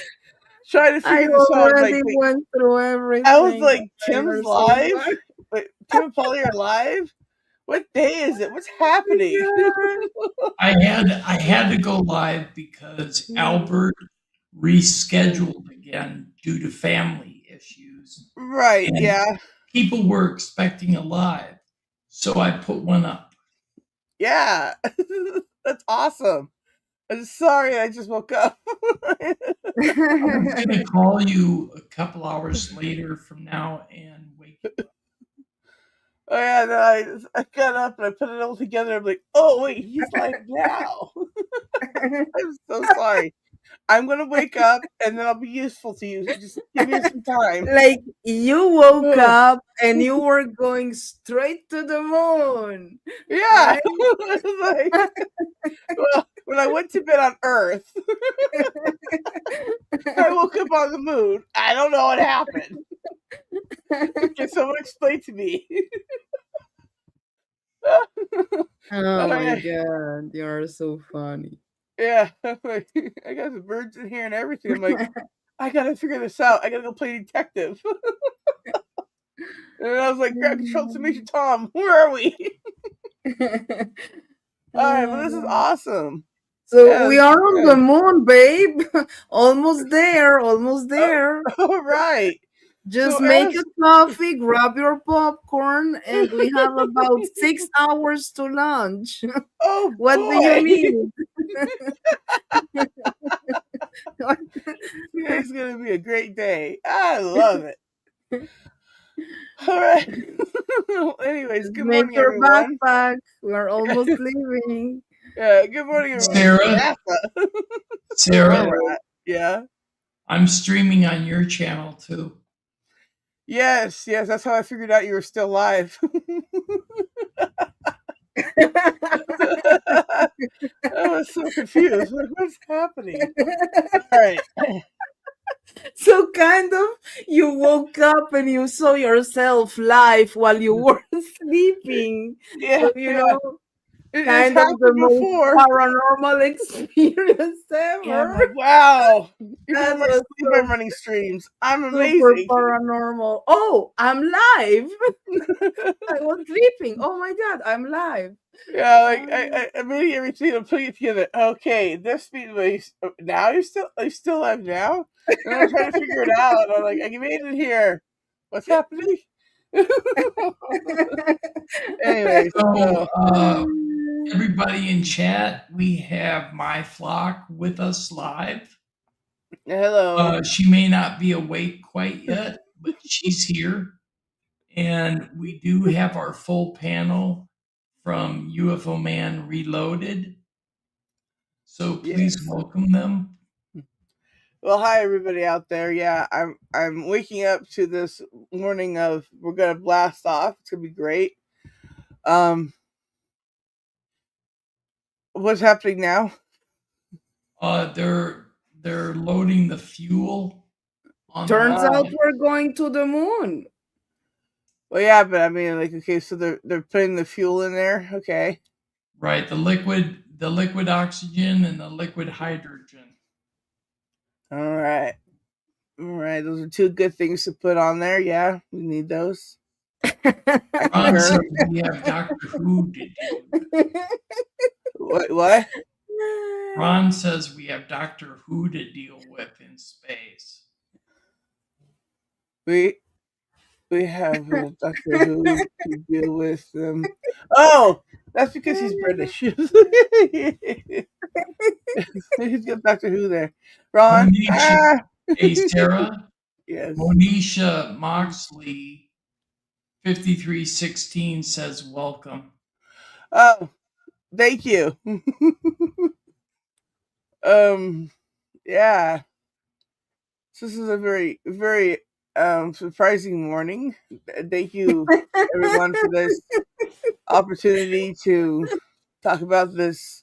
trying to I figure this out. I'm like, already wait, went through I was everything. like, They Tim's are so live. bad. Wait, Tim and Polly are live. What day is it? What's happening? I had to go live because Albert rescheduled again due to family issues, Right? and Yeah, people were expecting a live, so I put one up. yeah. That's awesome. I'm sorry, I just woke up. I was gonna call you a couple hours later from now and wake you up. Oh yeah, no, I got up and I put it all together. I'm like, oh wait, he's live now. I'm so sorry. I'm gonna wake up and then I'll be useful to you. Just give me some time. Like you woke up and you were going straight to the moon, Yeah. right? Like, well, when I went to bed on Earth, I woke up on the moon. I don't know what happened. Can someone explain to me? Oh my Alright. god, you are so funny. Yeah. Like, I got the birds in here and everything. I'm like, I gotta figure this out. I gotta go play detective. And I was like, grab control to Major Tom. Where are we? Alright, well this is awesome. So Yeah, we this is are on the good. moon, babe. Almost there, almost there. All right. Just So make as a coffee, grab your popcorn, and we have about 6 hours to lunch. oh What do you boy. need? Today's gonna be a great day. I love it. All right. Anyways, good Make morning, your everyone. backpack. We're almost leaving. Yeah, good morning, everyone. Sarah, NASA. Sarah, All right. Yeah. I'm streaming on your channel too. Yes, yes. That's how I figured out you were still live. I was so confused. Like, what's happening? All right. So kind of you woke up and you saw yourself live while you were sleeping. Yeah, So yeah. It's kind of the happened most before. paranormal experience Yeah, I'm ever. like, wow. Even That in my was sleep, I'm running streams. I'm super amazing. paranormal. Oh, I'm live. I was sleeping. Oh my god, I'm live. Yeah, like I made everything. I'm putting it together. Okay, this means now you're still alive now, and I'm trying to figure it out. And I'm like, I made it here. What's happening? Anyways, So, everybody in chat, we have my flock with us live. hello. She may not be awake quite yet, but she's here. And we do have our full panel from UFO Man Reloaded. So please welcome them. Well, hi everybody out there. Yeah, I'm waking up to this morning of we're gonna blast off. It's gonna be great. What's happening now? They're loading the fuel. Turns out we're going to the moon. Well, yeah, but I mean, like, okay, so they're putting the fuel in there. Okay. Right, the liquid oxygen and the liquid hydrogen. All right. Those are two good things to put on there. Yeah, we need those. Ron says we have Doctor Who to deal with. What? Ron says we have Doctor Who to deal with in space. We have Doctor Who to deal with them. Oh, that's because he's British. He's got Doctor Who there. Ron. Hey, Sarah. Yes. Monisha Moxley, 5316 says welcome. Oh, thank you. Yeah. This is a very, very surprising morning. Thank you, everyone, for this opportunity to talk about this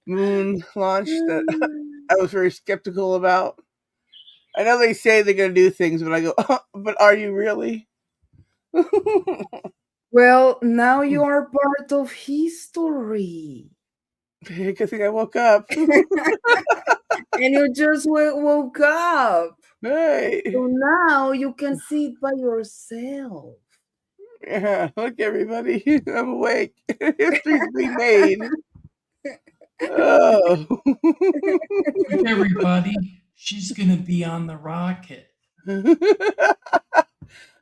moon launch that I was very skeptical about. I know they say they're going to do things, but I go, oh, but are you really? Well, now you are part of history. Good thing I woke up. And you just woke up. Hey. So now you can see it by yourself. Yeah, look, everybody. I'm awake. History's being made. Oh. Look, everybody. She's going to be on the rocket.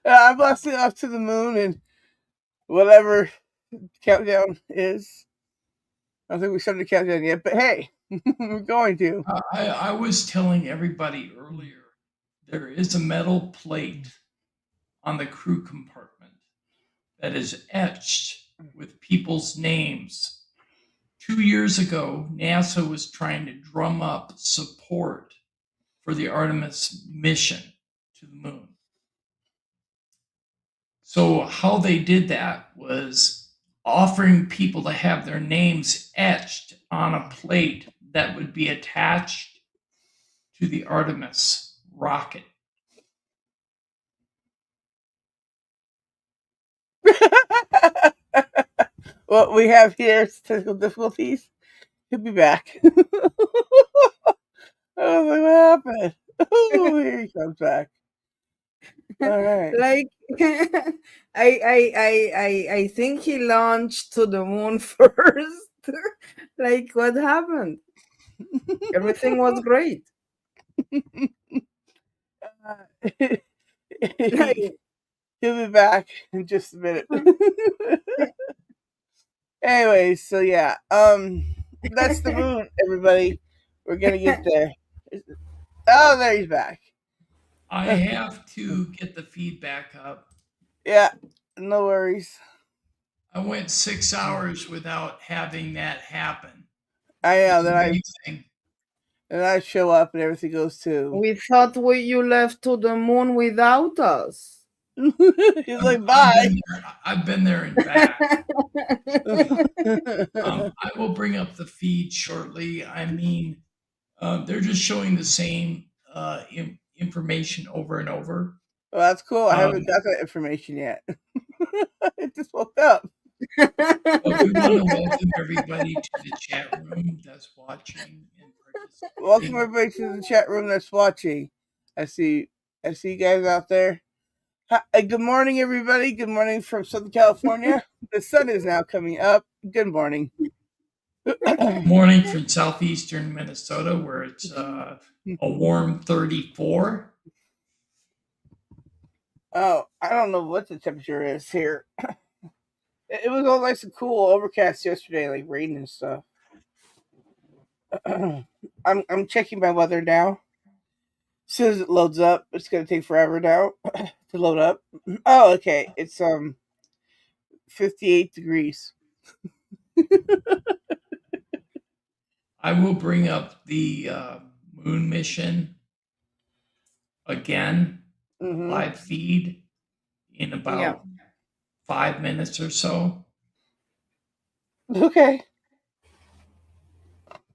I'm blasting off to the moon and whatever countdown is. I don't think we started the countdown yet, but hey, we're going to. I was telling everybody earlier, there is a metal plate on the crew compartment that is etched with people's names. 2 years ago, NASA was trying to drum up support for the Artemis mission to the moon. So how they did that was offering people to have their names etched on a plate that would be attached to the Artemis rocket. What we have here is technical difficulties. He'll be back. I was like, what happened? Oh, here he comes back. All right. Like I think he launched to the moon first. Like, what happened? Everything was great. He'll be back in just a minute. Anyway, so yeah, that's the moon, everybody. We're gonna get there. Oh, there he's back. I have to get the feedback up. Yeah, no worries. I went 6 hours without having that happen. I know that I show up and everything goes too. We thought you left to the moon without us. He's like, bye. I've been there and back. I will bring up the feed shortly. I mean, they're just showing the same information over and over. Well, that's cool. I haven't got that information yet. I just woke up. But we want to welcome everybody to the chat room that's watching and participating. Welcome everybody to the chat room that's watching. I see you guys out there. Hi, good morning, everybody. Good morning from Southern California. The sun is now coming up. Good morning. Good morning from southeastern Minnesota, where it's a warm 34. Oh, I don't know what the temperature is here. It was all nice and cool, overcast yesterday, like rain and stuff. I'm checking my weather now. soon as it loads up, it's gonna take forever now to load up. Oh, okay. It's 58 degrees. I will bring up the moon mission again, live feed in about 5 minutes or so. Okay.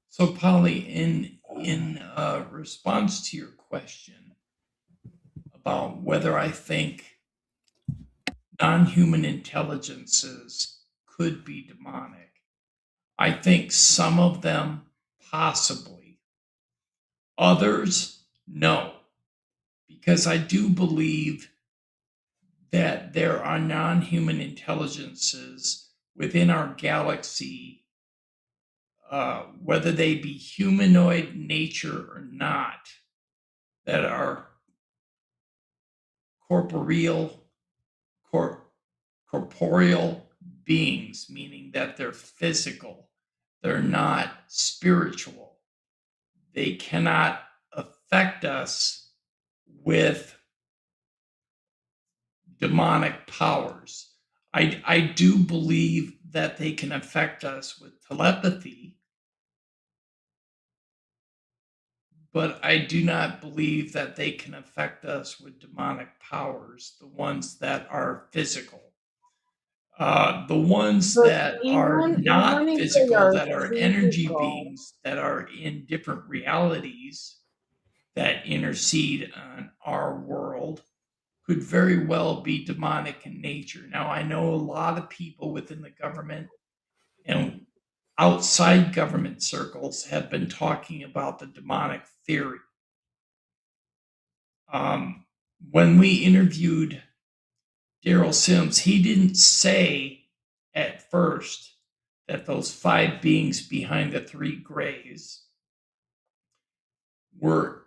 So, Polly, in response to your question about whether I think non-human intelligences could be demonic, I think some of them possibly. Others, no, because I do believe that there are non-human intelligences within our galaxy, whether they be humanoid nature or not, that are corporeal beings, meaning that they're physical, they're not spiritual. They cannot affect us with demonic powers. I do believe that they can affect us with telepathy, but I do not believe that they can affect us with demonic powers, the ones that are physical. The ones But that are not even if they physical, are that are energy physical, beings, that are in different realities that intercede on our world, could very well be demonic in nature. Now, I know a lot of people within the government and outside government circles have been talking about the demonic theory. When we interviewed Daryl Sims, he didn't say at first that those 5 beings behind the 3 grays were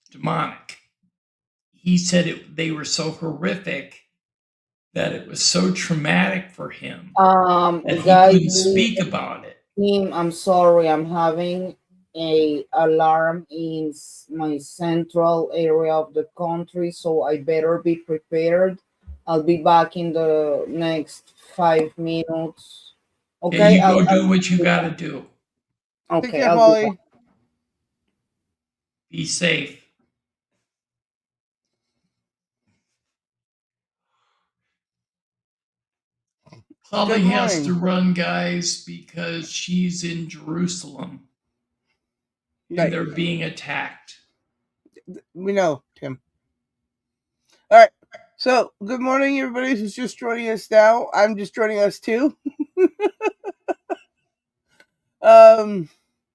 demonic. He said they were so horrific that it was so traumatic for him that he guys, couldn't speak about it. Tim, I'm sorry, I'm having a alarm in my central area of the country, so I better be prepared. I'll be back in the next 5 minutes. Okay, Okay, you go do what you got to do. Take Okay, care, I'll be Polly. back. Be safe. Polly has to run, guys, because she's in Jerusalem and they're being attacked. We know, Tim. All right. So, good morning, everybody who's just joining us now. I'm just joining us too.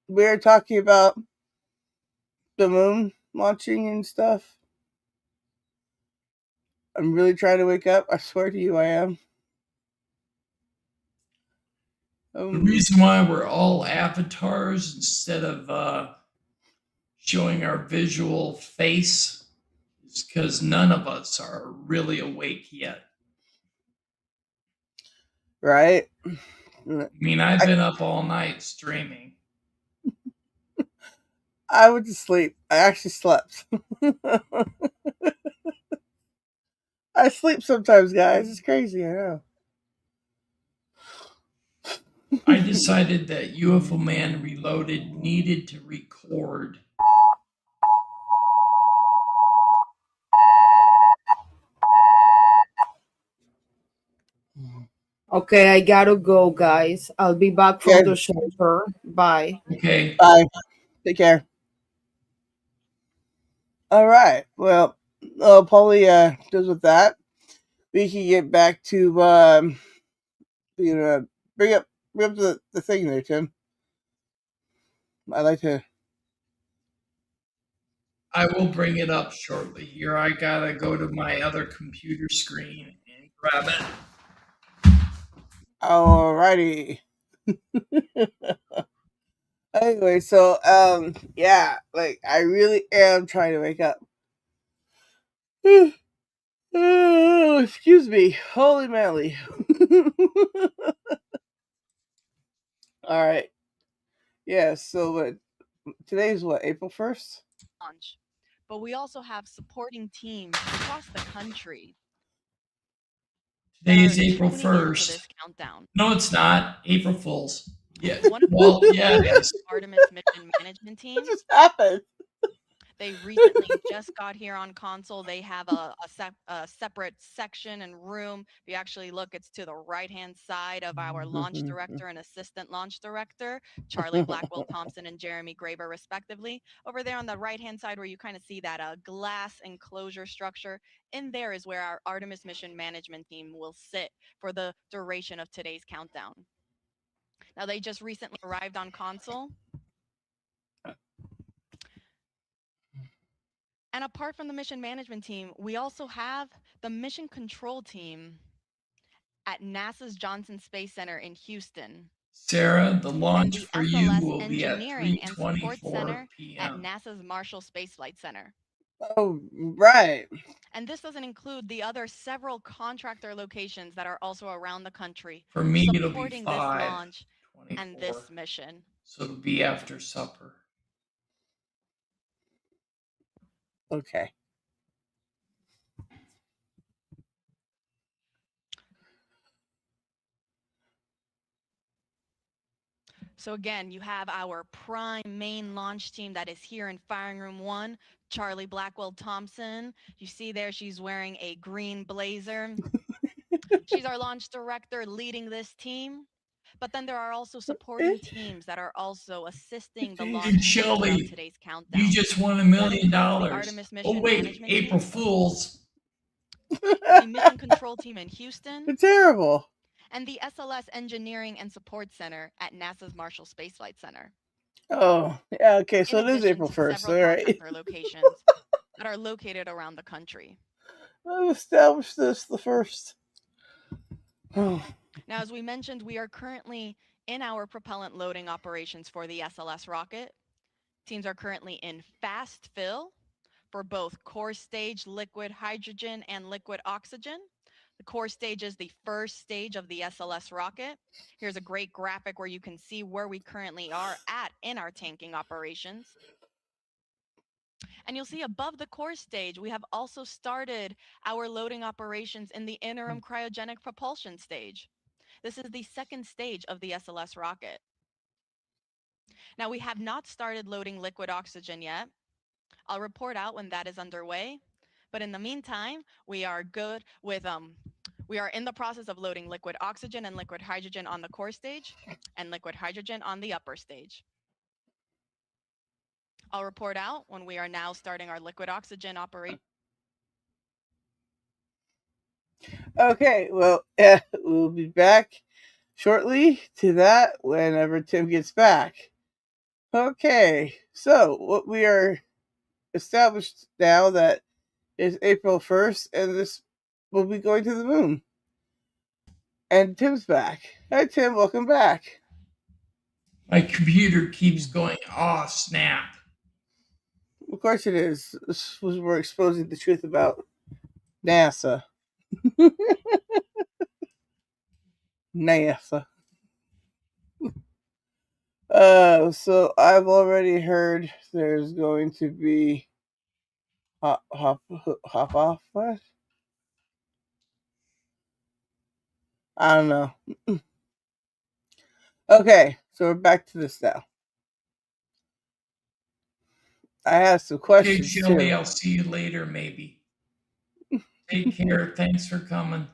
We're talking about the moon launching and stuff. I'm really trying to wake up. I swear to you, I am. The reason why we're all avatars instead of showing our visual face is because none of us are really awake yet. Right? I mean, I've been up all night streaming. I went to sleep. I actually slept. I sleep sometimes, guys. It's crazy, I know. I decided that UFO Man Reloaded needed to record. Okay, I gotta go, guys. I'll be back from the shelter. Bye. Okay. Bye. Take care. All right. Well, Polly does with that. We can get back to bring up the thing there, Tim. I like to. I will bring it up shortly. Here, I gotta go to my other computer screen and grab it. Alrighty. Anyway, so yeah, like I really am trying to wake up. Oh, excuse me. Holy moly. All right. Yeah, so today's what, April 1st? but we also have supporting teams across the country that Today are is April tuning into 1st. this countdown. No, it's not. April Fools. Yeah. One of Well, yeah, it is. the Artemis mission management What team. just happened? They recently just got here on console. They have a separate section and room. If you actually look, it's to the right-hand side of our launch director and assistant launch director, Charlie Blackwell Thompson and Jeremy Graber, respectively. Over there on the right-hand side, where you kind of see that glass enclosure structure, in there is where our Artemis mission management team will sit for the duration of today's countdown. Now, they just recently arrived on console. And apart from the mission management team, we also have the mission control team at NASA's Johnson Space Center in Houston Sarah, the and launch the for you SLS will be at Engineering and Support 3:24 Center at p.m. NASA's Marshall Space Flight Center. Oh, right. And this doesn't include the other several contractor locations that are also around the country For me, it'll be supporting this launch and 5:24, this mission. so it'll be after supper. Okay. So again, you have our prime main launch team that is here in Firing Room 1, Charlie Blackwell Thompson. You see there, she's wearing a green blazer. She's our launch director leading this team. But then there are also supporting teams that are also assisting the launch Dude, team throughout Shelly, today's you countdown. just won $1 That million. includes the Artemis Oh, mission wait, management April team, Fools. the mission control team in Houston, It's terrible. and the SLS Engineering and Support Center at NASA's Marshall Space Flight Center. Oh, yeah, okay, so In it is addition April to 1st, several all right. contractor locations that are located around the country. I've established this the first. Oh. Now, as we mentioned, we are currently in our propellant loading operations for the SLS rocket. Teams are currently in fast fill for both core stage liquid hydrogen and liquid oxygen. The core stage is the first stage of the SLS rocket. Here's a great graphic where you can see where we currently are at in our tanking operations. And you'll see above the core stage, we have also started our loading operations in the interim cryogenic propulsion stage. This is the second stage of the SLS rocket. Now, we have not started loading liquid oxygen yet. I'll report out when that is underway. But in the meantime, we are good with we are in the process of loading liquid oxygen and liquid hydrogen on the core stage and liquid hydrogen on the upper stage. I'll report out when we are now starting our liquid oxygen operation. Okay, well, yeah, we'll be back shortly to that whenever Tim gets back. Okay, so what we are established now that is April 1st, and this will be going to the moon. And Tim's back. Hi, Tim, welcome back. My computer keeps going, oh, snap. Of course it is. This was, we're exposing the truth about NASA. NASA. So I've already heard there's going to be hop off what? I don't know. Okay, so we're back to this now. I have some questions Okay, Shelly, too. I'll see you later, maybe. Take care. Thanks for coming.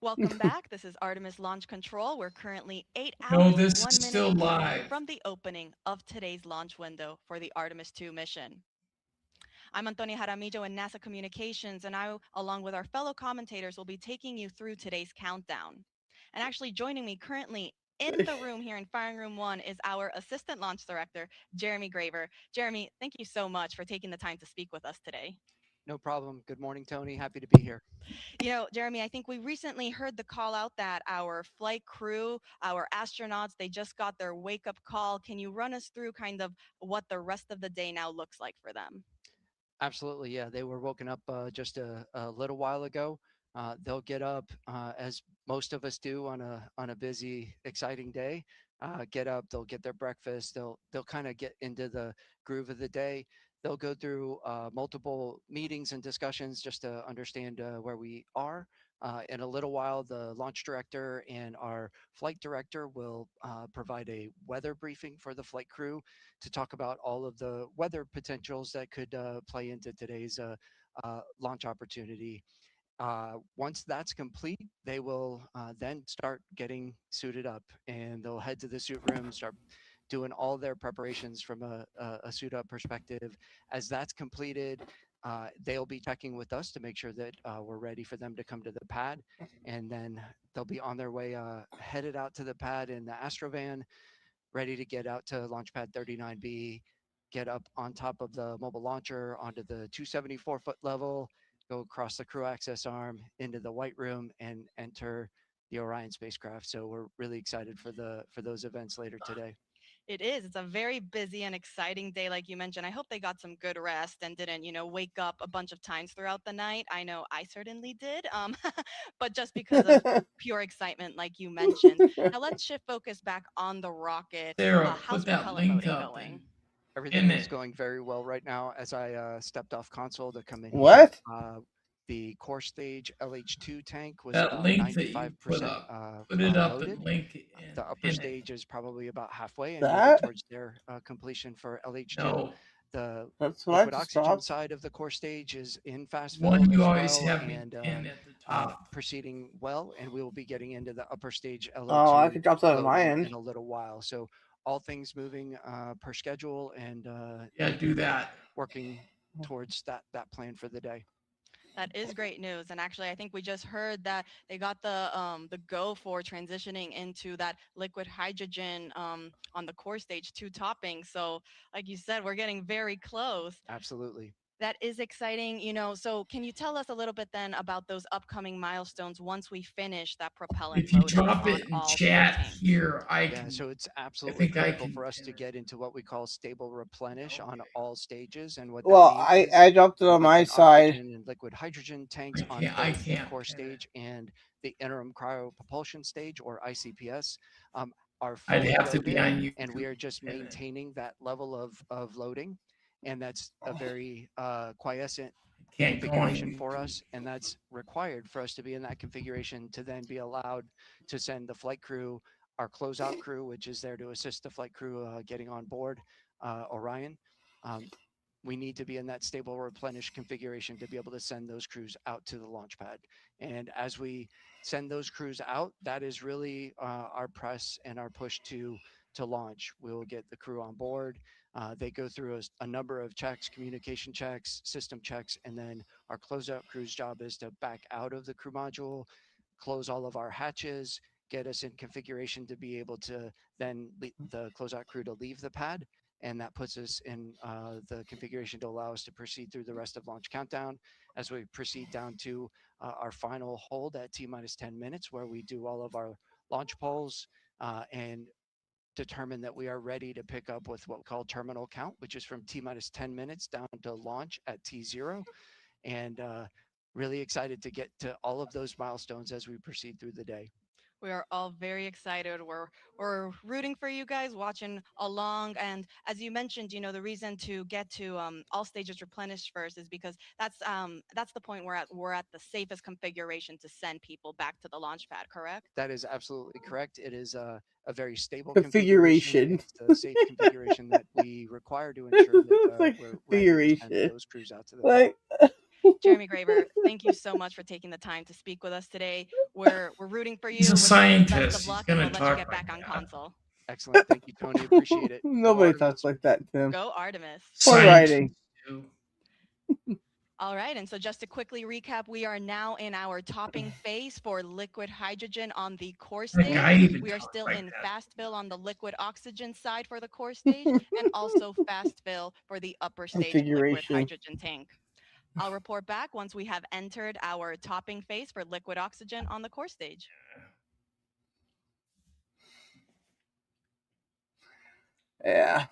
Welcome back. This is Artemis Launch Control. We're currently 8 No, hours this and 1 is minute still live. from the opening of today's launch window for the Artemis 2 mission. I'm Antonia Jaramillo in NASA Communications, and I, along with our fellow commentators, will be taking you through today's countdown. And actually joining me currently in the room here in Firing Room 1 is our Assistant Launch Director, Jeremy Graver. Jeremy, thank you so much for taking the time to speak with us today. No problem. Good morning, Tony. Happy to be here. You know, Jeremy, I think we recently heard the call out that our flight crew, our astronauts, they just got their wake up call. Can you run us through kind of what the rest of the day now looks like for them? Absolutely. Yeah. They were woken up just a little while ago. They'll get up as most of us do on a busy, exciting day. get up, they'll get their breakfast, they'll kind of get into the groove of the day. They'll go through multiple meetings and discussions just to understand where we are. In a little while, the launch director and our flight director will provide a weather briefing for the flight crew to talk about all of the weather potentials that could play into today's launch opportunity. Once that's complete, they will then start getting suited up, and they'll head to the suit room, start doing all their preparations from a suit up perspective. As that's completed, they'll be checking with us to make sure that we're ready for them to come to the pad, and then they'll be on their way, headed out to the pad in the Astrovan, ready to get out to Launchpad 39B, get up on top of the mobile launcher onto the 274-foot level, go across the crew access arm into the White Room, and enter the Orion spacecraft. So we're really excited for those events later today. It is. It's a very busy and exciting day, like you mentioned. I hope they got some good rest and didn't, wake up a bunch of times throughout the night. I know I certainly did, but just because of pure excitement, like you mentioned. Now let's shift focus back on the rocket. Sarah, How's put that propellant link loading up going? Everything in is it. going very well right now. As I stepped off console to come in here, What? the core stage LH2 tank was That about link that you put 95% up, put it up loaded. and link The upper in it. stage is probably about halfway and moving That? towards their completion for LH2. No, The That's what I liquid just oxygen dropped. side of the core stage is in fast fill one you as always well, have me and pin at the top. proceeding well. And we will be getting into the upper stage Oh, I LO2 could drop that on my loading end. in a little while. So all things moving per schedule, and Yeah, do that. working towards that plan for the day. That is great news. And actually, I think we just heard that they got the go for transitioning into that liquid hydrogen on the core stage 2 topping. So, like you said, we're getting very close. Absolutely. That is exciting, So, can you tell us a little bit then about those upcoming milestones once we finish that propellant If you loading drop on it in all 4 chat tanks? here, Yeah, so it's absolutely think I critical can for us pin to it. get into what we call stable replenish on Okay. all stages. And what that Well, means is I dropped it on my liquid side. oxygen and liquid hydrogen tanks on I both the can't core pin it. stage and the interim cryopropulsion stage, or ICPS, are I'd fully have to be loaded, on YouTube and we are to just pin it. maintaining that level of loading. And that's a very quiescent Can't go on configuration for YouTube. us, and that's required for us to be in that configuration to then be allowed to send the flight crew, our closeout crew, which is there to assist the flight crew getting on board Orion. Um, we need to be in that stable replenish configuration to be able to send those crews out to the launch pad. And as we send those crews out, that is really our press and our push to launch. We'll get the crew on board. They go through a number of checks, communication checks, system checks, and then our closeout crew's job is to back out of the crew module, close all of our hatches, get us in configuration to be able to then the closeout crew to leave the pad, and that puts us in the configuration to allow us to proceed through the rest of launch countdown as we proceed down to our final hold at T-minus 10 minutes, where we do all of our launch polls and determine that we are ready to pick up with what we call terminal count, which is from T-minus 10 minutes down to launch at T0. And really excited to get to all of those milestones as we proceed through the day. We are all very excited. We're rooting for you guys, watching along. And as you mentioned, the reason to get to all stages replenished first is because that's the point we're at the safest configuration to send people back to the launch pad. Correct? That is absolutely correct. It is a very stable configuration. Configuration. It's a safe configuration that we require to ensure that It's like we're ready to send configuration. those crews out to the Like, Jeremy Graver, thank you so much for taking the time to speak with us today. We're rooting for you. He's a Wishing you the best scientist. of He's luck, and gonna we'll let you talk get back like on that. console. Excellent. Thank you, Tony. Appreciate it. Go nobody Artemis. talks like that, Tim. Go Artemis. Poor writing. do. All right, and so just to quickly recap, we are now in our topping phase for liquid hydrogen on the core That guy stage. even We are talks still like in that. fast fill on the liquid oxygen side for the core stage, and also fast fill for the upper stage liquid Configuration. hydrogen tank. I'll report back once we have entered our topping phase for liquid oxygen on the core stage. Yeah.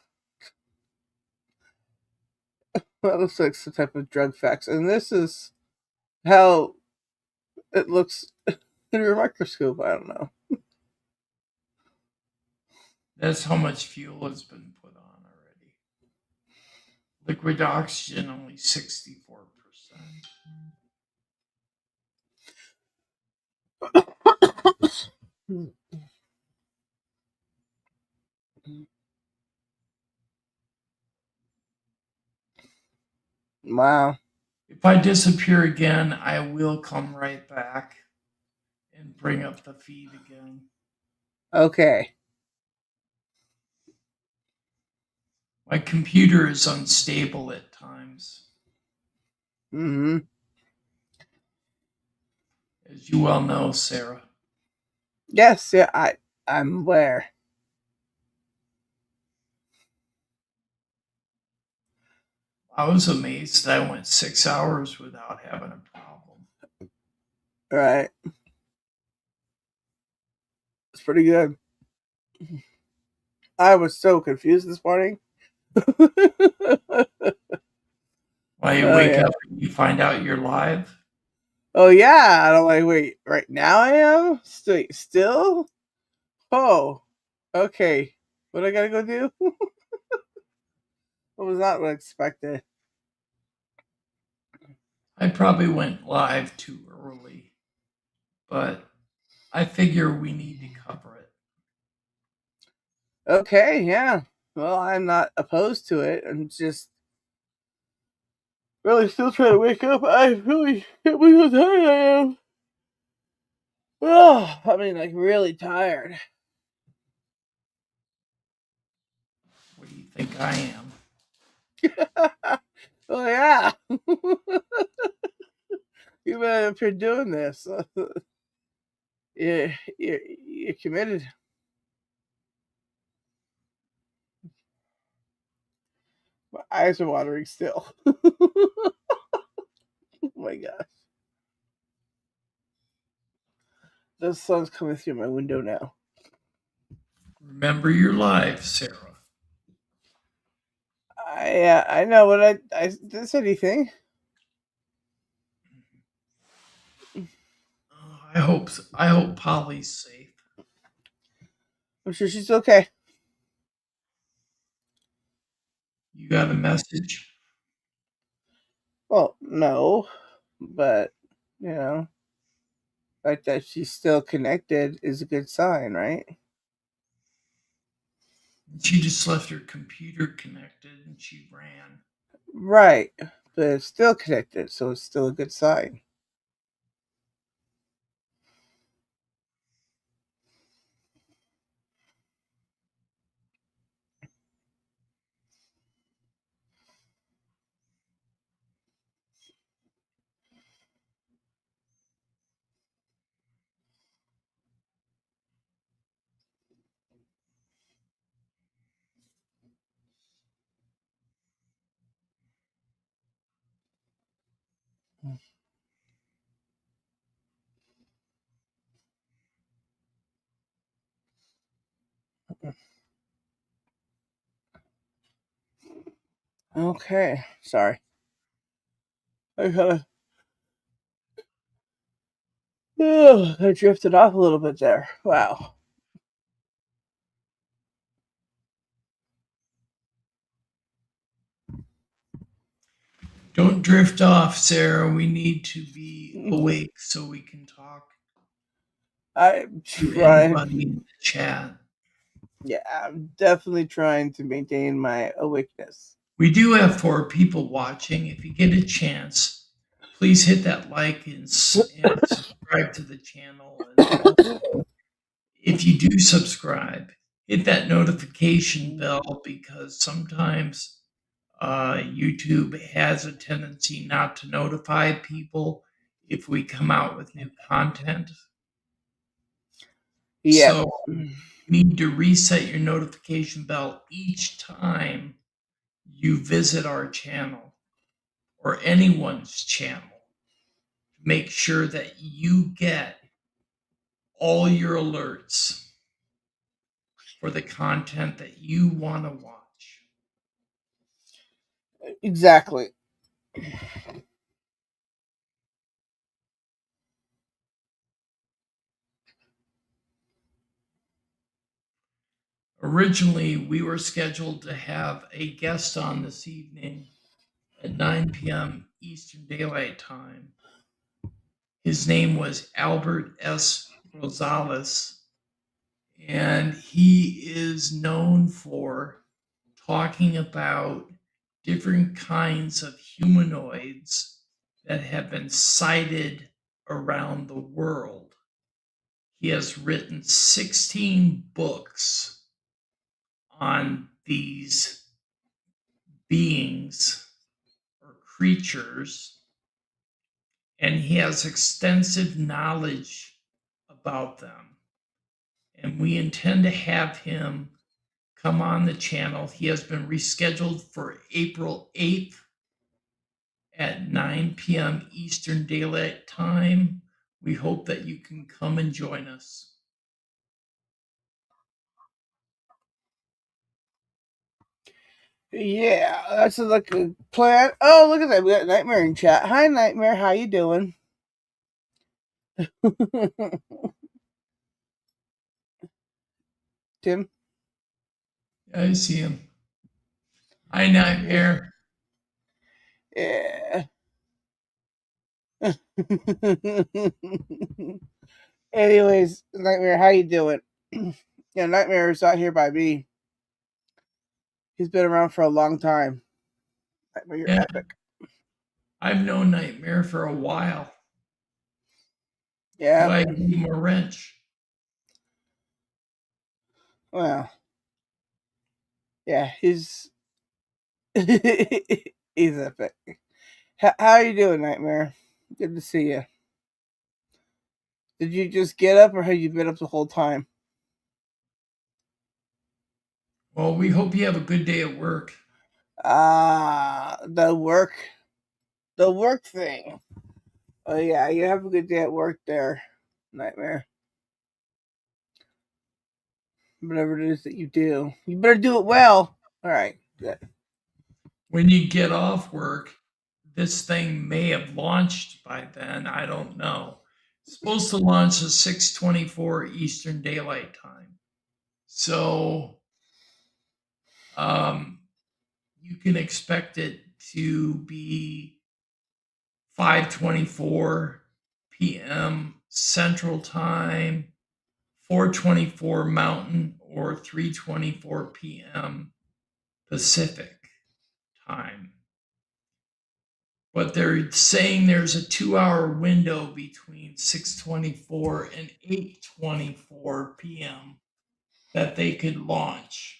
That looks like some type of drug facts. And this is how it looks under a microscope. I don't know. That's how much fuel has been put on already. Liquid oxygen only 64%. Wow. If I disappear again, I will come right back and bring up the feed again. Okay. My computer is unstable at times, Mm-hmm. as you well know, Sarah. Yes, yeah, I'm aware. I was amazed that I went 6 hours without having a problem. Right. It's pretty good. I was so confused this morning. Why you Oh wake yeah. up and you find out you're live? Oh yeah. And I'm like, wait, right now I am? Still? Oh. Okay. What I gotta go do? What was not what I expected? I probably went live too early, but I figure we need to cover it. Okay, yeah. Well, I'm not opposed to it. I'm just really still trying to wake up. I really can't believe how tired I am. Oh, I mean, like really tired. What do you think I am? Oh yeah. You if you're doing this, you're committed. My eyes are watering still. Oh my gosh. The sun's coming through my window now. Remember you're live, Sarah. I know what I didn't say anything. I hope Polly's safe. I'm sure she's okay. You got a message? Well, no, but you know, the fact that she's still connected is a good sign, right? She just left her computer connected and she ran. Right, but it's still connected, so it's still a good sign. Okay, sorry. I kind of I drifted off a little bit there. Wow. Don't drift off, Sarah. We need to be awake so we can talk I'm to trying. anybody in the chat. Yeah, I'm definitely trying to maintain my awakeness. We do have 4 people watching. If you get a chance, please hit that like and subscribe to the channel. And also, if you do subscribe, hit that notification bell because sometimes YouTube has a tendency not to notify people if we come out with new content. Yep. So you need to reset your notification bell each time you visit our channel or anyone's channel. Make sure that you get all your alerts for the content that you want to watch. Exactly. A Originally, we were scheduled to have a guest on this evening at 9 p.m. Eastern Daylight Time. His name was Albert S. Rosales, and he is known for talking about different kinds of humanoids that have been sighted around the world. He has written 16 books on these beings or creatures, and he has extensive knowledge about them. And we intend to have him come on the channel. He has been rescheduled for April 8th at 9 p.m. Eastern Daylight Time. We hope that you can come and join us. Yeah, that's like a plan. Oh, look at that. We got Nightmare in chat. Hi, Nightmare. How you doing? Tim? I see him. Hi, Nightmare. Yeah. Anyways, Nightmare, how you doing? Yeah, Nightmare is out here by me. He's been around for a long time. Nightmare, you're Yeah, epic. I've known Nightmare for a while. Yeah. I gave him a wrench. Well. Yeah, he's he's epic. How are you doing, Nightmare? Good to see you. Did you just get up, or have you been up the whole time? Well, we hope you have a good day at work. The work thing. Oh yeah, you have a good day at work there, Nightmare. Whatever it is that you do, you better do it well. All right, good. When you get off work, this thing may have launched by then. I don't know. It's supposed to launch at 6:24 Eastern Daylight Time. So you can expect it to be 5:24 p.m. Central Time, 4:24 Mountain, or 3:24 p.m. Pacific Time. But they're saying there's a 2-hour window between 6:24 and 8:24 p.m. that they could launch.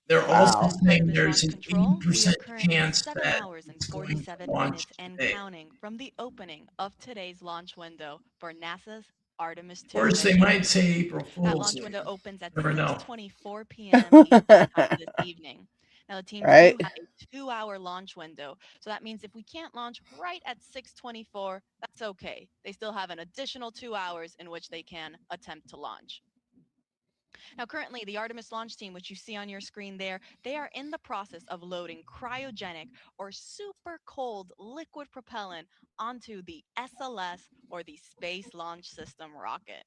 They're also Wow. saying Artemis there's Launch an Control, we are 80% currently chance 7 that hours and it's going to 47 launch minutes and today. counting from the opening of today's launch window for NASA's Artemis Of 2 course, they mission. might say April That Fool's launch Day. window opens at Never know. 6:24 p.m. Eastern Time this evening. Now the teams Right? do have a 2-hour launch window, so that means if we can't launch right at 6:24, that's okay. They still have an additional 2 hours in which they can attempt to launch. Now, currently, the Artemis launch team, which you see on your screen there, they are in the process of loading cryogenic or super cold liquid propellant onto the SLS or the Space Launch System rocket.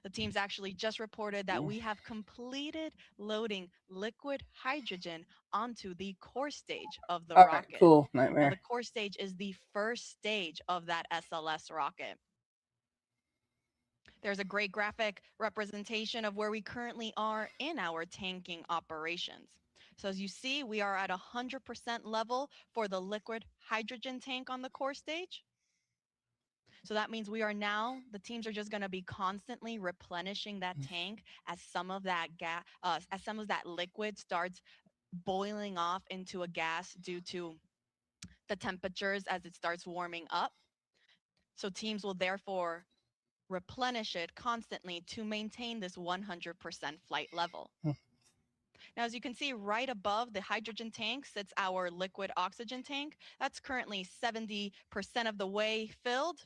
The teams actually just reported that we have completed loading liquid hydrogen onto the core stage of the All right, rocket. cool, Now, Nightmare. the core stage is the first stage of that SLS rocket. There's a great graphic representation of where we currently are in our tanking operations. So as you see, we are at 100% level for the liquid hydrogen tank on the core stage. So that means we are now, the teams are just going to be constantly replenishing that tank as some of that gas, as some of that liquid starts boiling off into a gas due to the temperatures as it starts warming up. So teams will therefore replenish it constantly to maintain this 100% flight level. Now, as you can see, right above the hydrogen tank sits our liquid oxygen tank. That's currently 70% of the way filled.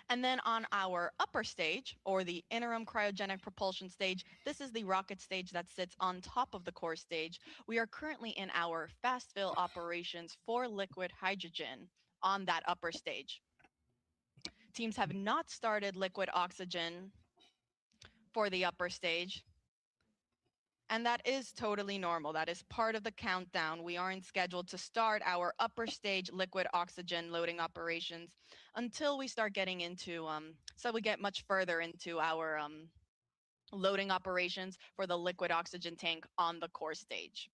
And then on our upper stage, or the interim cryogenic propulsion stage, this is the rocket stage that sits on top of the core stage. We are currently in our fast fill operations for liquid hydrogen on that upper stage. Teams have not started liquid oxygen for the upper stage. And that is totally normal. That is part of the countdown. We aren't scheduled to start our upper stage liquid oxygen loading operations until we start getting into, so we get much further into our loading operations for the liquid oxygen tank on the core stage.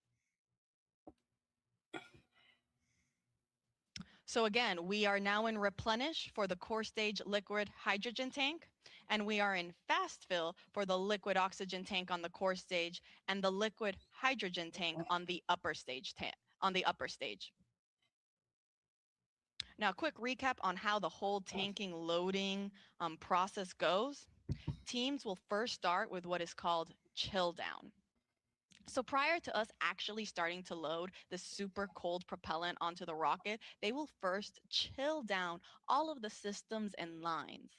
So again, we are now in replenish for the core stage liquid hydrogen tank, and we are in fast fill for the liquid oxygen tank on the core stage and the liquid hydrogen tank on the upper stage. Now, quick recap on how the whole tanking loading process goes. Teams will first start with what is called chill down. So prior to us actually starting to load the super cold propellant onto the rocket, they will first chill down all of the systems and lines.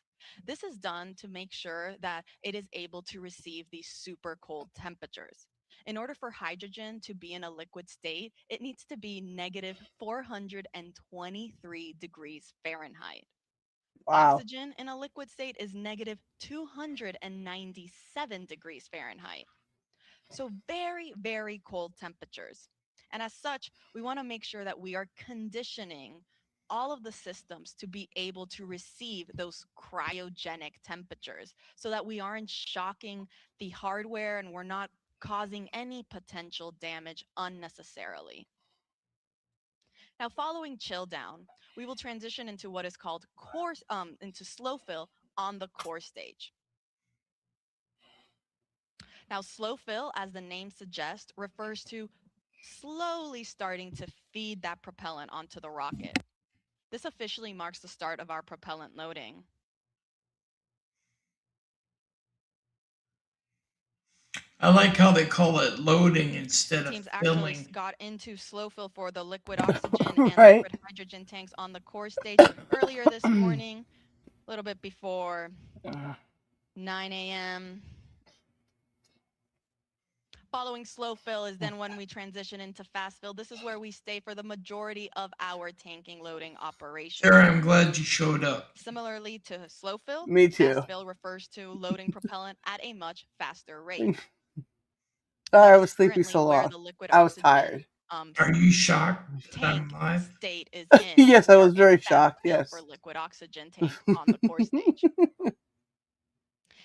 This is done to make sure that it is able to receive these super cold temperatures. In order for hydrogen to be in a liquid state, it needs to be negative 423 degrees Fahrenheit. Wow. Oxygen in a liquid state is negative 297 degrees Fahrenheit. So very, very cold temperatures. And as such, we want to make sure that we are conditioning all of the systems to be able to receive those cryogenic temperatures so that we aren't shocking the hardware and we're not causing any potential damage unnecessarily. Now, following chill down, we will transition into what is called into slow fill on the core stage. Now, slow fill, as the name suggests, refers to slowly starting to feed that propellant onto the rocket. This officially marks the start of our propellant loading. I like how they call it loading instead of Teams actually filling. got into slow fill for the liquid oxygen and Right. liquid hydrogen tanks on the core stage earlier this morning, a little bit before 9 a.m. Following slow fill is then when we transition into fast fill. This is where we stay for the majority of our tanking loading operations. Sarah, I'm glad you showed up. Similarly to slow fill, Me too. fast fill refers to loading propellant at a much faster rate. I That was is sleeping currently so where long. the liquid I was oxygen tired. Are you shocked that I'm tank live? state is in. Yes, I We are was in very fast shocked. fill Yes. for liquid oxygen tank on the core stage.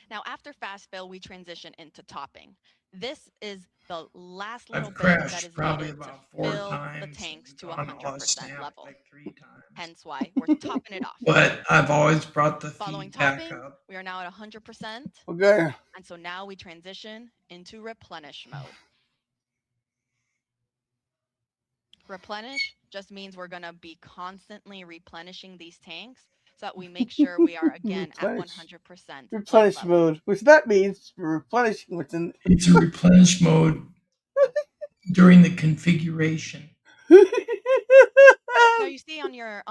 Now, after fast fill, we transition into topping. This is the last little I've bit that crashed is probably needed to about 4 fill times. the tanks to gone all 100% snapped level. like 3 times. Hence why we're topping it off. But I've always brought the Following feed back topping, up. we are now at 100%. Okay. And so now we transition into replenish mode. Replenish just means we're going to be constantly replenishing these tanks so that we make sure we are again at 100% flight Replenish level. mode, which that means replenishing within. It's a replenish mode during the configuration. Now you see on your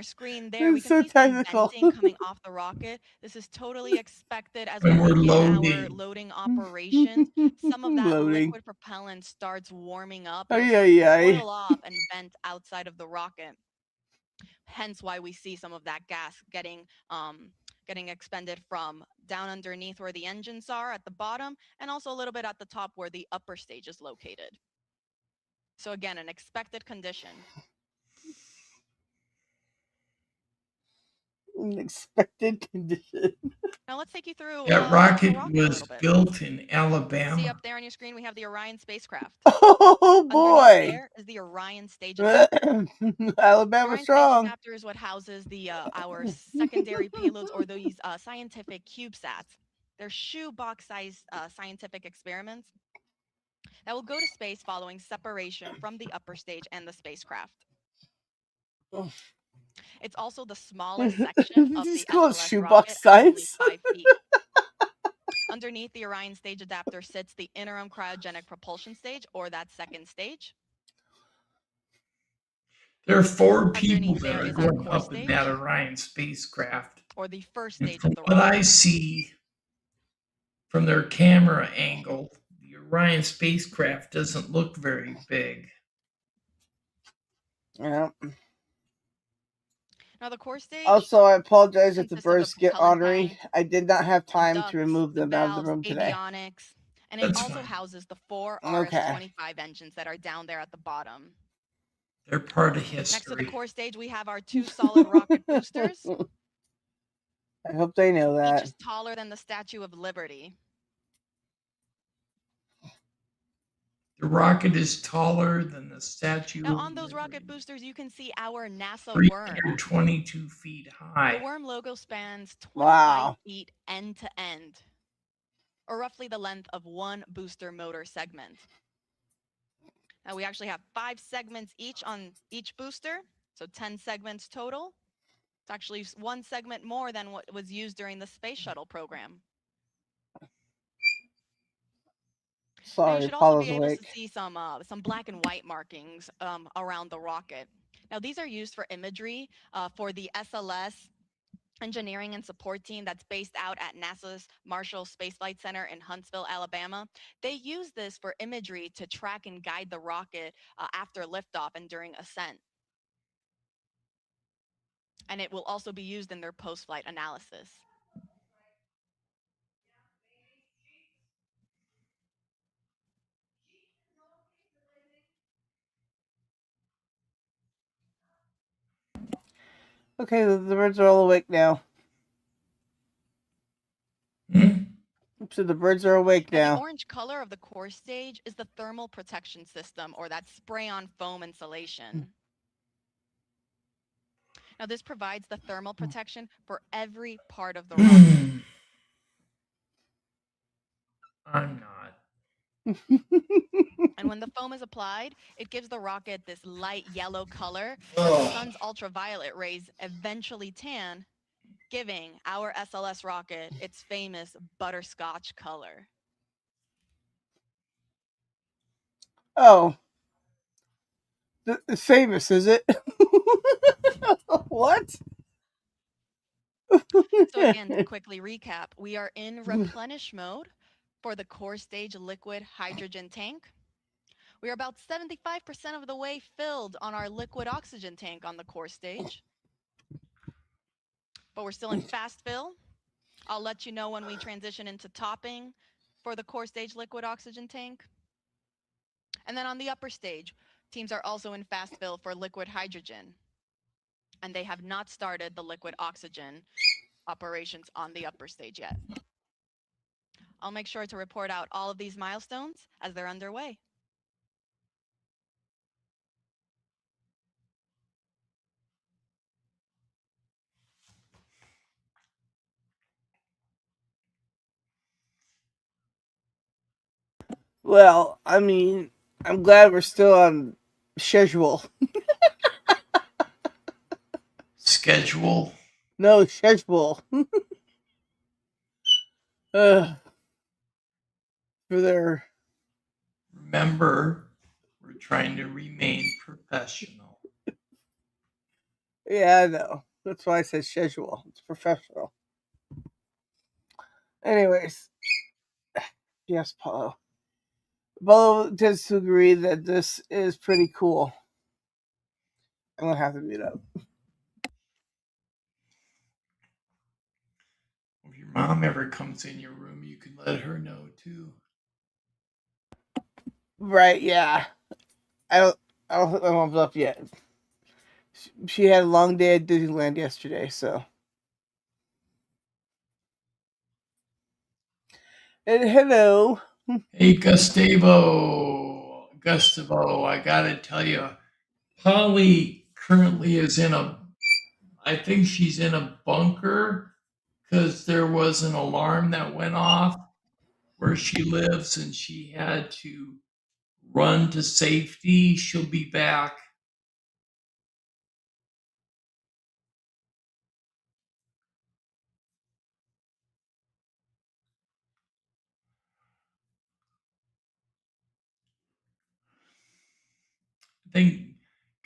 screen there, we It's can so see some technical. venting coming off the rocket. This is totally expected as When we we're begin our loading. loading operations. Some of that Loading. liquid propellant starts warming up. Ay, It'll ay, ay. boil off and vent outside of the rocket. Hence why we see some of that gas getting expended from down underneath where the engines are at the bottom, and also a little bit at the top where the upper stage is located. So again, an expected condition. Unexpected condition. Now let's take you through That the rocket rocket a was little bit. built in See Alabama. up there on your screen, we have the Orion spacecraft. Oh Underneath boy. there is the Orion stage adapter. Alabama Orion stage strong. adapter is what houses the our secondary payloads or these scientific CubeSats. They're shoebox-sized scientific experiments that will go to space following separation from the upper stage and the spacecraft. It's also the smallest section of These the called SLS shoebox rocket at only science. 5 feet. Underneath the Orion stage adapter sits the interim cryogenic propulsion stage, or that second stage. There are 4 people Underneath that there are is our going core up in that stage, Orion spacecraft. or the first And stage from of the what I rocket. see from their camera angle, the Orion spacecraft doesn't look very big. Yeah. Now the core stage Also, I apologize if the consists of birds the get propellant ornery. tank, I did not have the time to ducts, remove the them out of the valves, room today. avionics, and it That's also fine. houses the 4 Okay. RS-25 engines that are down there at the bottom. They're part of Next to the history. core stage, we have our 2 solid rocket boosters. I hope they know Each that. is taller than the Statue of Liberty. The rocket is taller than the Statue Now of on those rocket Liberty. boosters, you can see our NASA worm. 322 feet high. The worm logo spans 25 Wow. feet end to end, or roughly the length of one booster motor segment. Now we actually have 5 segments each on each booster, so 10 segments total. It's actually 1 segment more than what was used during the space shuttle program. Now, you Sorry, should also be Paula's able awake. to see some black and white markings around the rocket. Now these are used for imagery for the SLS engineering and support team that's based out at NASA's Marshall Space Flight Center in Huntsville, Alabama. They use this for imagery to track and guide the rocket after liftoff and during ascent. And it will also be used in their post-flight analysis. Okay, the birds are all awake now. So the birds are awake Now, the now. orange color of the core stage is the thermal protection system, or that spray-on foam insulation. Now, this provides the thermal protection for every part of the rocket. I'm not. And when the foam is applied, it gives the rocket this light yellow color that the sun's ultraviolet rays eventually tan, giving our SLS rocket its famous butterscotch color. Oh. It's famous, is it? What? So again, to quickly recap, we are in replenish mode for the core stage liquid hydrogen tank. We are about 75% of the way filled on our liquid oxygen tank on the core stage. But we're still in fast fill. I'll let you know when we transition into topping for the core stage liquid oxygen tank. And then on the upper stage, teams are also in fast fill for liquid hydrogen. And they have not started the liquid oxygen operations on the upper stage yet. I'll make sure to report out all of these milestones as they're underway. Well, I mean, I'm glad we're still on schedule. Schedule. No, schedule. For their. Remember, we're trying to remain professional. Yeah, I know. That's why I said schedule. It's professional. Anyways. Yes, Paulo. Paulo tends to agree that this is pretty cool. I'm going to have to mute up. If your mom ever comes in your room, you can let her know too. Right, yeah. I don't think my mom's up yet. She had a long day at Disneyland yesterday, so. And hello. Hey, Gustavo, I gotta tell you, Polly currently is I think she's in a bunker because there was an alarm that went off where she lives and she had to run to safety. She'll be back. I think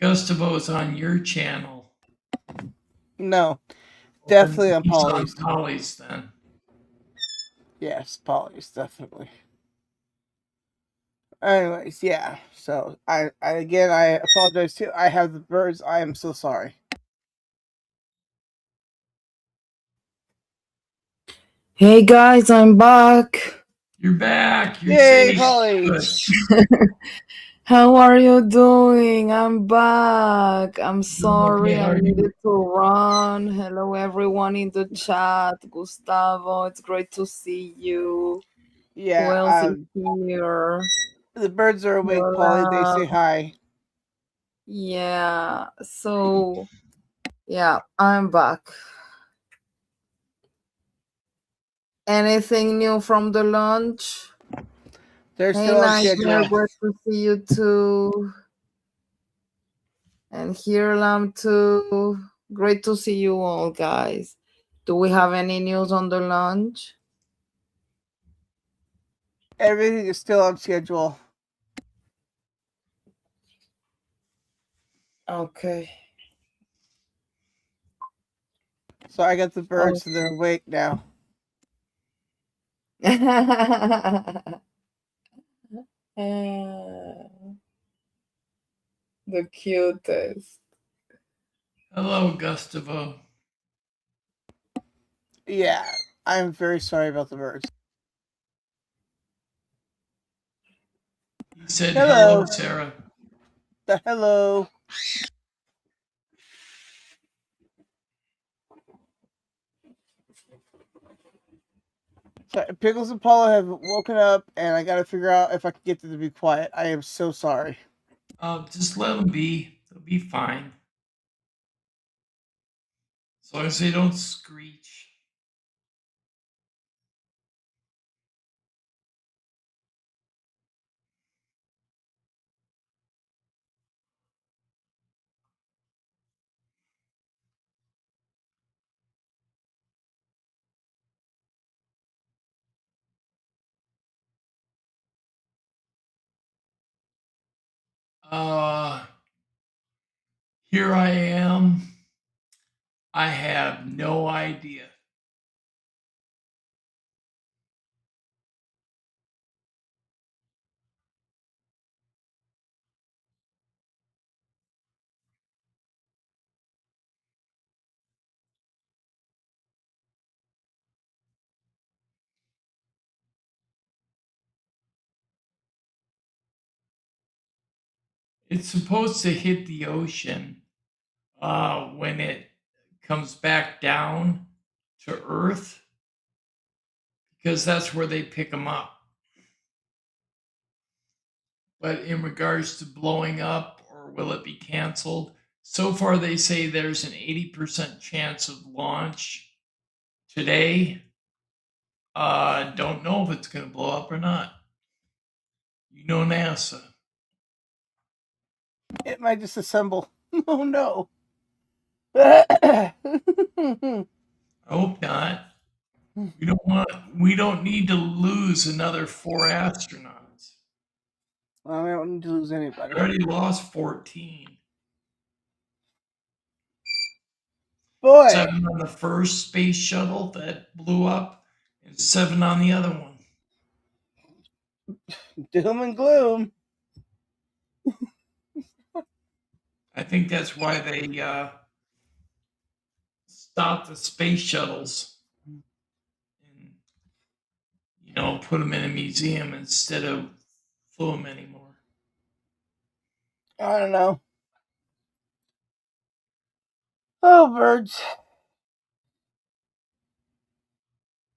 Gustavo's on your channel. No. Definitely on He's Polly's. on Polly's then. Yes, Polly's, definitely. Anyways, yeah. So I apologize too. I have the birds. I am so sorry. Hey guys, I'm back. You're back. You're Yay, safe. Polly. Good. How are you doing? I'm back. I'm sorry, Okay, how I are you? needed to run. Hello, everyone in the chat. Gustavo, it's great to see you. Who Yeah, else is here? the birds are awake, Polly. They Hola. say hi. Yeah, so, yeah, I'm back. Anything new from the lunch? They're Hey, still on Nightmare, schedule. great to see you too. And here, Lam too. Great to see you all, guys. Do we have any news on the launch? Everything is still on schedule. Okay. So I got the birds and they're awake now. The cutest. Hello, Gustavo. Yeah, I'm very sorry about the birds. He said Hello. hello, Sarah. Hello. So Pickles and Paula have woken up, and I got to figure out if I can get them to be quiet. I am so sorry. Just let them be. They'll be fine. As long as they don't screech. Here I am. I have no idea. It's supposed to hit the ocean when it comes back down to Earth because that's where they pick them up. But in regards to blowing up or will it be canceled, so far they say there's an 80% chance of launch today. Don't know if it's going to blow up or not. You know NASA. It might disassemble. Oh no. I I hope not. We don't need to lose another 4 astronauts. Well, we don't need to lose We anybody. already lost 14. Boy. 7 on the first space shuttle that blew up, and 7 on the other one. Doom and gloom. I think that's why they stopped the space shuttles and put them in a museum instead of flew them anymore. I don't know. Oh, birds.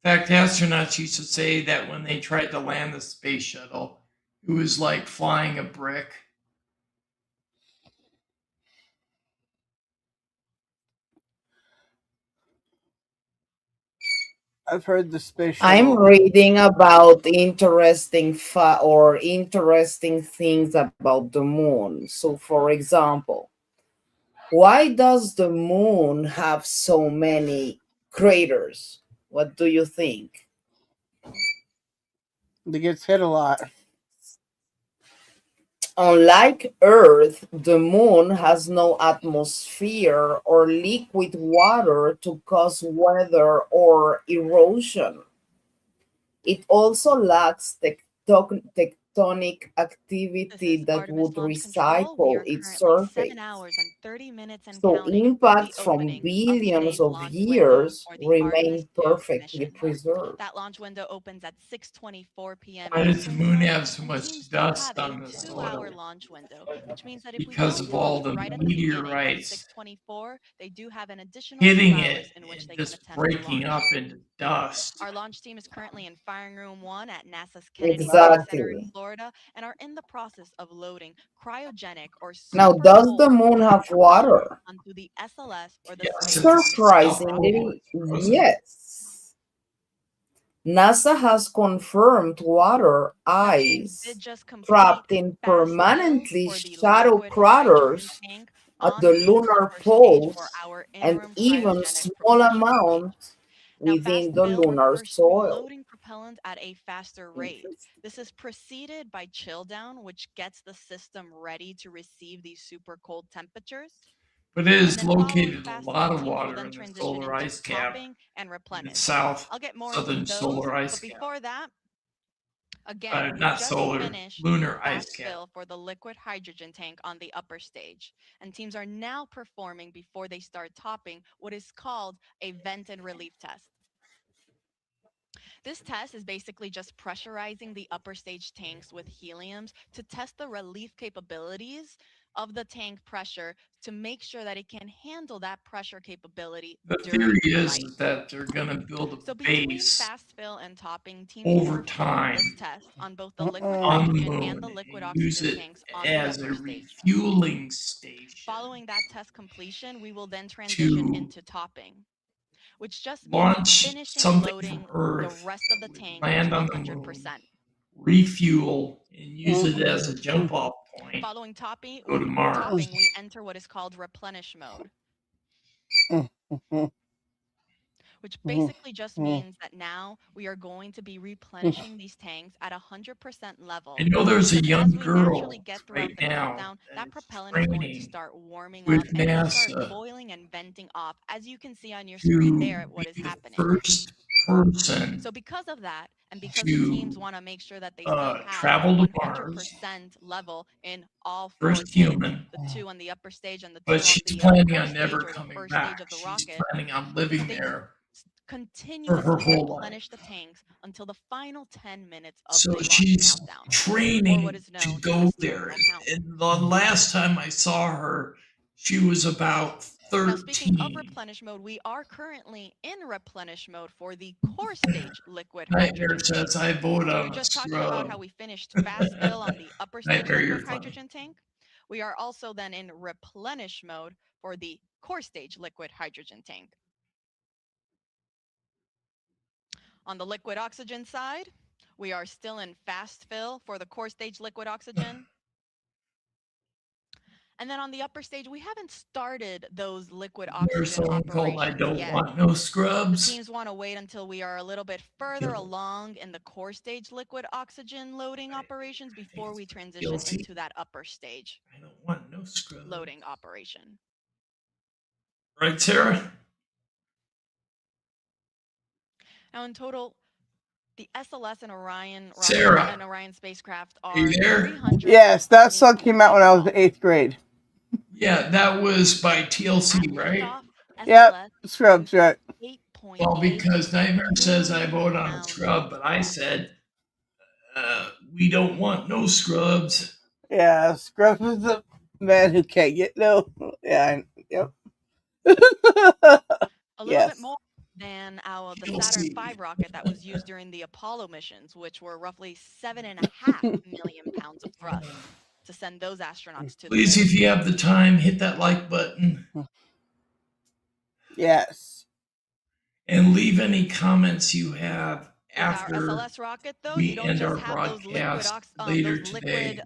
In fact, astronauts used to say that when they tried to land the space shuttle, it was like flying a brick. I've heard the space I'm shuttle. reading about interesting things about the moon. So, for example, why does the moon have so many craters? What do you think? It gets hit a lot. Unlike Earth, the moon has no atmosphere or liquid water to cause weather or erosion. It also lacks tectonic This activity is that Artemis would Launch Control. We recycle are its currently 7 surface. hours and 30 minutes and So counting from the impacts from opening of billions today's of launch window years for the Artemis remain 2 perfectly mission. preserved. That launch window opens at 6:24 p.m. Why does the Eastern moon Time, have so and much teams do dust have a on the 2-hour soil? launch window, which means that if we Because don't of all launch the right at the beginning at meteorites 6:24, they do have an additional 2 hitting hours it in which and they can just attempt to breaking launch. up into dust. Our launch team is currently in Firing Room 1 at NASA's Kennedy Space Center in Exactly. Florida and are in the process of loading cryogenic or Now, super does the cold moon tank have propellant water? onto the SLS or the Yes, Space it's Launch System. Surprisingly, frozen. yes. NASA has confirmed water Now, teams ice did just complete trapped in fast fill permanently for the shallow liquid hydrogen craters tank at on the the lunar upper stage for poles our and interim even cryogenic small propulsion stage. amounts Now, fast within the fill lunar refers to soil. loading propellant at a faster rate. This is preceded by chill down, which gets the system ready to receive these super cold temperatures. But it And is then following located a fast lot fill, of teams will water then in the transition solar into ice cap, topping and in the replenish. south I'll get more southern into those, solar ice but cap. before that, again, we Not just solar, finished lunar ice fast cap. fill for the liquid hydrogen tank on the upper stage, and teams are now performing before they start topping what is called a vent and relief test. This test is basically just pressurizing the upper stage tanks with heliums to test the relief capabilities of the tank pressure to make sure that it can handle that pressure capability The during theory flight. is that they're going to build a So between base fast fill and topping, teams will over perform this time test on both the liquid on the hydrogen and moon the and liquid use oxygen it tanks on the as a upper stage. refueling station Following that test completion, we will then transition to into topping, which just means launch finishing something from loading the Earth rest of that the would tank land to on the moon, 100%. refuel, and use it as a jump off point, Following go to Mars. topping, we enter what is called replenish mode, which basically just means that now we are going to be replenishing these tanks at 100% level. I know there's a Because young as we girl naturally get right throughout the now countdown, that that is propellant is going to training start warming with up and will start NASA boiling and venting off, as you can see on your screen to there, what be is the happening. first person So because of that, and because the to teams want to make sure that they still have travel to Mars, 100% level in all 4 first tanks, human, the 2 on the upper stage and the 2 but on she's the planning core on never stage or the coming first back. stage of the She's rocket, planning on is living they there for her continuously whole life. replenish the tanks until the final 10 minutes of So the launch she's countdown, or what training is to known go as there. terminal count. And the last time I saw her, she was about Now, speaking of 13. replenish mode, we are currently in replenish mode for the core stage liquid Nightmare hydrogen tank. says I vote So we on were a just talking about scrub. how we finished fast fill on the upper stage Nightmare, you're liquid funny. hydrogen tank. We are also then in replenish mode for the core stage liquid hydrogen tank. On the liquid oxygen side, we are still in fast fill for the core stage liquid oxygen. And then on the upper stage, we haven't started those liquid There's oxygen someone called I operations Don't yet. Want No The Scrubs. teams want to wait until we are a little bit further along in the core stage liquid oxygen loading operations before we transition Guilty. into that upper stage I don't want no scrubs. loading operation. Right, Sarah? Now, in total, the SLS and Orion rocket Sarah, and Orion spacecraft are you are there? 300. Yes, that song came out when I was in 8th grade. Yeah, that was by At TLC, right? liftoff, Yep, SLS Scrubs, right. 8.8 Well, because Nightmare says I million vote on a pounds scrub, of but I thrust. said we don't want no scrubs. Yeah, Scrubs is the man who can't get no. Yeah, yep. A little bit Yes. more than the TLC. Saturn V rocket that was used during the Apollo missions, which were roughly 7.5 million pounds of thrust to send those astronauts to the Please, moon. if you have the time, hit that like button Yes. and leave any comments you have With our after SLS rocket, though, we you don't end our just have those broadcast later today.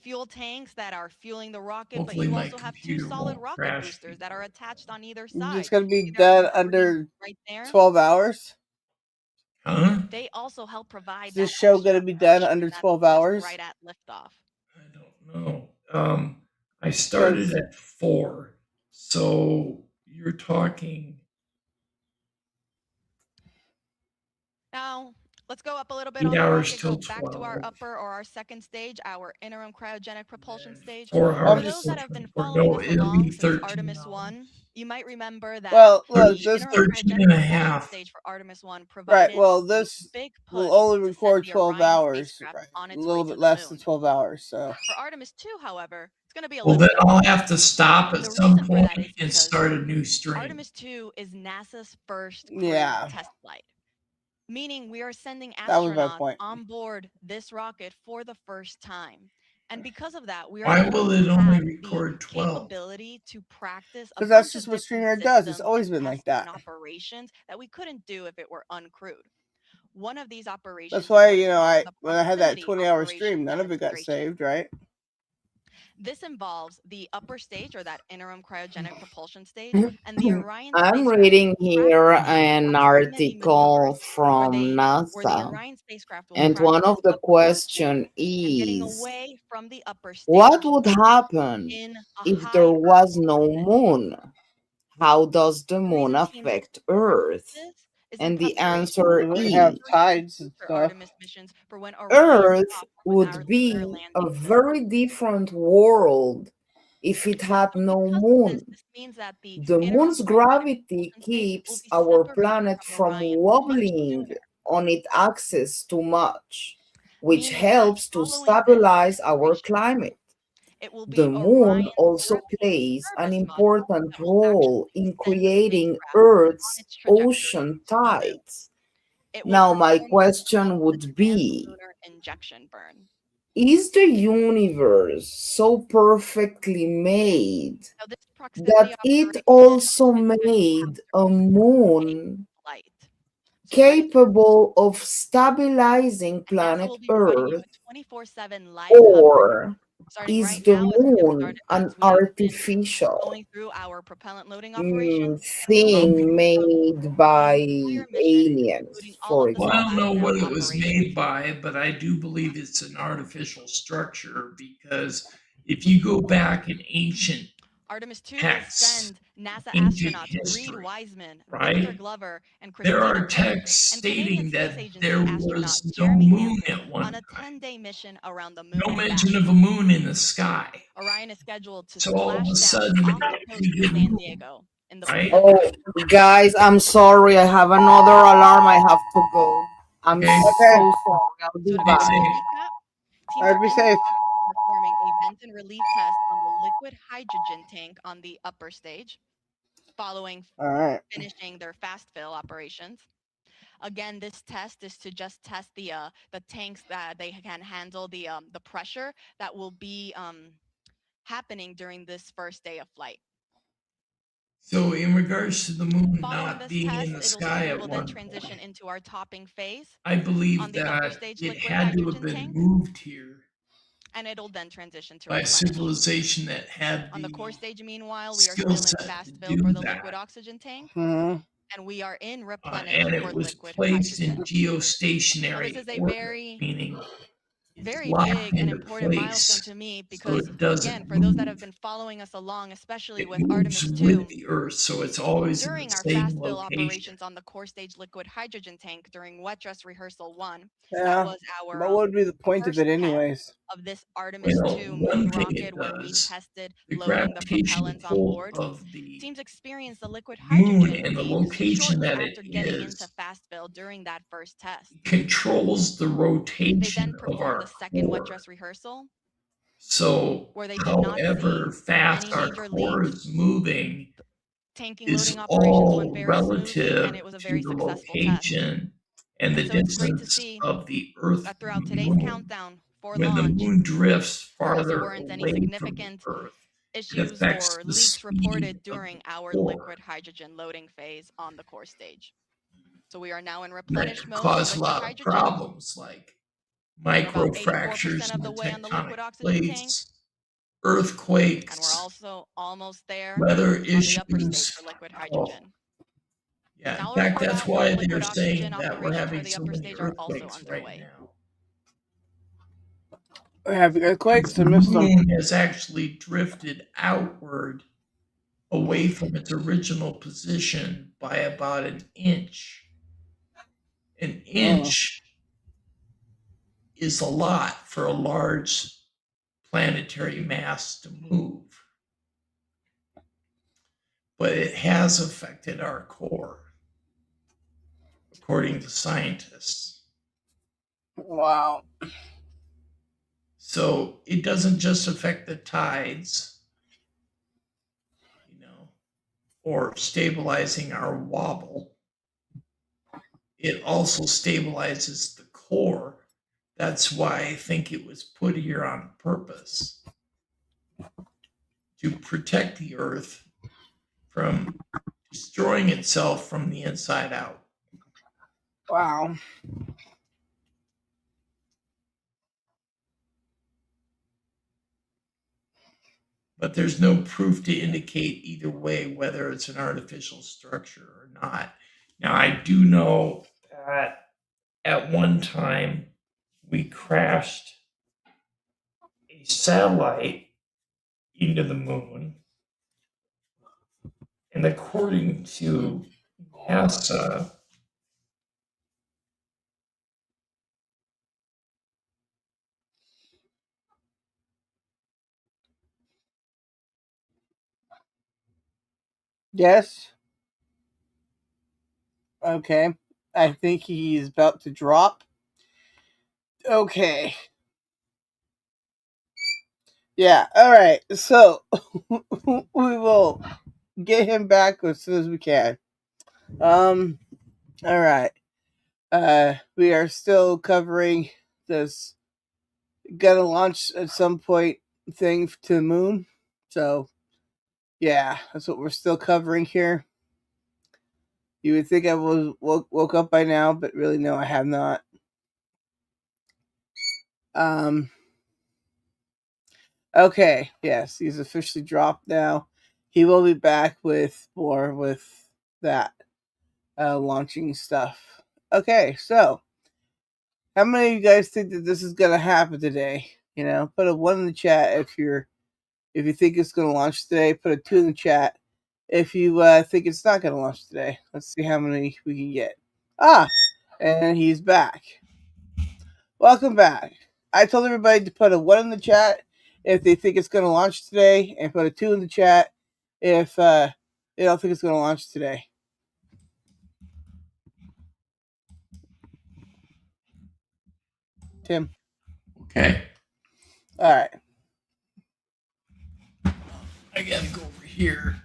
fuel tanks that are fueling the rocket, but Hopefully you my also have 2 computer solid won't rocket crash boosters that are before. attached on either It's side. going to be See that on done your screen under right there? 12 hours. Huh? They also help provide Is that this show going to extra be done push under when that's 12 just hours? right at liftoff. I don't know. I started at 4, so you're talking. Now, Let's go up a little bit 8 on the hours rocket, till go back to our 12. upper or our second stage, our interim cryogenic propulsion stage. 4 For hours those till that have been 24. following No, us it'll be along since 13 Artemis hours. 1, you might remember that Well, the this interim 13 cryogenic and a propulsion half. stage for Artemis 1 right. provided Well, a this big will push only to send record the 12 Orion hours, spacecraft right? on A its little way to bit the less than moon. 12 hours. So For Artemis 2, however, it's going to be a Well, little then bit I'll longer. have to stop at The some reason for point that is and because start a new stream. Artemis 2 is NASA's first crewed yeah, test flight, meaning we are sending that was my astronauts point. on board this rocket for the first time. And because of that, we are Why going will to it only have the record 12? capability to practice a Because that's bunch just of what different Streamer does. It's systems always and been like tests and that. operations that we couldn't do if it were uncrewed. One of these operations That's is why, what is you know, called the when I had that proximity 20-hour operation stream, none of it got demonstration. saved, right? This involves the upper stage or that interim cryogenic propulsion stage and the Orion I'm spacecraft reading here practicing an proximity article maneuvers from where the NASA, Orion spacecraft will and one practice of the approaching question and getting is, away from the upper what stage would happen in a if high there was Earth no orbit. moon? How does the The moon reason teams affect practice Earth? this is in And the preparation answer We for wouldn't the have is, first and tides and future stuff. Artemis missions for when Orion Earth docks with our would lunar be a landing system. very different world if it had no Because of moon. this means that the The interim moon's cryogenic gravity propulsion stage will keeps be our separated planet from from Orion much wobbling sooner, on its axis too much, which meaning that helps to following this stabilize our demonstration, climate. it will The be moon Orion's also European plays an service module important that will role actually in send the creating spacecraft on Earth's its trajectory ocean to the moon. tides. It will Now, my perform what's question called an would advanced be, lunar injection burn. is the universe so perfectly made Now, this that proximity it operation also is going to have made to a take moon flight. So ready? capable of stabilizing And NASA planet will be providing you Earth, with 24/7 live coverage or starting is right the now as we get moon started an because we have been artificial going through our propellant loading operations. Well, thing made by The entire mission, aliens, including all for of the well, I don't know example? splashdown what it was operations. made by, but I do believe it's an artificial structure because if you go back in ancient Artemis 2 will texts, send NASA ancient astronauts Reed history, Wiseman, Victor right? Glover, and There Christina are Koenig, texts and Canadian stating Space that there Agency astronaut was no Jeremy moon Hansen at on one a time. 10-day mission around the moon No and back. mention of a moon in the sky. Orion is scheduled to So all of a splash down sudden, off the coast we of get San moon, Diego in the right? Oh, guys, I'm sorry. I have another alarm. I have to go. I'm Okay, so Okay. sorry. I'll So be to stay back. quickly safe. recap, teams All right, are be in the safe. process of performing a vent and relief test on the liquid hydrogen tank on the upper stage, following All right. finishing their fast fill operations. Again, this test is to just test the tanks that they can handle the pressure that will be happening during this first day of flight. So in regards to the moon Following not this being in test, the we sky at will then one transition point, into our topping phase I on believe the upper that stage it liquid had to have hydrogen been tank, moved here and it'll then transition to by a replenish. civilization that had On the the core stage, meanwhile, we are skill still in set to fast fill do for the liquid that. oxygen tank, Mm-hmm. and we are in replenish And for it was liquid placed in hydrogen. Now, this geostationary is a orbit, very meaning it's very locked big and into important milestone place to me so because, it again, doesn't for those that have move. been following us along, especially It with moves Artemis 2, with the Earth, so it's always in the during our same fast fill location. operations on the core stage liquid hydrogen tank during wet dress rehearsal 1, that Yeah. was our What would be the point of first it, test anyways? of this Artemis Well, 2 one moon thing rocket it where we does, tested the loading the gravitational propellants on pull board. of the Teams experience the liquid moon hydrogen and the waves location shortly that it after getting into is fast fill during that first test. controls the They rotation then of performed the our second wet core. dress rehearsal So, where they did not however see fast any our major core leaks. is moving Tanking is loading operations went all very smoothly, and relative it was a to very the successful test. location and the And so it's great to distance see of the Earth that from throughout the today's moon. countdown for When the launch, moon drifts there also farther weren't any away from the significant Earth, it issues affects or the leaks speed reported of during the our core. liquid hydrogen loading phase on the core stage. So we are now in That replenish could mode for cause a liquid lot of hydrogen. problems like We're about microfractures 84% in of the the way on the tectonic liquid oxygen tank, plates, and we're earthquakes, also almost there weather on the upper stage issues. for liquid Oh, hydrogen. yeah. Now In I'll fact, report that's out while why liquid they're oxygen saying that we're operations for having the so upper many stage are also earthquakes right underway. now. We're having earthquakes. The I missed them. moon has actually drifted outward away from its original position by about an inch. An inch is a lot for a large planetary mass to move. But it has affected our core, according to scientists. Wow. So it doesn't just affect the tides, or stabilizing our wobble. It also stabilizes the core. That's why I think it was put here on purpose, to protect the Earth from destroying itself from the inside out. Wow. But there's no proof to indicate either way whether it's an artificial structure or not. Now, I do know that at one time we crashed a satellite into the moon, and according to NASA, Yes. Okay. I think he's about to drop. Okay. Yeah. All right. So we will get him back as soon as we can. All right. We are still covering this gonna launch at some point thing to the moon. So yeah, that's what we're still covering here. You would think I was woke up by now, but really no, I have not. Okay, yes, he's officially dropped now. He will be back with more with that launching stuff. Okay, so how many of you guys think that this is gonna happen today? Put a 1 in the chat if you think it's gonna launch today. Put a 2 in the chat if you think it's not gonna launch today. Let's see how many we can get. And he's back. Welcome back. I told everybody to put a 1 in the chat if they think it's going to launch today, and put a 2 in the chat if they don't think it's going to launch today. Tim. okay, All right. I gotta go over here.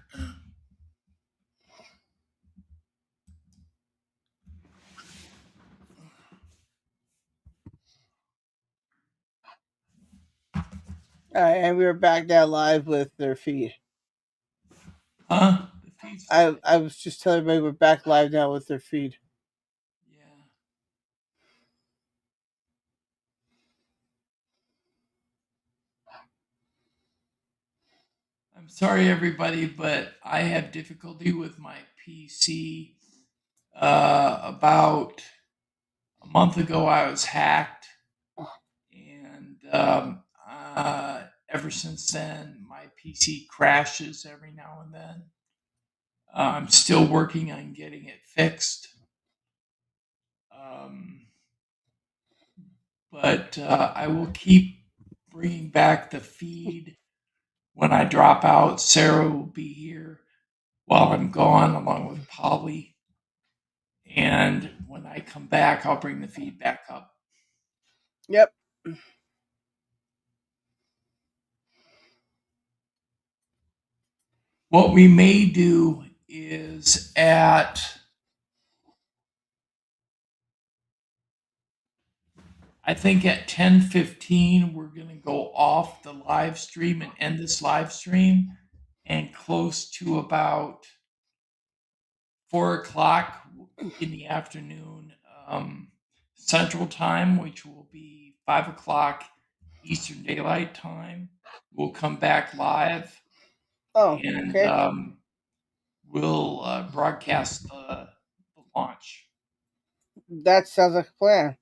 All right, and we are back now live with their feed. Huh? I was just telling everybody we're back live now with their feed. Yeah. I'm sorry, everybody, but I have difficulty with my PC. About a month ago, I was hacked, and ever since then, my PC crashes every now and then. I'm still working on getting it fixed. But I will keep bringing back the feed. When I drop out, Sarah will be here while I'm gone, along with Polly. And when I come back, I'll bring the feed back up. Yep. What we may do is I think at 10:15, we're going to go off the live stream and end this live stream. And close to about 4:00 in the afternoon, Central Time, which will be 5:00 Eastern Daylight Time, we'll come back live. And okay. we'll broadcast the launch. That sounds like a plan.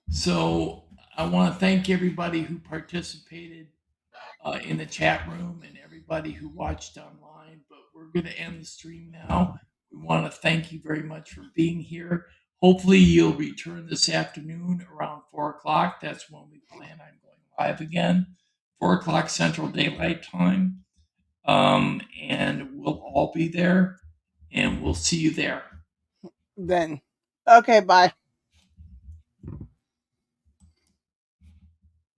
So I want to thank everybody who participated in the chat room and everybody who watched online. But we're going to end the stream now. We want to thank you very much for being here. Hopefully, you'll return this afternoon around 4 o'clock. That's when we plan on going live again, 4 o'clock Central Daylight Time. And we'll all be there, and we'll see you there. Then, okay, bye.